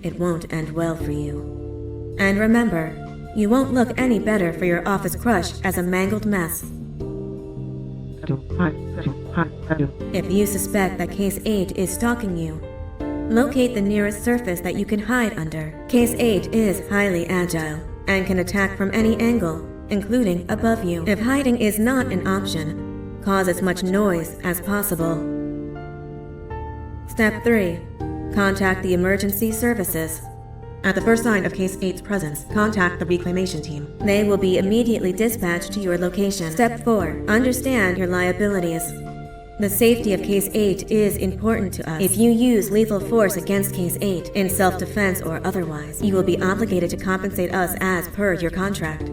It won't end well for you. And remember, you won't look any better for your office crush as a mangled mess. If you suspect that Case 8 is stalking you, locate the nearest surface that you can hide under. Case 8 is highly agile and can attack from any angle, including above you. If hiding is not an option, cause as much noise as possible. Step 3. Contact the emergency services. At the first sign of Case 8's presence, contact the reclamation team. They will be immediately dispatched to your location. Step 4. Understand your liabilities. The safety of Case 8 is important to us. If you use lethal force against Case 8, in self-defense or otherwise, you will be obligated to compensate us as per your contract.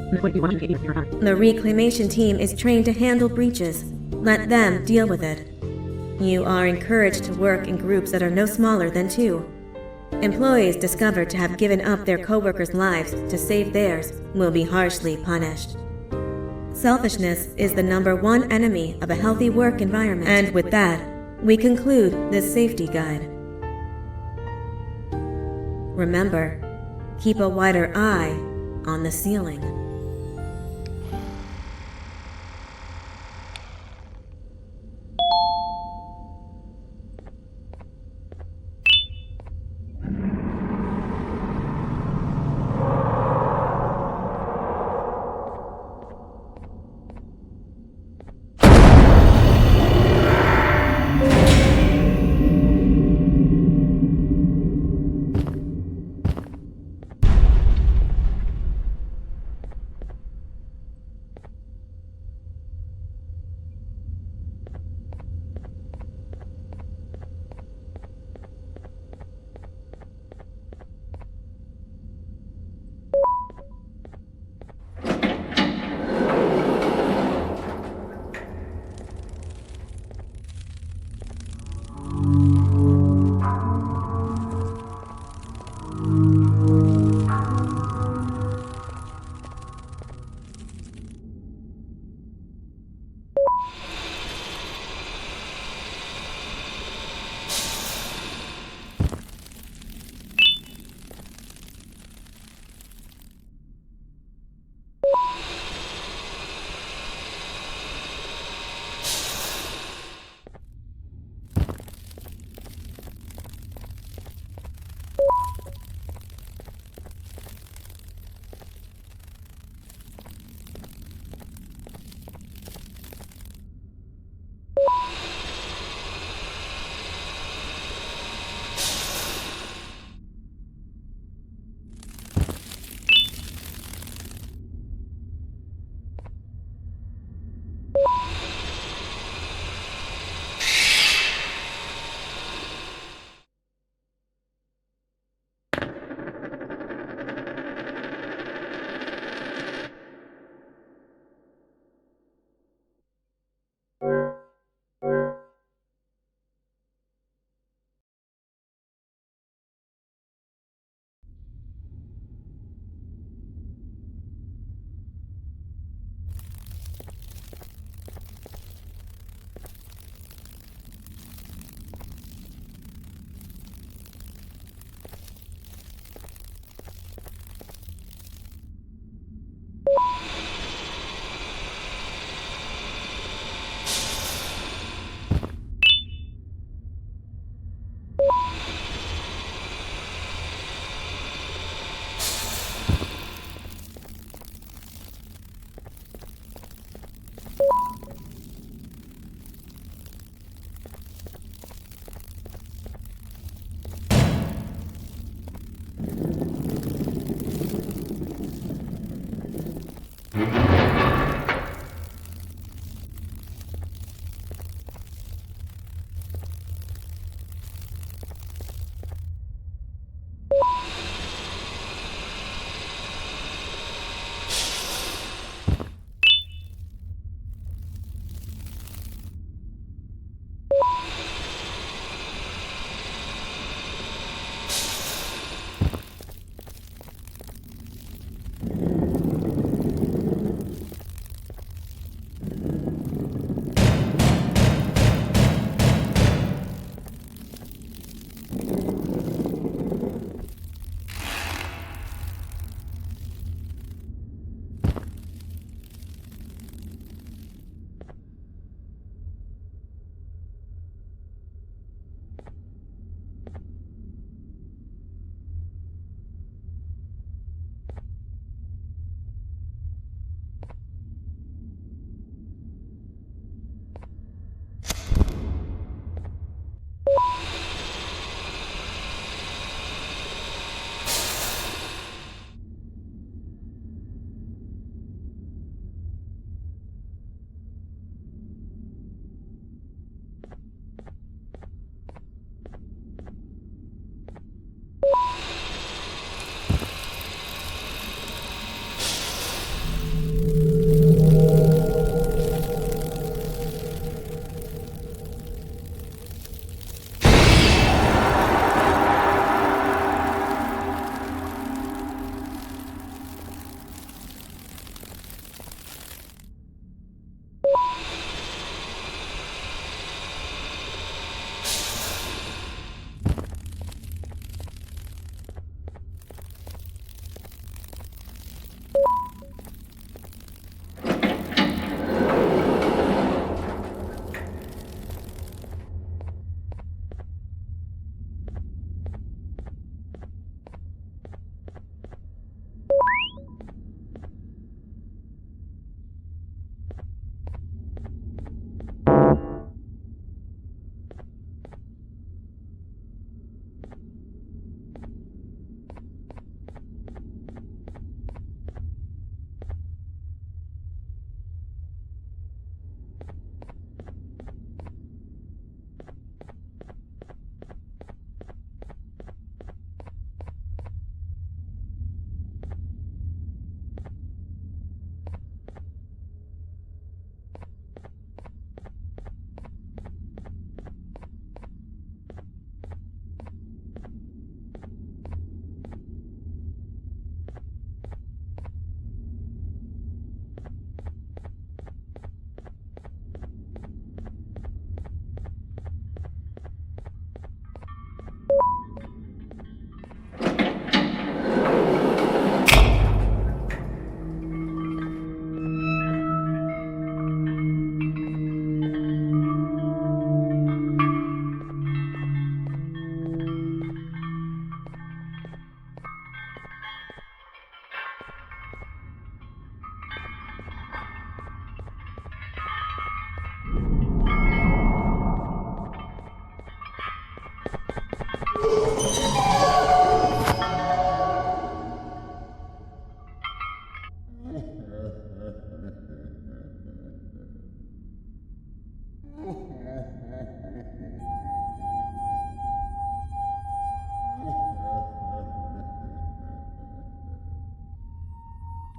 The reclamation team is trained to handle breaches. Let them deal with it. You are encouraged to work in groups that are no smaller than 2. Employees discovered to have given up their co-workers' lives to save theirs will be harshly punished. Selfishness is the #1 enemy of a healthy work environment. And with that, we conclude this safety guide. Remember, keep a wider eye on the ceiling.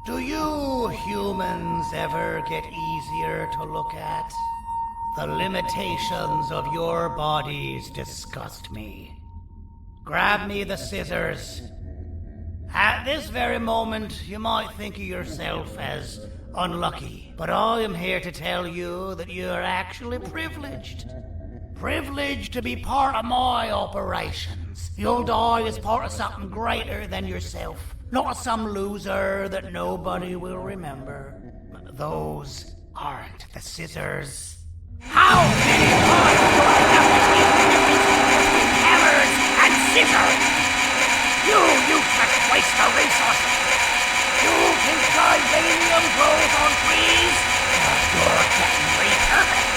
Do you humans ever get easier to look at? The limitations of your bodies disgust me. Grab me the scissors. At this very moment, you might think of yourself as unlucky, but I am here to tell you that you're actually privileged. Privileged to be part of my operations. You'll die as part of something greater than yourself. Not some loser that nobody will remember. Those aren't the scissors. How many times do I have to keep the difference between hammers and scissors? You useless waste of resources! You think Gibanium grows on trees? You're getting repurposed!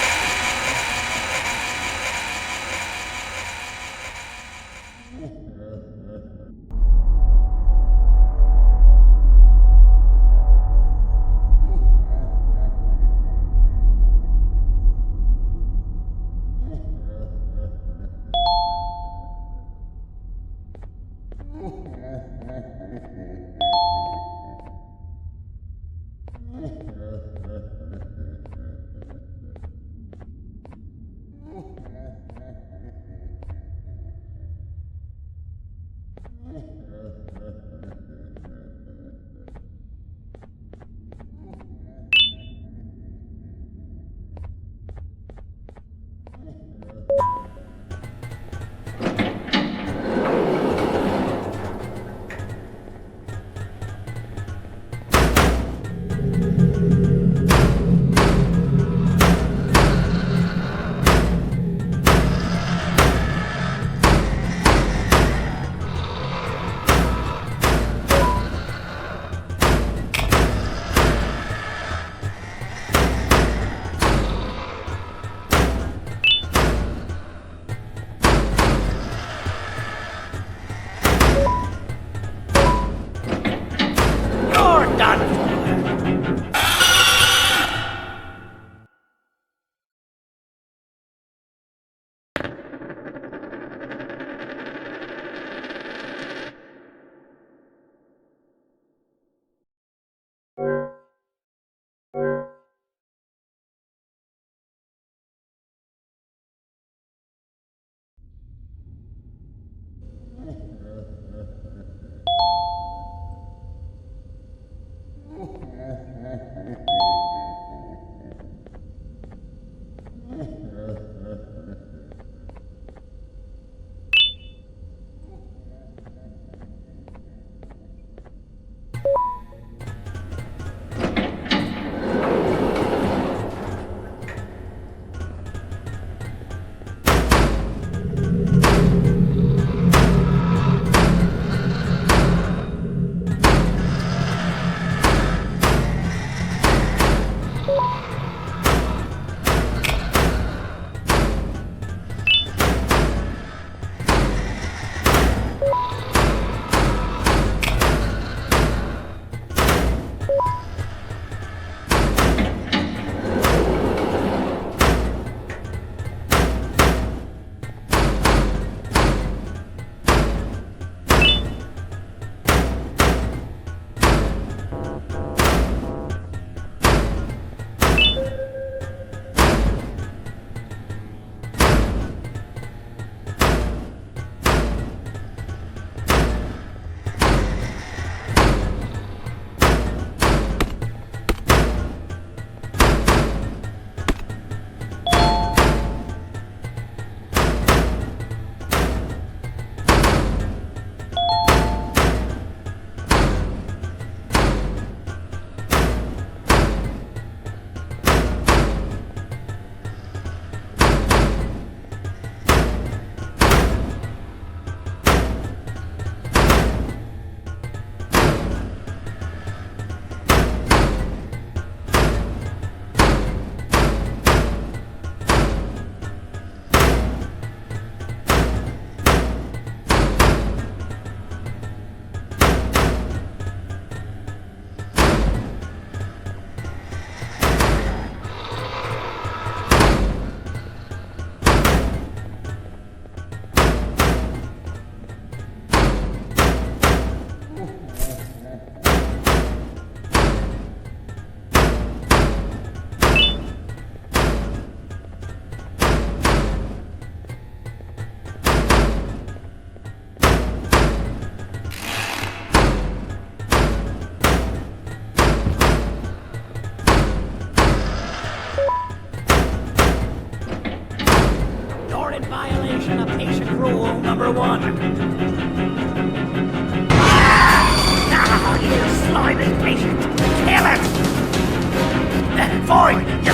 Fine, you go.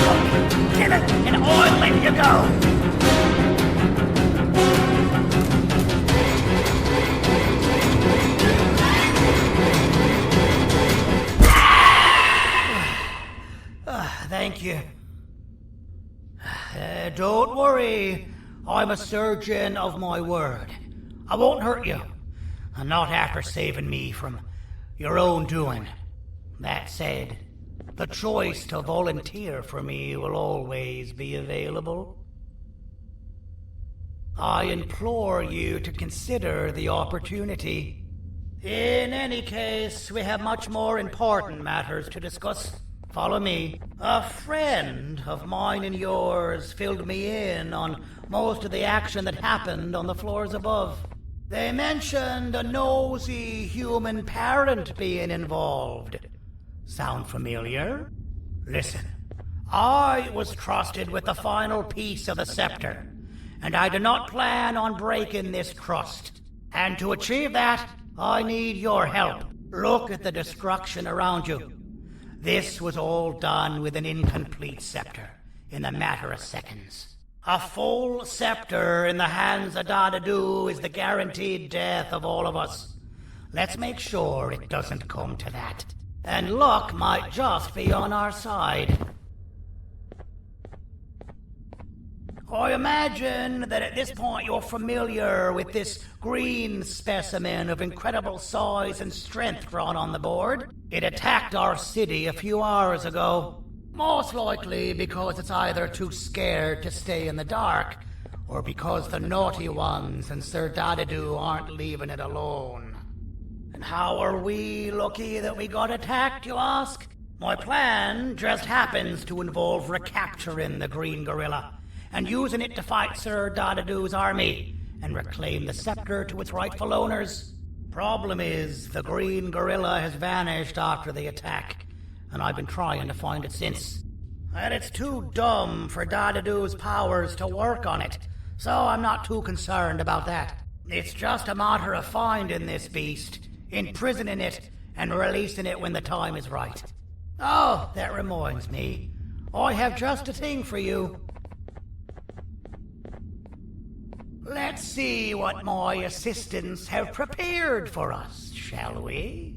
Kill it, and I'll let you go. Thank you. Don't worry. I'm a surgeon of my word. I won't hurt you. And not after saving me from your own doing. That said, the choice to volunteer for me will always be available. I implore you to consider the opportunity. In any case, we have much more important matters to discuss. Follow me. A friend of mine and yours filled me in on most of the action that happened on the floors above. They mentioned a nosy human parent being involved. Sound familiar? Listen, I was trusted with the final piece of the scepter, and I do not plan on breaking this trust. And to achieve that, I need your help. Look at the destruction around you. This was all done with an incomplete scepter, in a matter of seconds. A full scepter in the hands of Dadadu is the guaranteed death of all of us. Let's make sure it doesn't come to that. And luck might just be on our side. I imagine that at this point you're familiar with this green specimen of incredible size and strength drawn on the board. It attacked our city a few hours ago. Most likely because it's either too scared to stay in the dark, or because the naughty ones and Sir Dadadu aren't leaving it alone. And how are we lucky that we got attacked, you ask? My plan just happens to involve recapturing the green gorilla and using it to fight Sir Dadadu's army and reclaim the scepter to its rightful owners. Problem is, the green gorilla has vanished after the attack, and I've been trying to find it since. And it's too dumb for Dadadu's powers to work on it, so I'm not too concerned about that. It's just a matter of finding this beast, imprisoning it, and releasing it when the time is right. Oh, that reminds me. I have just a thing for you. Let's see what my assistants have prepared for us, shall we?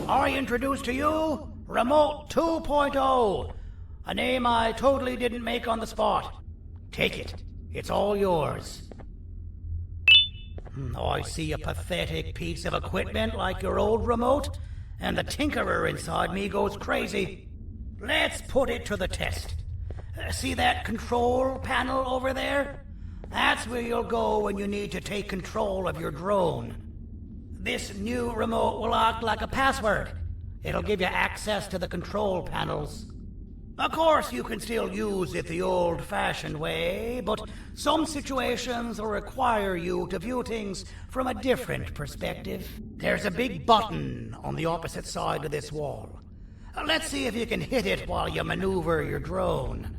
I introduce to you Remote 2.0, a name I totally didn't make on the spot. Take it. It's all yours. I see a pathetic piece of equipment like your old remote, and the tinkerer inside me goes crazy. Let's put it to the test. See that control panel over there? That's where you'll go when you need to take control of your drone. This new remote will act like a password. It'll give you access to the control panels. Of course, you can still use it the old-fashioned way, but some situations will require you to view things from a different perspective. There's a big button on the opposite side of this wall. Let's see if you can hit it while you maneuver your drone.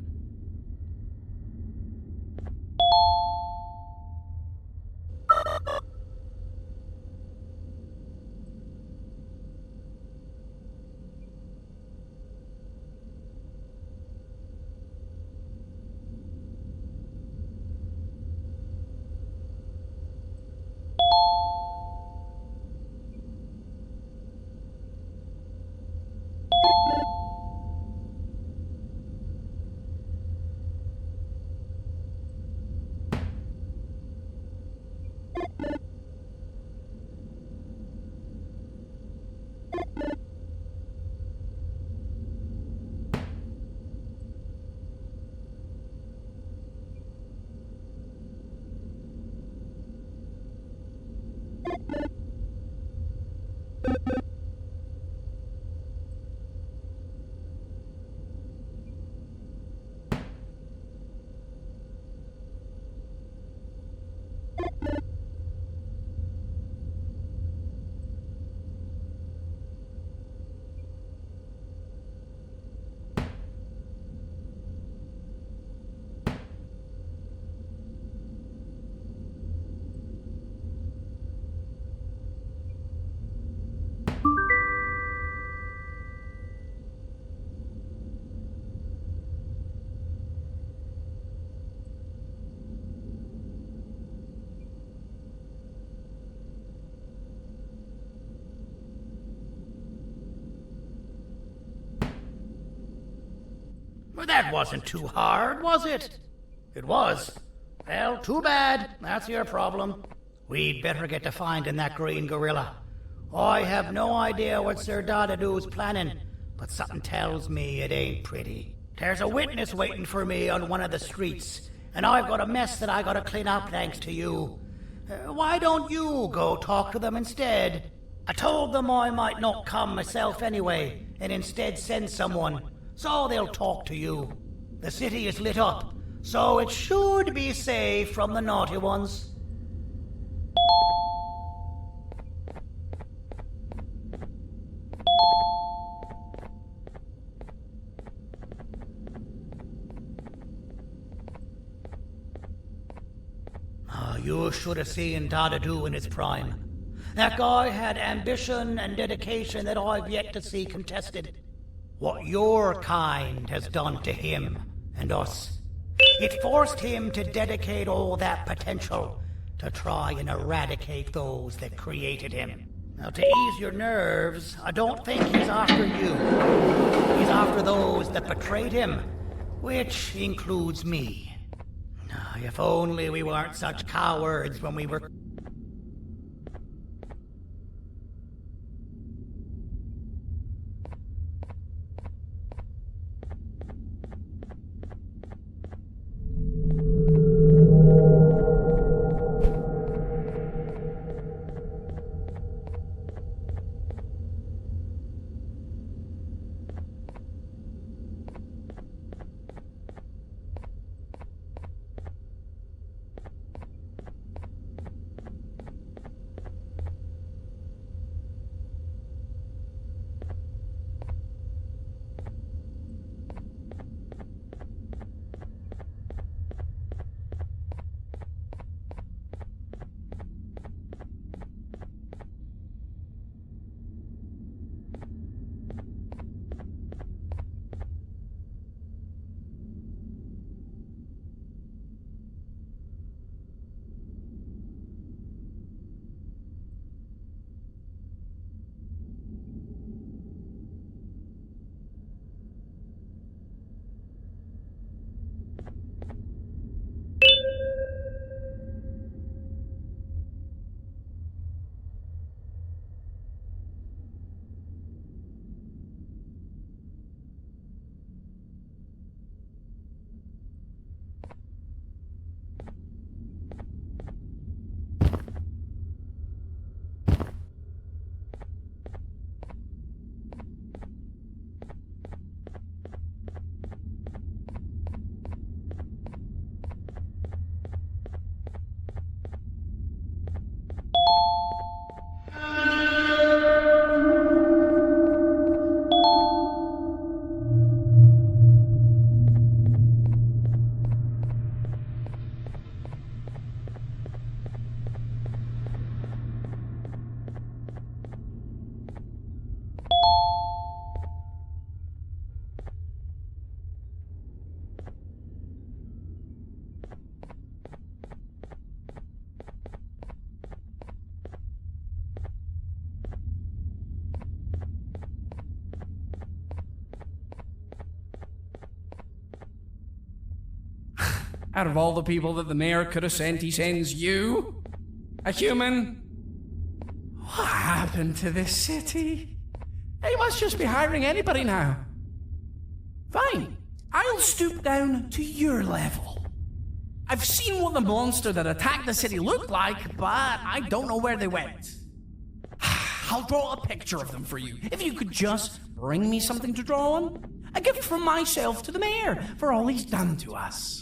Well, that wasn't too hard, was it? It was. Well, too bad. That's your problem. We'd better get to finding that green gorilla. I have no idea what Sir Dadadoo's planning, but something tells me it ain't pretty. There's a witness waiting for me on one of the streets, and I've got a mess that I gotta clean up thanks to you. Why don't you go talk to them instead? I told them I might not come myself anyway, and instead send someone, so they'll talk to you. The city is lit up, so it should be safe from the naughty ones. You should have seen Dadadoo in his prime. That guy had ambition and dedication that I've yet to see contested. What your kind has done to him and us. It forced him to dedicate all that potential to try and eradicate those that created him. Now, to ease your nerves, I don't think he's after you. He's after those that betrayed him, which includes me. If only we weren't such cowards when we were...
Out of all the people that the mayor could have sent, he sends you? A human? What happened to this city? He must just be hiring anybody now. Fine, I'll stoop down to your level. I've seen what the monster that attacked the city looked like, but I don't know where they went. I'll draw a picture of them for you, if you could just bring me something to draw on. A gift from myself to the mayor for all he's done to us.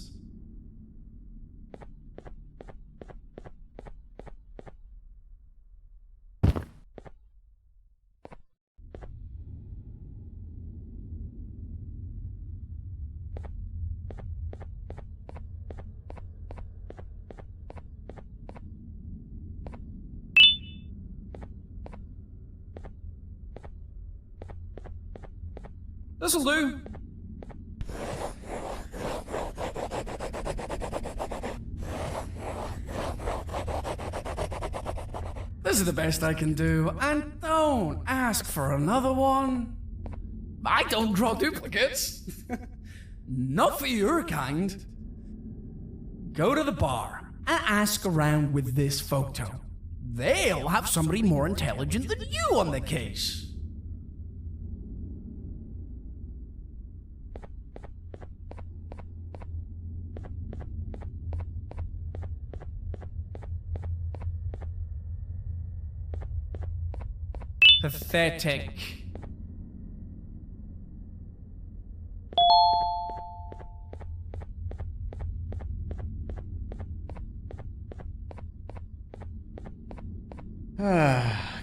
This'll do. This is the best I can do, and don't ask for another one. I don't draw duplicates. Not for your kind. Go to the bar and ask around with this photo. They'll have somebody more intelligent than you on the case. Pathetic.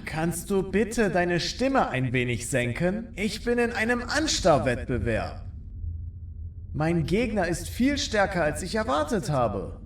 Kannst du bitte deine Stimme ein wenig senken? Ich bin in einem Anstarrwettbewerb. Mein Gegner ist viel stärker, als ich erwartet habe.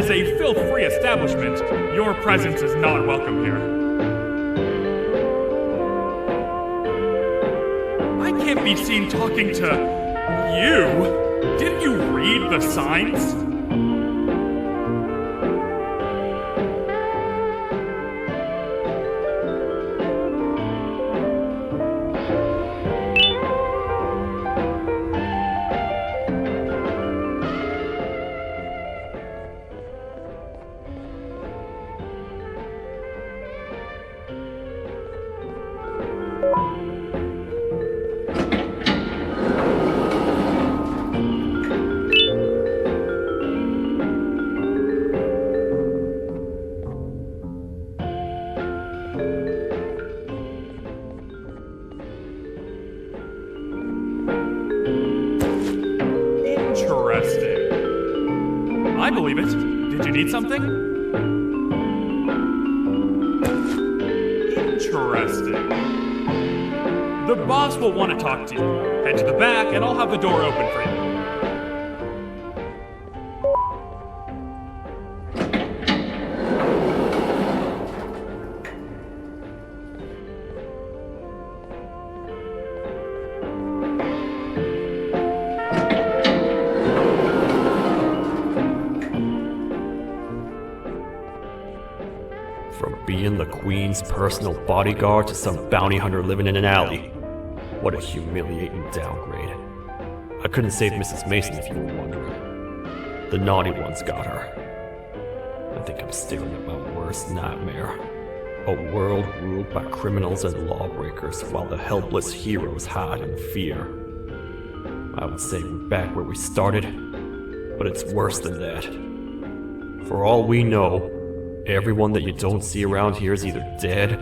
As a filth-free establishment, your presence is not welcome here. I can't be seen talking to you. Didn't you read the signs? I believe it. Did you need something? Interesting. The boss will want to talk to you. Head to the back and I'll have the door open for you.
From being the Queen's personal bodyguard to some bounty hunter living in an alley. What a humiliating downgrade. I couldn't save Mrs. Mason if you were wondering. The naughty ones got her. I think I'm staring at my worst nightmare. A world ruled by criminals and lawbreakers while the helpless heroes hide in fear. I would say we're back where we started, but it's worse than that. For all we know, everyone that you don't see around here is either dead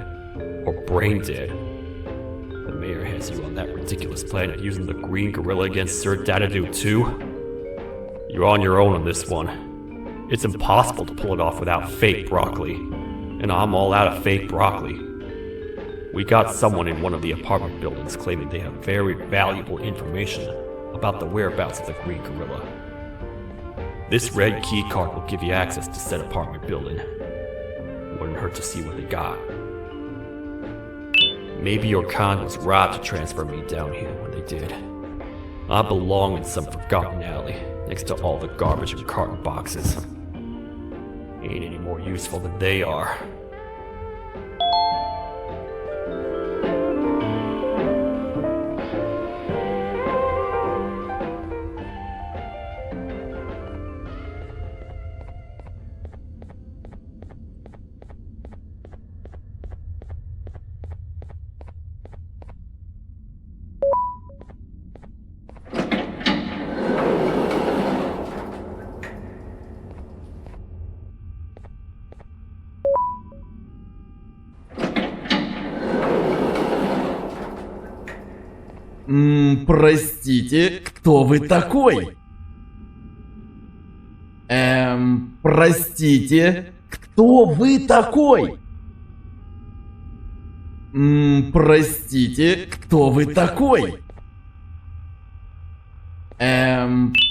or brain dead. The mayor has you on that ridiculous planet using the green gorilla against Sir Dadadoo too. You're on your own on this one. It's impossible to pull it off without fake broccoli, and I'm all out of fake broccoli. We got someone in one of the apartment buildings claiming they have very valuable information about the whereabouts of the green gorilla. This red key card will give you access to said apartment building. Wouldn't hurt to see what they got. Maybe your con was right to transfer me down here when they did. I belong in some forgotten alley, next to all the garbage and carton boxes. Ain't any more useful than they are.
Простите, кто вы такой? Простите, кто вы такой? Простите, кто вы такой?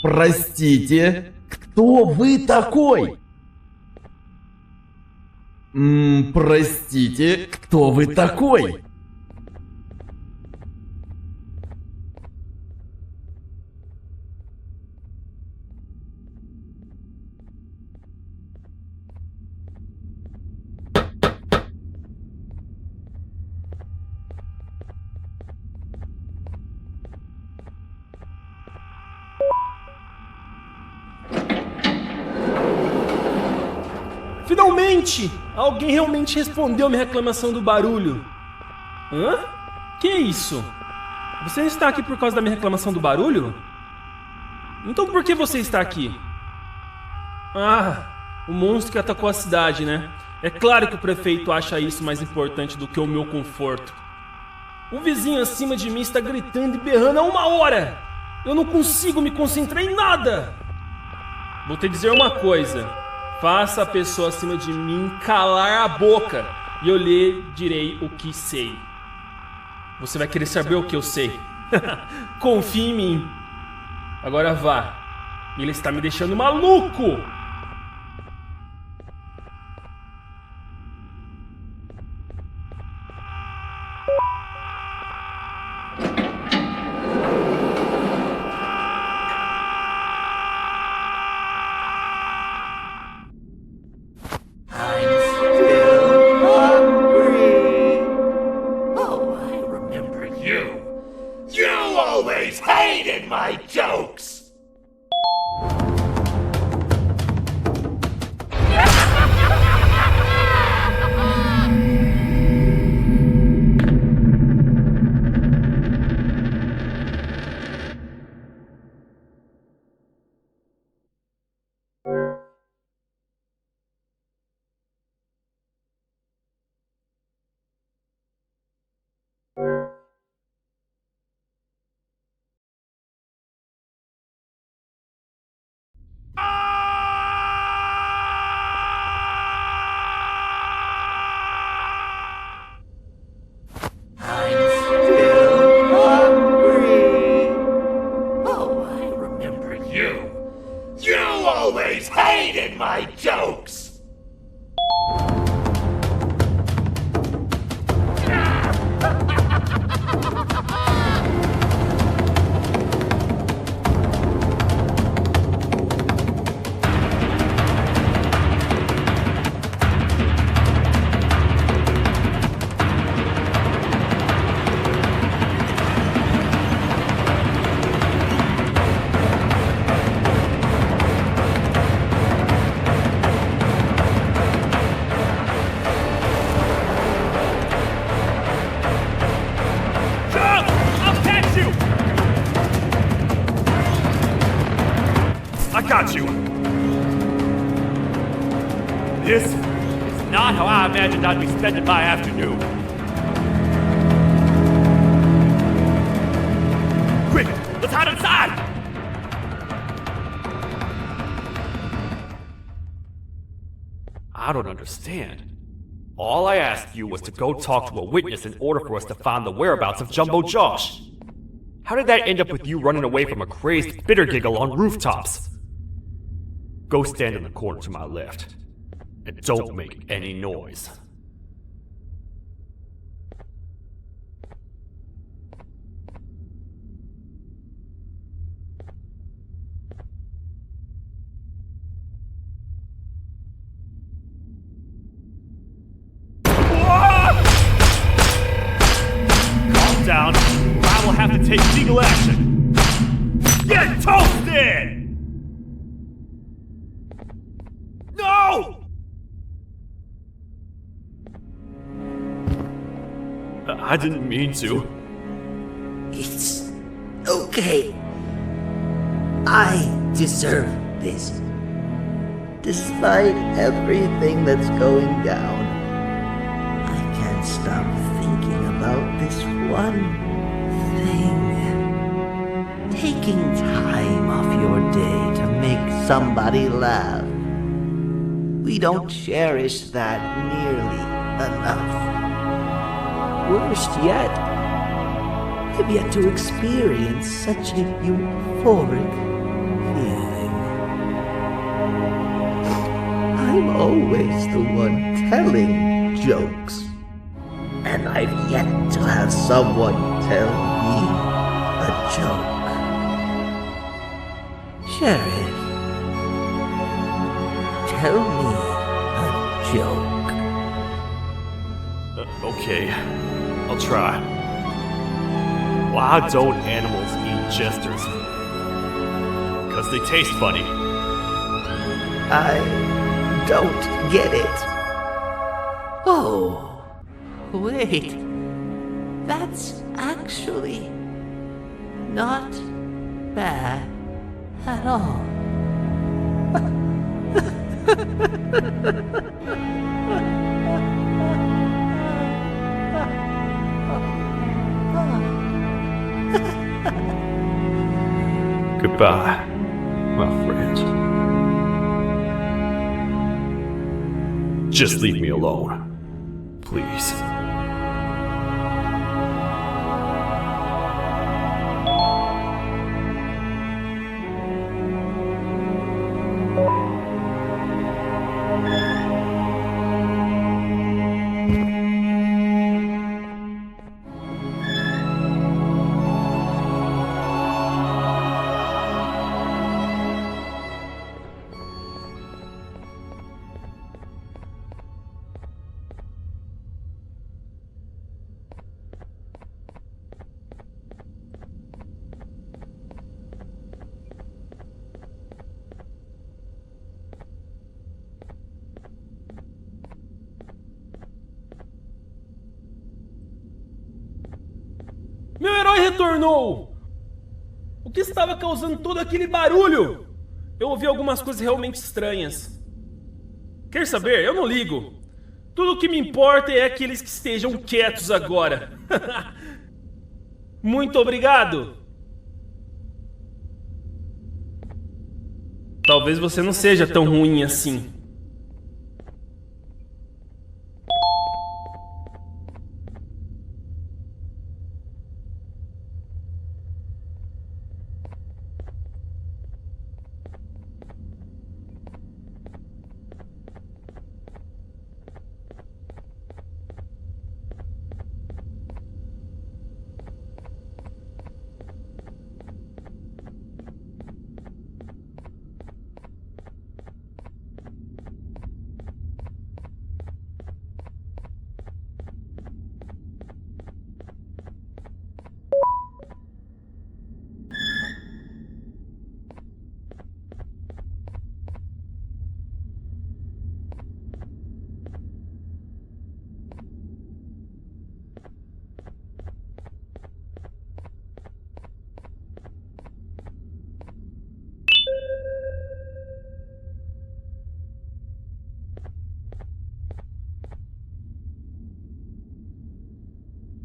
Простите, кто вы такой? Простите, кто вы такой?
Finalmente! Alguém realmente respondeu a minha reclamação do barulho. Hã? Que isso? Você está aqui por causa da minha reclamação do barulho? Então por que você está aqui? Ah, o monstro que atacou a cidade, né? É claro que o prefeito acha isso mais importante do que o meu conforto. O vizinho acima de mim está gritando e berrando há 1 hora! Eu não consigo me concentrar em nada! Vou te dizer uma coisa. Faça a pessoa acima de mim calar a boca e eu lhe direi o que sei. Você vai querer saber o que eu sei. Confie em mim. Agora vá. Ele está me deixando maluco.
You always hated my jokes! You always hated my jokes!
I got you! This is not how I imagined I'd be spending my afternoon. Quick, let's hide inside! I don't understand. All I asked you was to go talk to a witness in order for us to find the whereabouts of Jumbo Josh. How did that end up with you running away from a crazed bitter giggle on rooftops? Go stand in the corner to my left, and don't make any noise. Calm down, or I will have to take legal action. Get toasted! No! I didn't mean to.
It's okay. I deserve this. Despite everything that's going down, I can't stop thinking about this one thing. Taking time off your day to make somebody laugh. We don't cherish that nearly enough. Worst yet, I've yet to experience such a euphoric feeling. I'm always the one telling jokes, and I've yet to have someone tell me a joke. Sheriff, tell me a joke.
Okay, I'll try. Why don't animals eat jesters? Because they taste funny.
I don't get it. Oh, wait. That's actually not bad at all.
Goodbye, my friend. Just leave me alone, please.
retornou! O que estava causando todo aquele barulho? Eu ouvi algumas coisas realmente estranhas. Quer saber? Eu não ligo. Tudo o que me importa é aqueles que estejam quietos agora. Muito obrigado! Talvez você não seja tão ruim assim.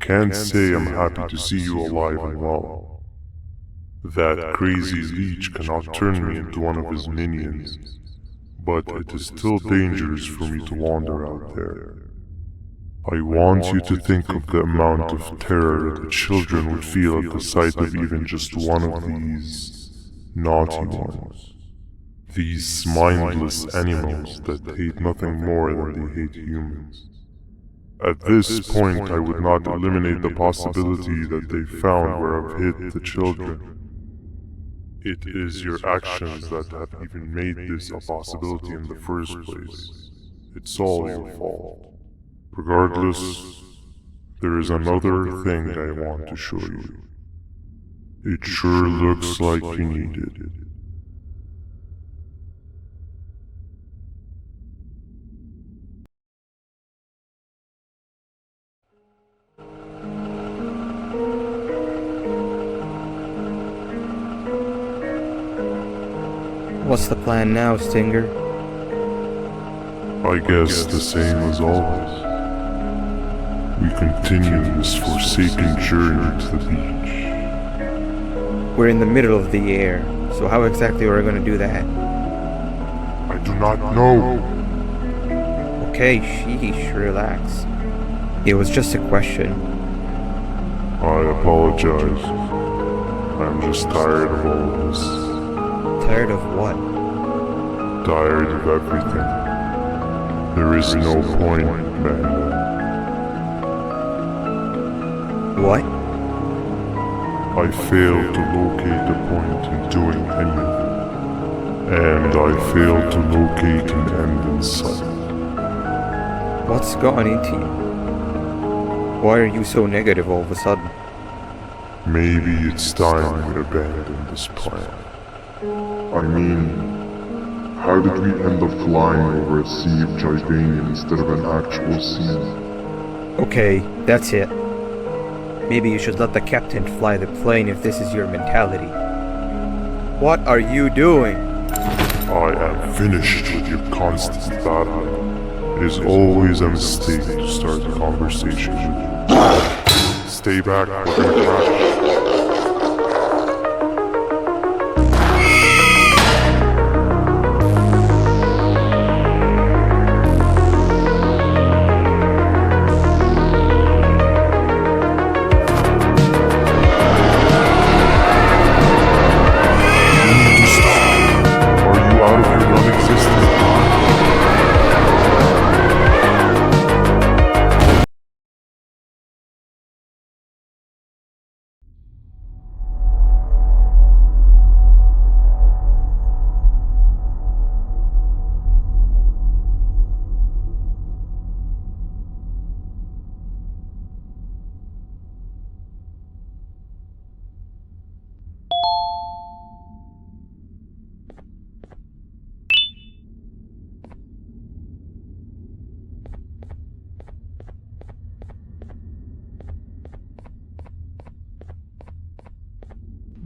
Can't say I'm happy to see you alive and well. That crazy leech cannot turn me into one of his minions, but it is still dangerous for me to wander out there. I want you to think of the amount of terror that the children would feel at the sight of even just one of these naughty ones. These mindless animals that hate nothing more than they hate humans. At this point, I would not eliminate the possibility that they found where I've hid the children. It is your actions that have even made this a possibility in the first place. It's all your fault. Regardless, there is another thing I want to show you. It sure looks like you need it.
What's the plan now, Stinger?
I guess the same as always. We continue this forsaken journey to the beach.
We're in the middle of the air, so how exactly are we going to do that?
I do not know.
Okay, sheesh, relax. It was just a question.
I apologize. I'm just tired of all of this.
Tired of what?
Tired of everything. There is no point, Banban.
What?
I failed to locate a point in doing anything. And I failed to locate an end in sight.
What's gotten into you? Why are you so negative all of a sudden?
Maybe it's time we abandon this plan. I mean, how did we end up flying over a sea of Jordanian instead of an actual sea?
Okay, that's it. Maybe you should let the captain fly the plane if this is your mentality. What are you doing?
I am finished with your constant battling. It is always a mistake to start a conversation with you. Stay back, we're gonna crash.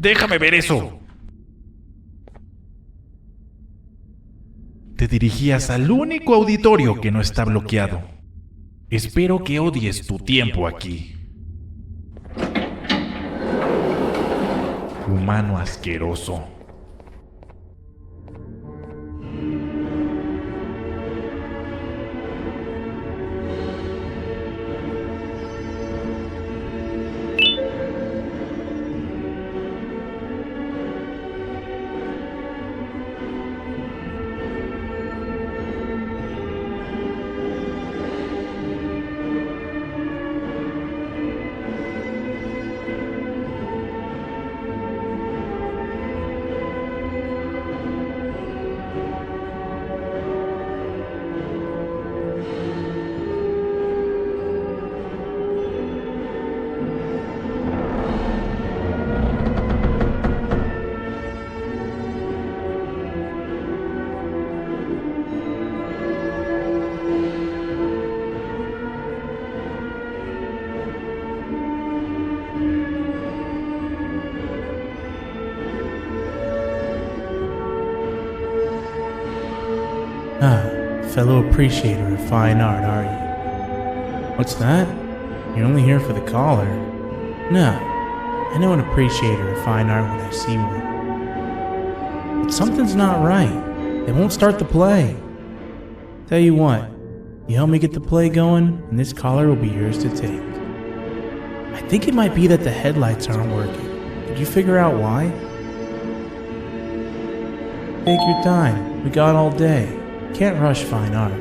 Déjame ver eso. Te dirigías al único auditorio que no está bloqueado. Espero que odies tu tiempo aquí. Humano asqueroso.
Fellow appreciator of fine art, are you? What's that? You're only here for the collar. No, I know an appreciator of fine art when I see one. But something's not right. They won't start the play. Tell you what, you help me get the play going, and this collar will be yours to take. I think it might be that the headlights aren't working. Did you figure out why? Take your time. We got all day. Can't rush fine art.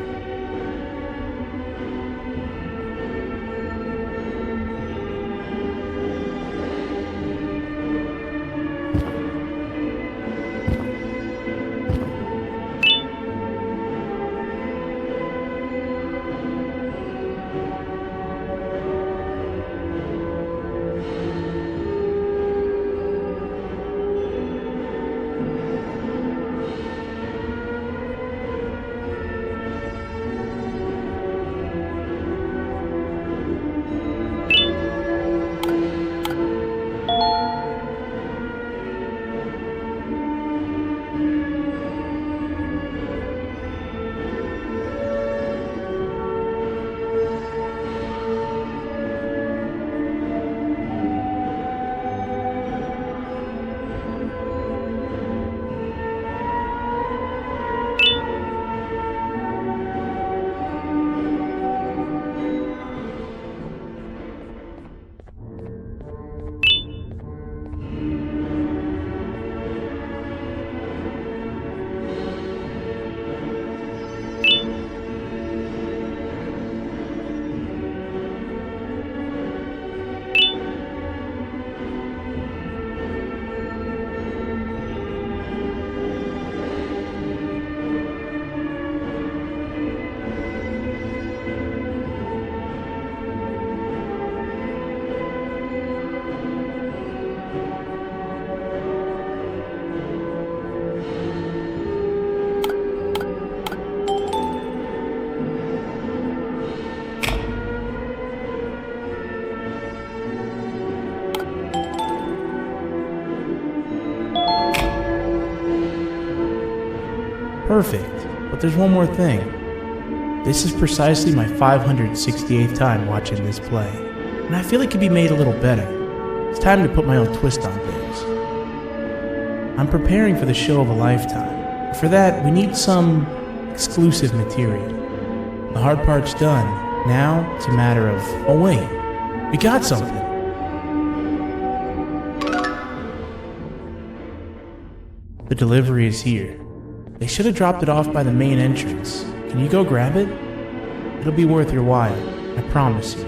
Perfect. But there's one more thing. This is precisely my 568th time watching this play, and I feel it could be made a little better. It's time to put my own twist on things. I'm preparing for the show of a lifetime. For that, we need some exclusive material. The hard part's done. Now, it's a matter of, oh wait, we got something. The delivery is here. They should have dropped it off by the main entrance. Can you go grab it? It'll be worth your while, I promise you.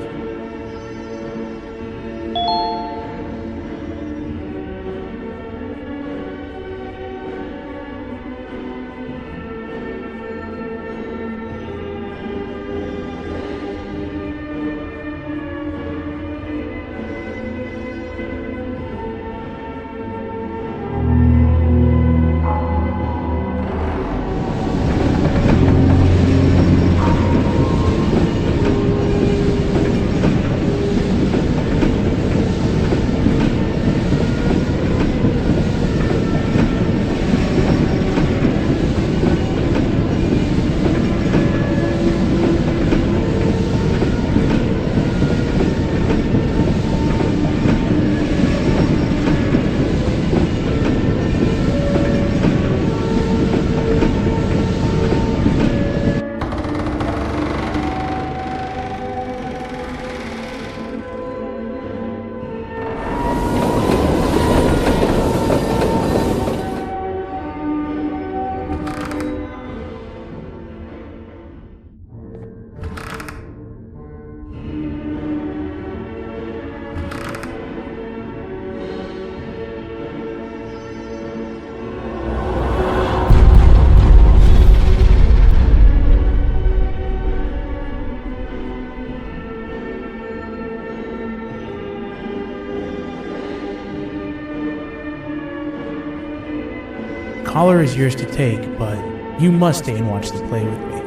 collar is yours to take, but you must stay and watch the play with me.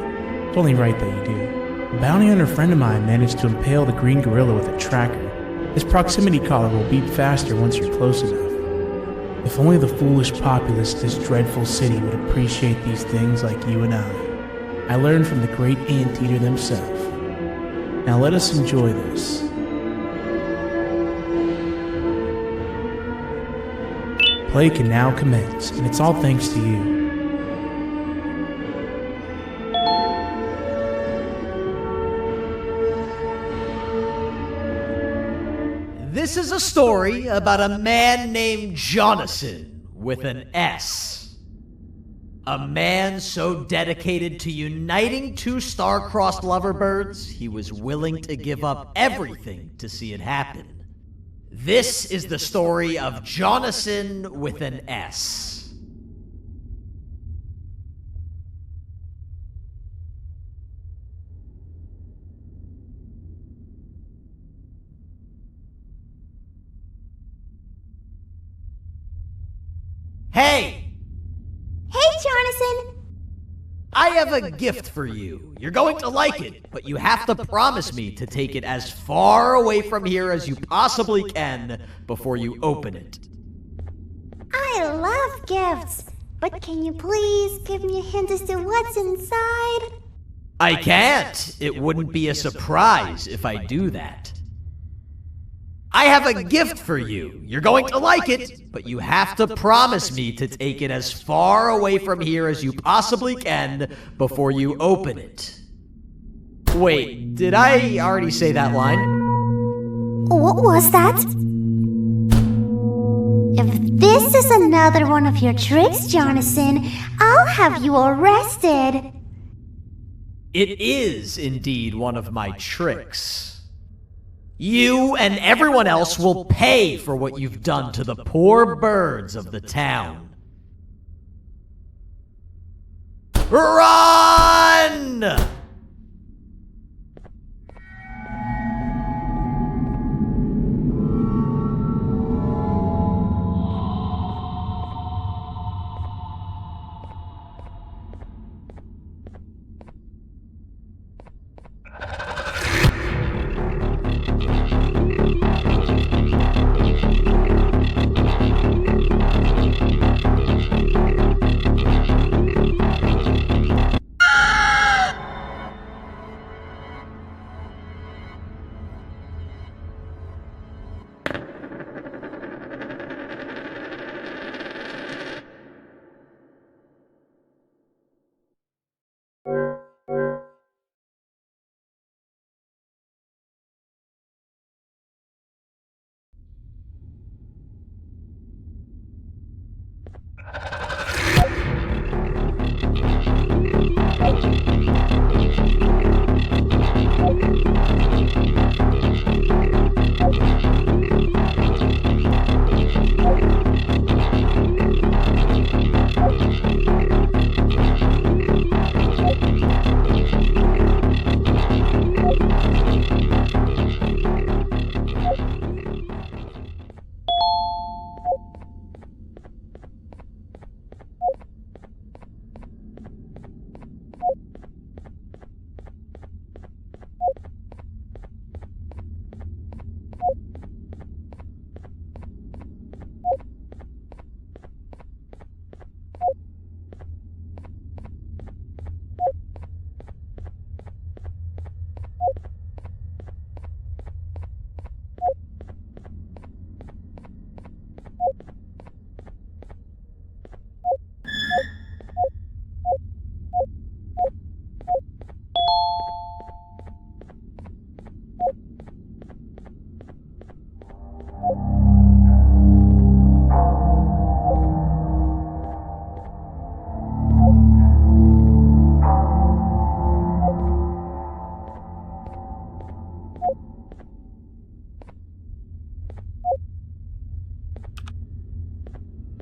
It's only right that you do. A bounty hunter friend of mine managed to impale the green gorilla with a tracker. This proximity collar will beep faster once you're close enough. If only the foolish populace of this dreadful city would appreciate these things like you and I learned from the great anteater themselves. Now let us enjoy this. Play can now commence, and it's all thanks to you.
This is a story about a man named Jonathan with an S. A man so dedicated to uniting two star-crossed loverbirds, he was willing to give up everything to see it happen. This is the story of Jonathan with an S. Hey!
Hey, Jonathan!
I have a gift for you. You're going to like it, but you have to promise me to take it as far away from here as you possibly can before you open it.
I love gifts, but can you please give me a hint as to what's inside?
I can't. It wouldn't be a surprise if I do that. I have a gift for you. You're going to like it, but you have to promise me to take it as far away from here as you possibly can before you open it. Wait, did I already say that line?
What was that? If this is another one of your tricks, Jonathan, I'll have you arrested.
It is indeed one of my tricks. You and everyone else will pay for what you've done to the poor birds of the town. Run!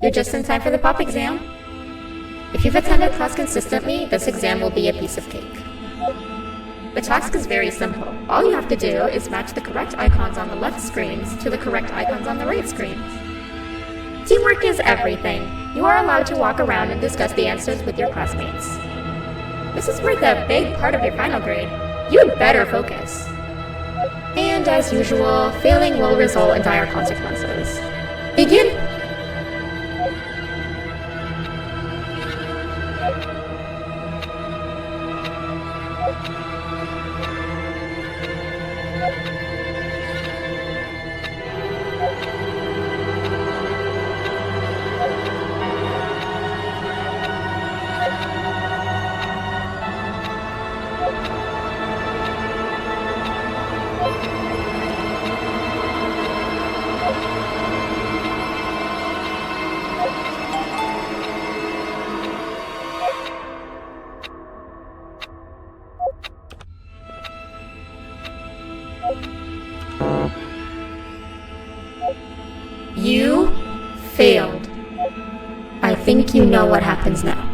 You're just in time for the pop exam. If you've attended class consistently, this exam will be a piece of cake. The task is very simple. All you have to do is match the correct icons on the left screens to the correct icons on the right screens. Teamwork is everything. You are allowed to walk around and discuss the answers with your classmates. This is worth a big part of your final grade. You had better focus. And as usual, failing will result in dire consequences. Begin! You failed. I think you know what happens now.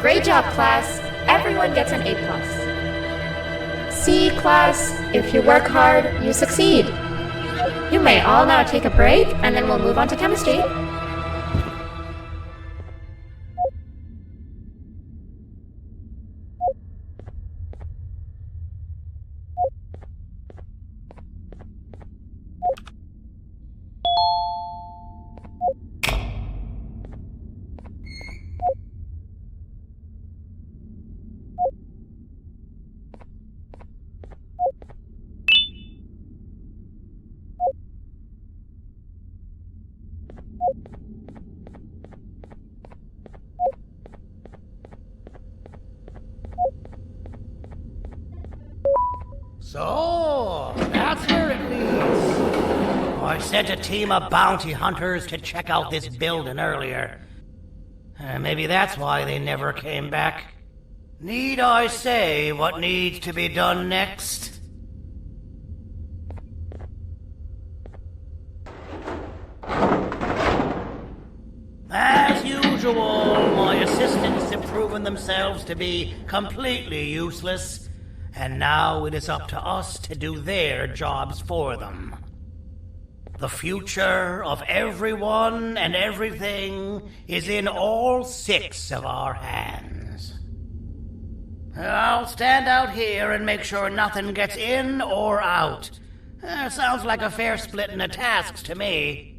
Great job, class. Everyone gets an A+. See, class, if you work hard, you succeed. You may all now take a break, and then we'll move on to chemistry.
So, that's where it leads. I sent a team of bounty hunters to check out this building earlier. Maybe that's why they never came back. Need I say what needs to be done next? As usual, my assistants have proven themselves to be completely useless. And now it is up to us to do their jobs for them. The future of everyone and everything is in all 6 of our hands. I'll stand out here and make sure nothing gets in or out. Sounds like a fair splitting of tasks to me.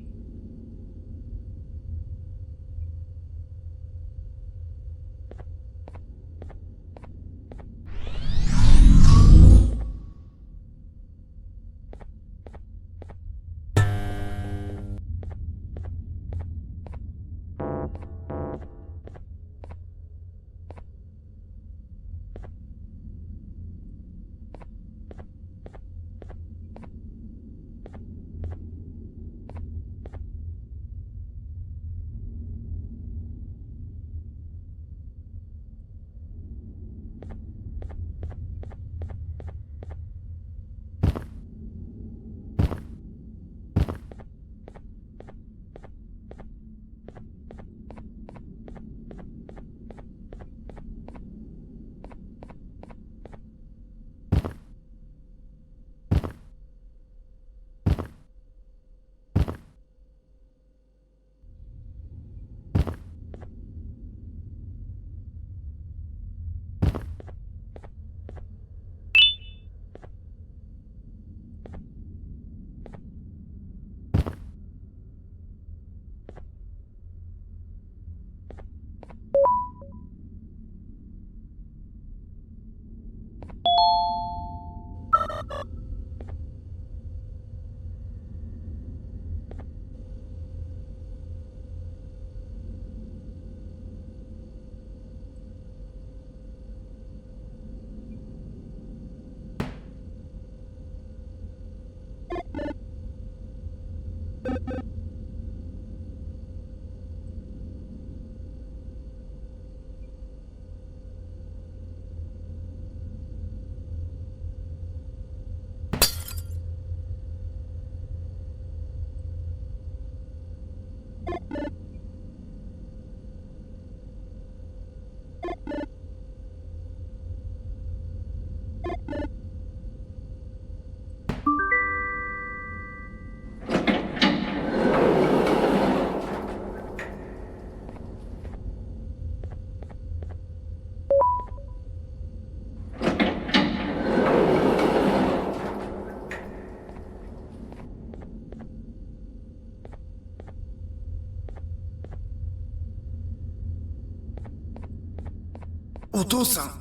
お父さん、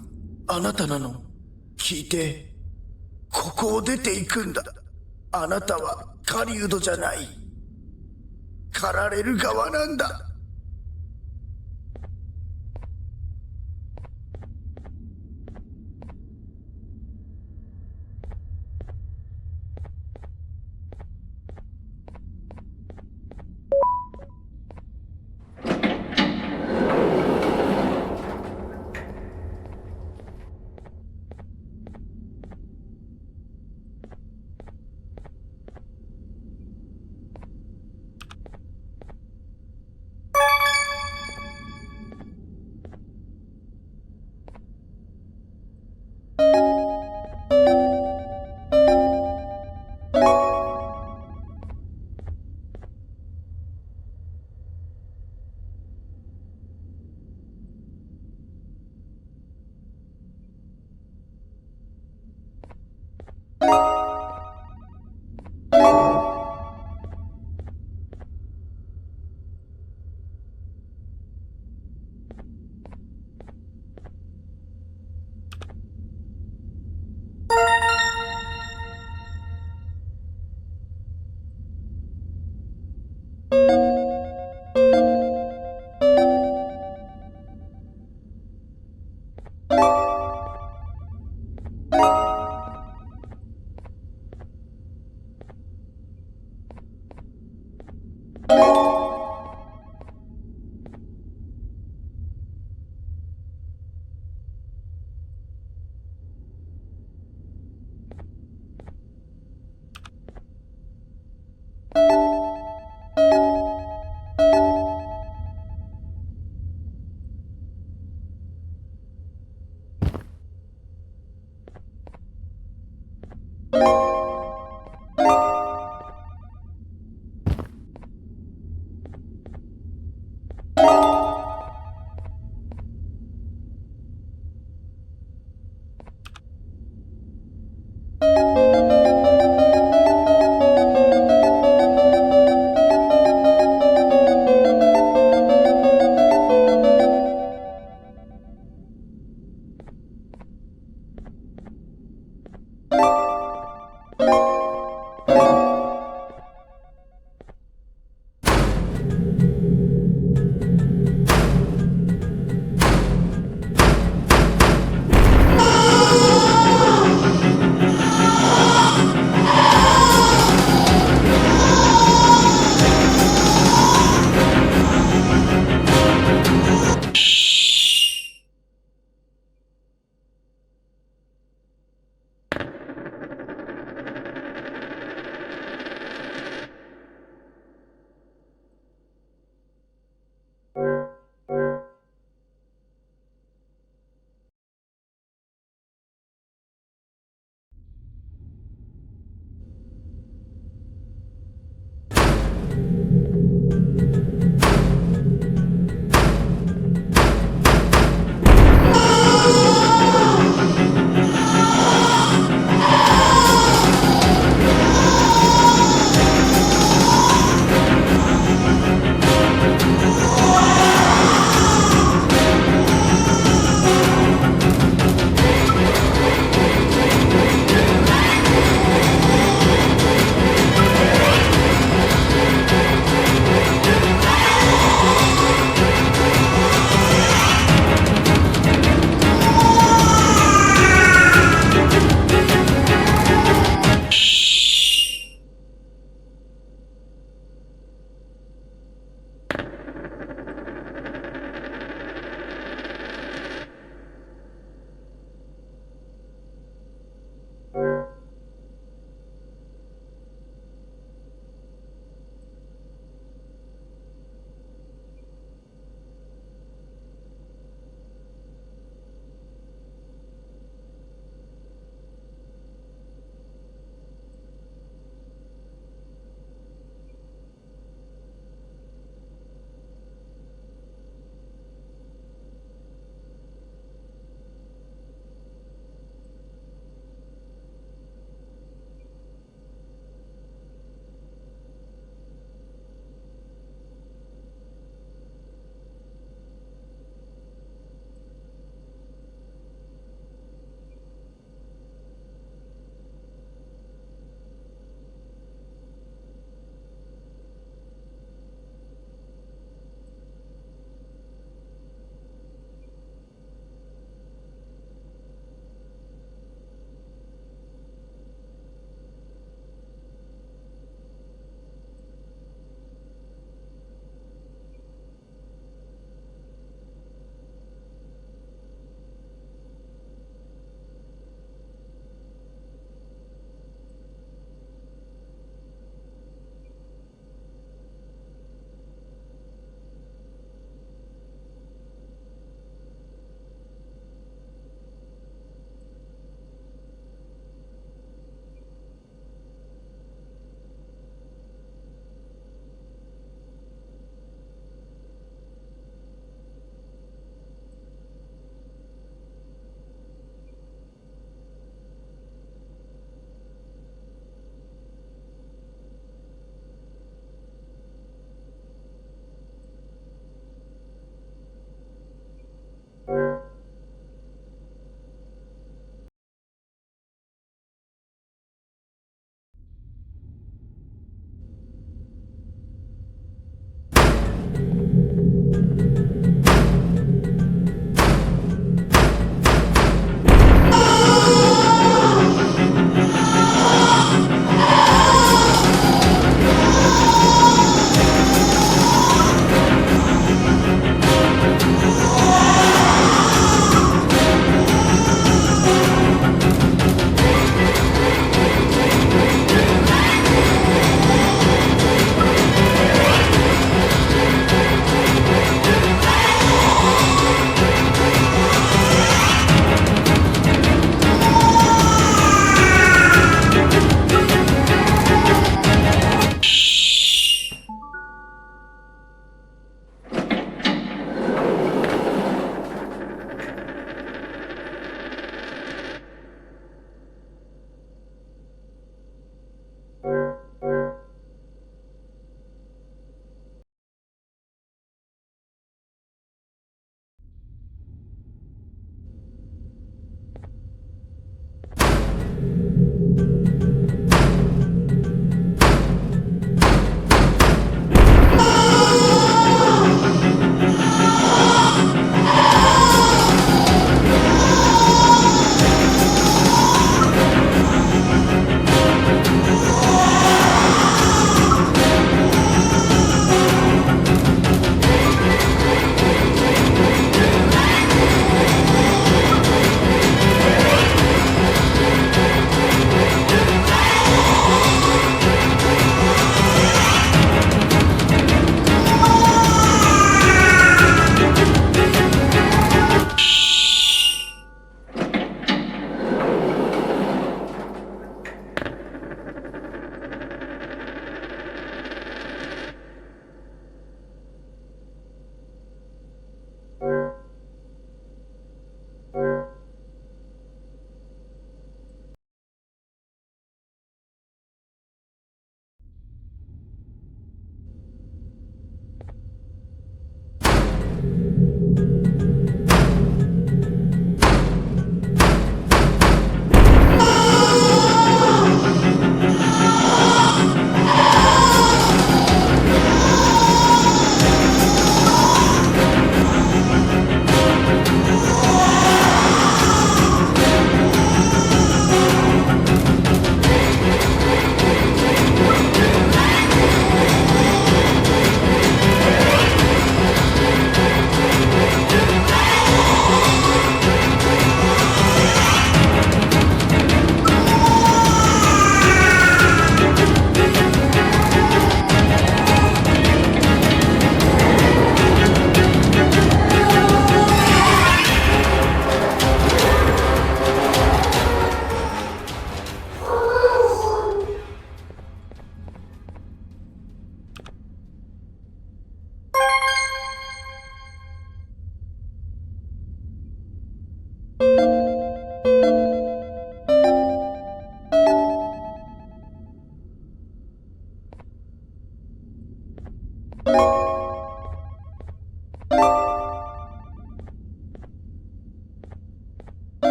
あなたなの？聞いて。ここを出ていくんだ。あなたは狩人じゃない。狩られる側なんだ。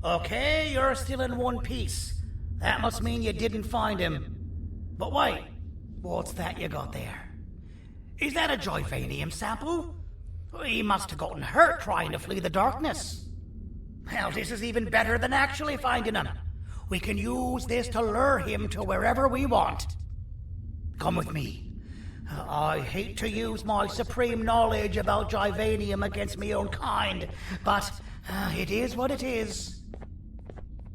Okay, you're still in one piece. That must mean you didn't find him. But wait, what's that you got there? Is that a Joyvanium sample? He must have gotten hurt trying to flee the darkness. Well, this is even better than actually finding him. We can use this to lure him to wherever we want. Come with me. I hate to use my supreme knowledge about Joyvanium against my own kind, but it is what it is.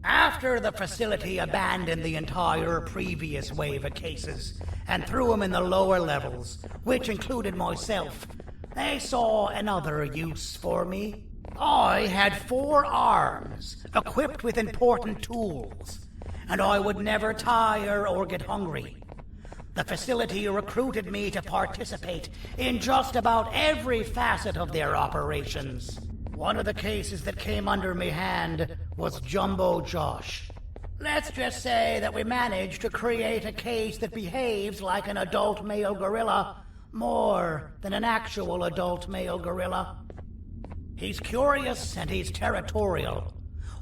After the facility abandoned the entire previous wave of cases and threw them in the lower levels, which included myself, they saw another use for me. I had 4 arms, equipped with important tools, and I would never tire or get hungry. The facility recruited me to participate in just about every facet of their operations. One of the cases that came under me hand was Jumbo Josh. Let's just say that we managed to create a case that behaves like an adult male gorilla, more than an actual adult male gorilla. He's curious and he's territorial.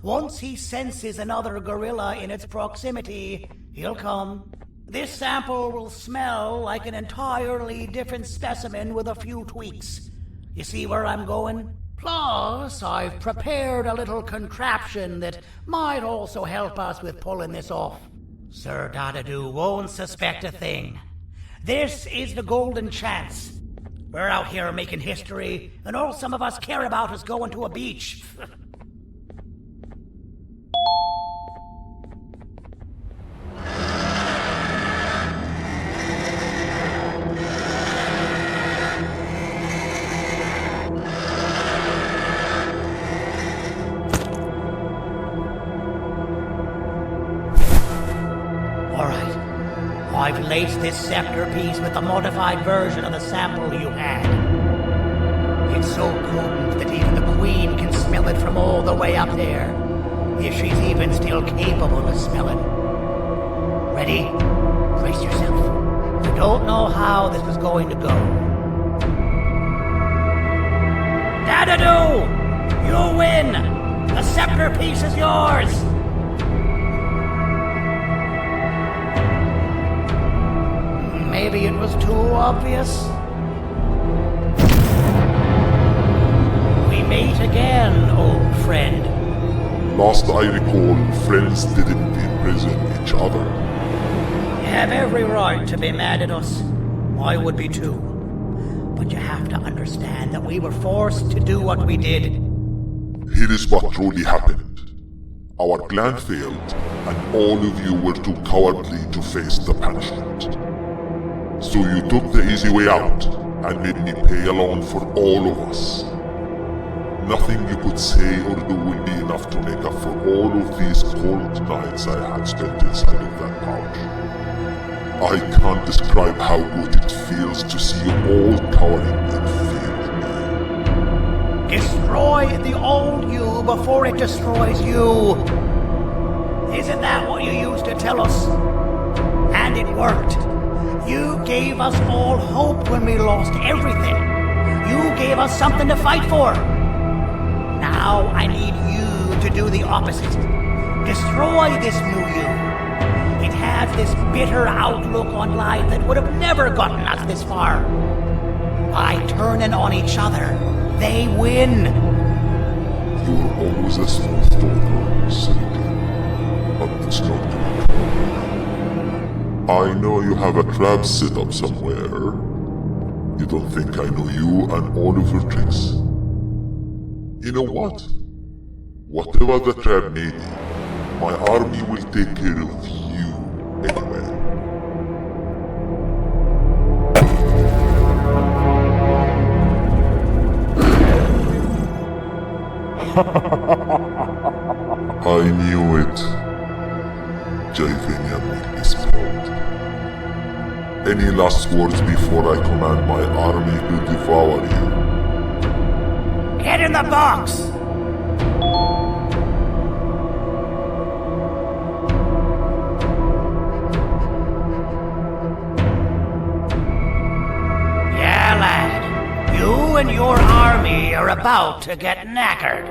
Once he senses another gorilla in its proximity, he'll come. This sample will smell like an entirely different specimen with a few tweaks. You see where I'm going? Plus, I've prepared a little contraption that might also help us with pulling this off. Sir Dadadoo won't suspect a thing. This is the golden chance. We're out here making history, and all some of us care about is going to a beach. All right. I've laced this scepter piece with the modified version of the sample you had. It's so potent that even the Queen can smell it from all the way up there, if she's even still capable of smelling. Ready? Brace yourself. You don't know how this is going to go. Dadadoo! You win! The scepter piece is yours! Maybe it was too obvious? We meet again, old friend.
Last I recall, friends didn't imprison each other.
You have every right to be mad at us. I would be too. But you have to understand that we were forced to do what we did.
Here is what truly happened. Our plan failed, and all of you were too cowardly to face the punishment. So you took the easy way out, and made me pay alone for all of us. Nothing you could say or do will be enough to make up for all of these cold nights I had spent inside of that pouch. I can't describe how good it feels to see you all cowering in fear of me.
Destroy the old you before it destroys you. Isn't that what you used to tell us? And it worked. You gave us all hope when we lost everything. You gave us something to fight for. Now I need you to do the opposite. Destroy this new you. It has this bitter outlook on life that would have never gotten us this far. By turning on each other, they win.
You were always a smooth talker, Silky. But it's not good. I know you have a trap set up somewhere. You don't think I know you and all of your tricks? You know what? Whatever the trap may be, my army will take care of you anyway. I knew it. Javenia made me spelled. Any last words before I command my army to devour you?
Get in the box! Yeah, lad. You and your army are about to get knackered.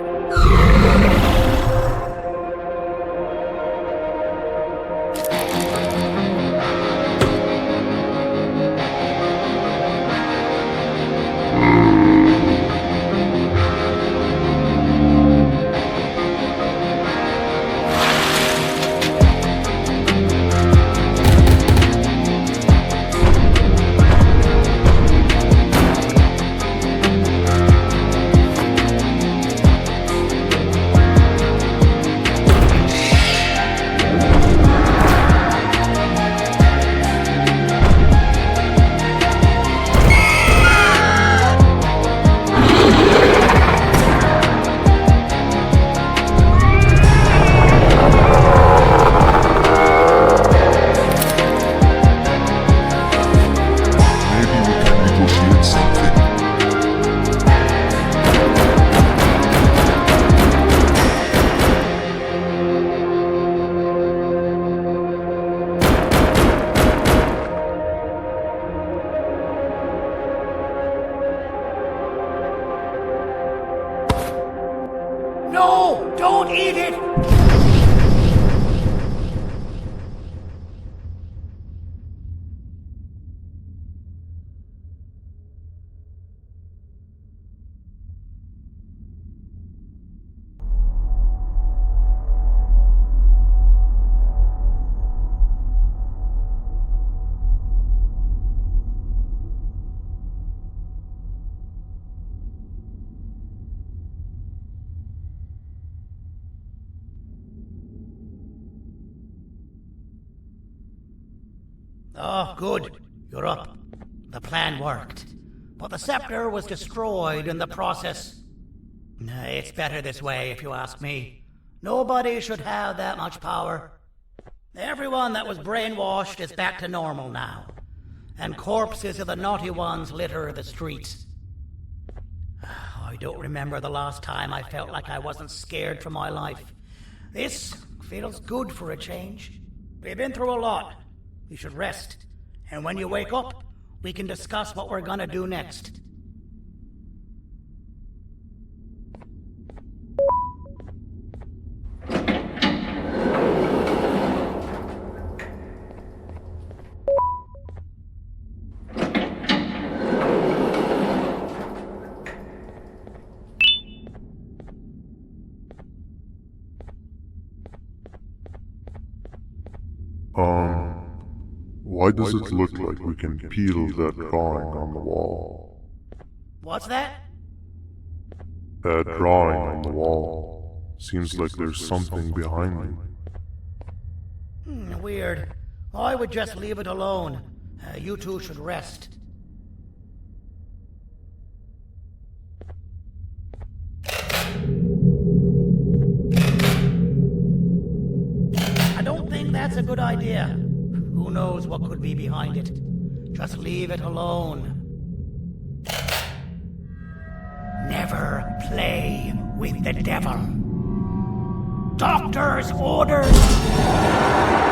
No! Don't eat it! Oh, good. You're up. The plan worked. But the scepter was destroyed in the process. It's better this way, if you ask me. Nobody should have that much power. Everyone that was brainwashed is back to normal now. And corpses of the naughty ones litter the streets. I don't remember the last time I felt like I wasn't scared for my life. This feels good for a change. We've been through a lot. You should rest. And when you wake up, we can discuss what we're gonna do next.
Why does it look like we can peel that drawing on the wall?
What's that?
That drawing on the wall. Seems like there's something behind it.
Weird. I would just leave it alone. You two should rest. I don't think that's a good idea. Who knows what could be behind it? Just leave it alone. Never play with the devil. Doctor's orders!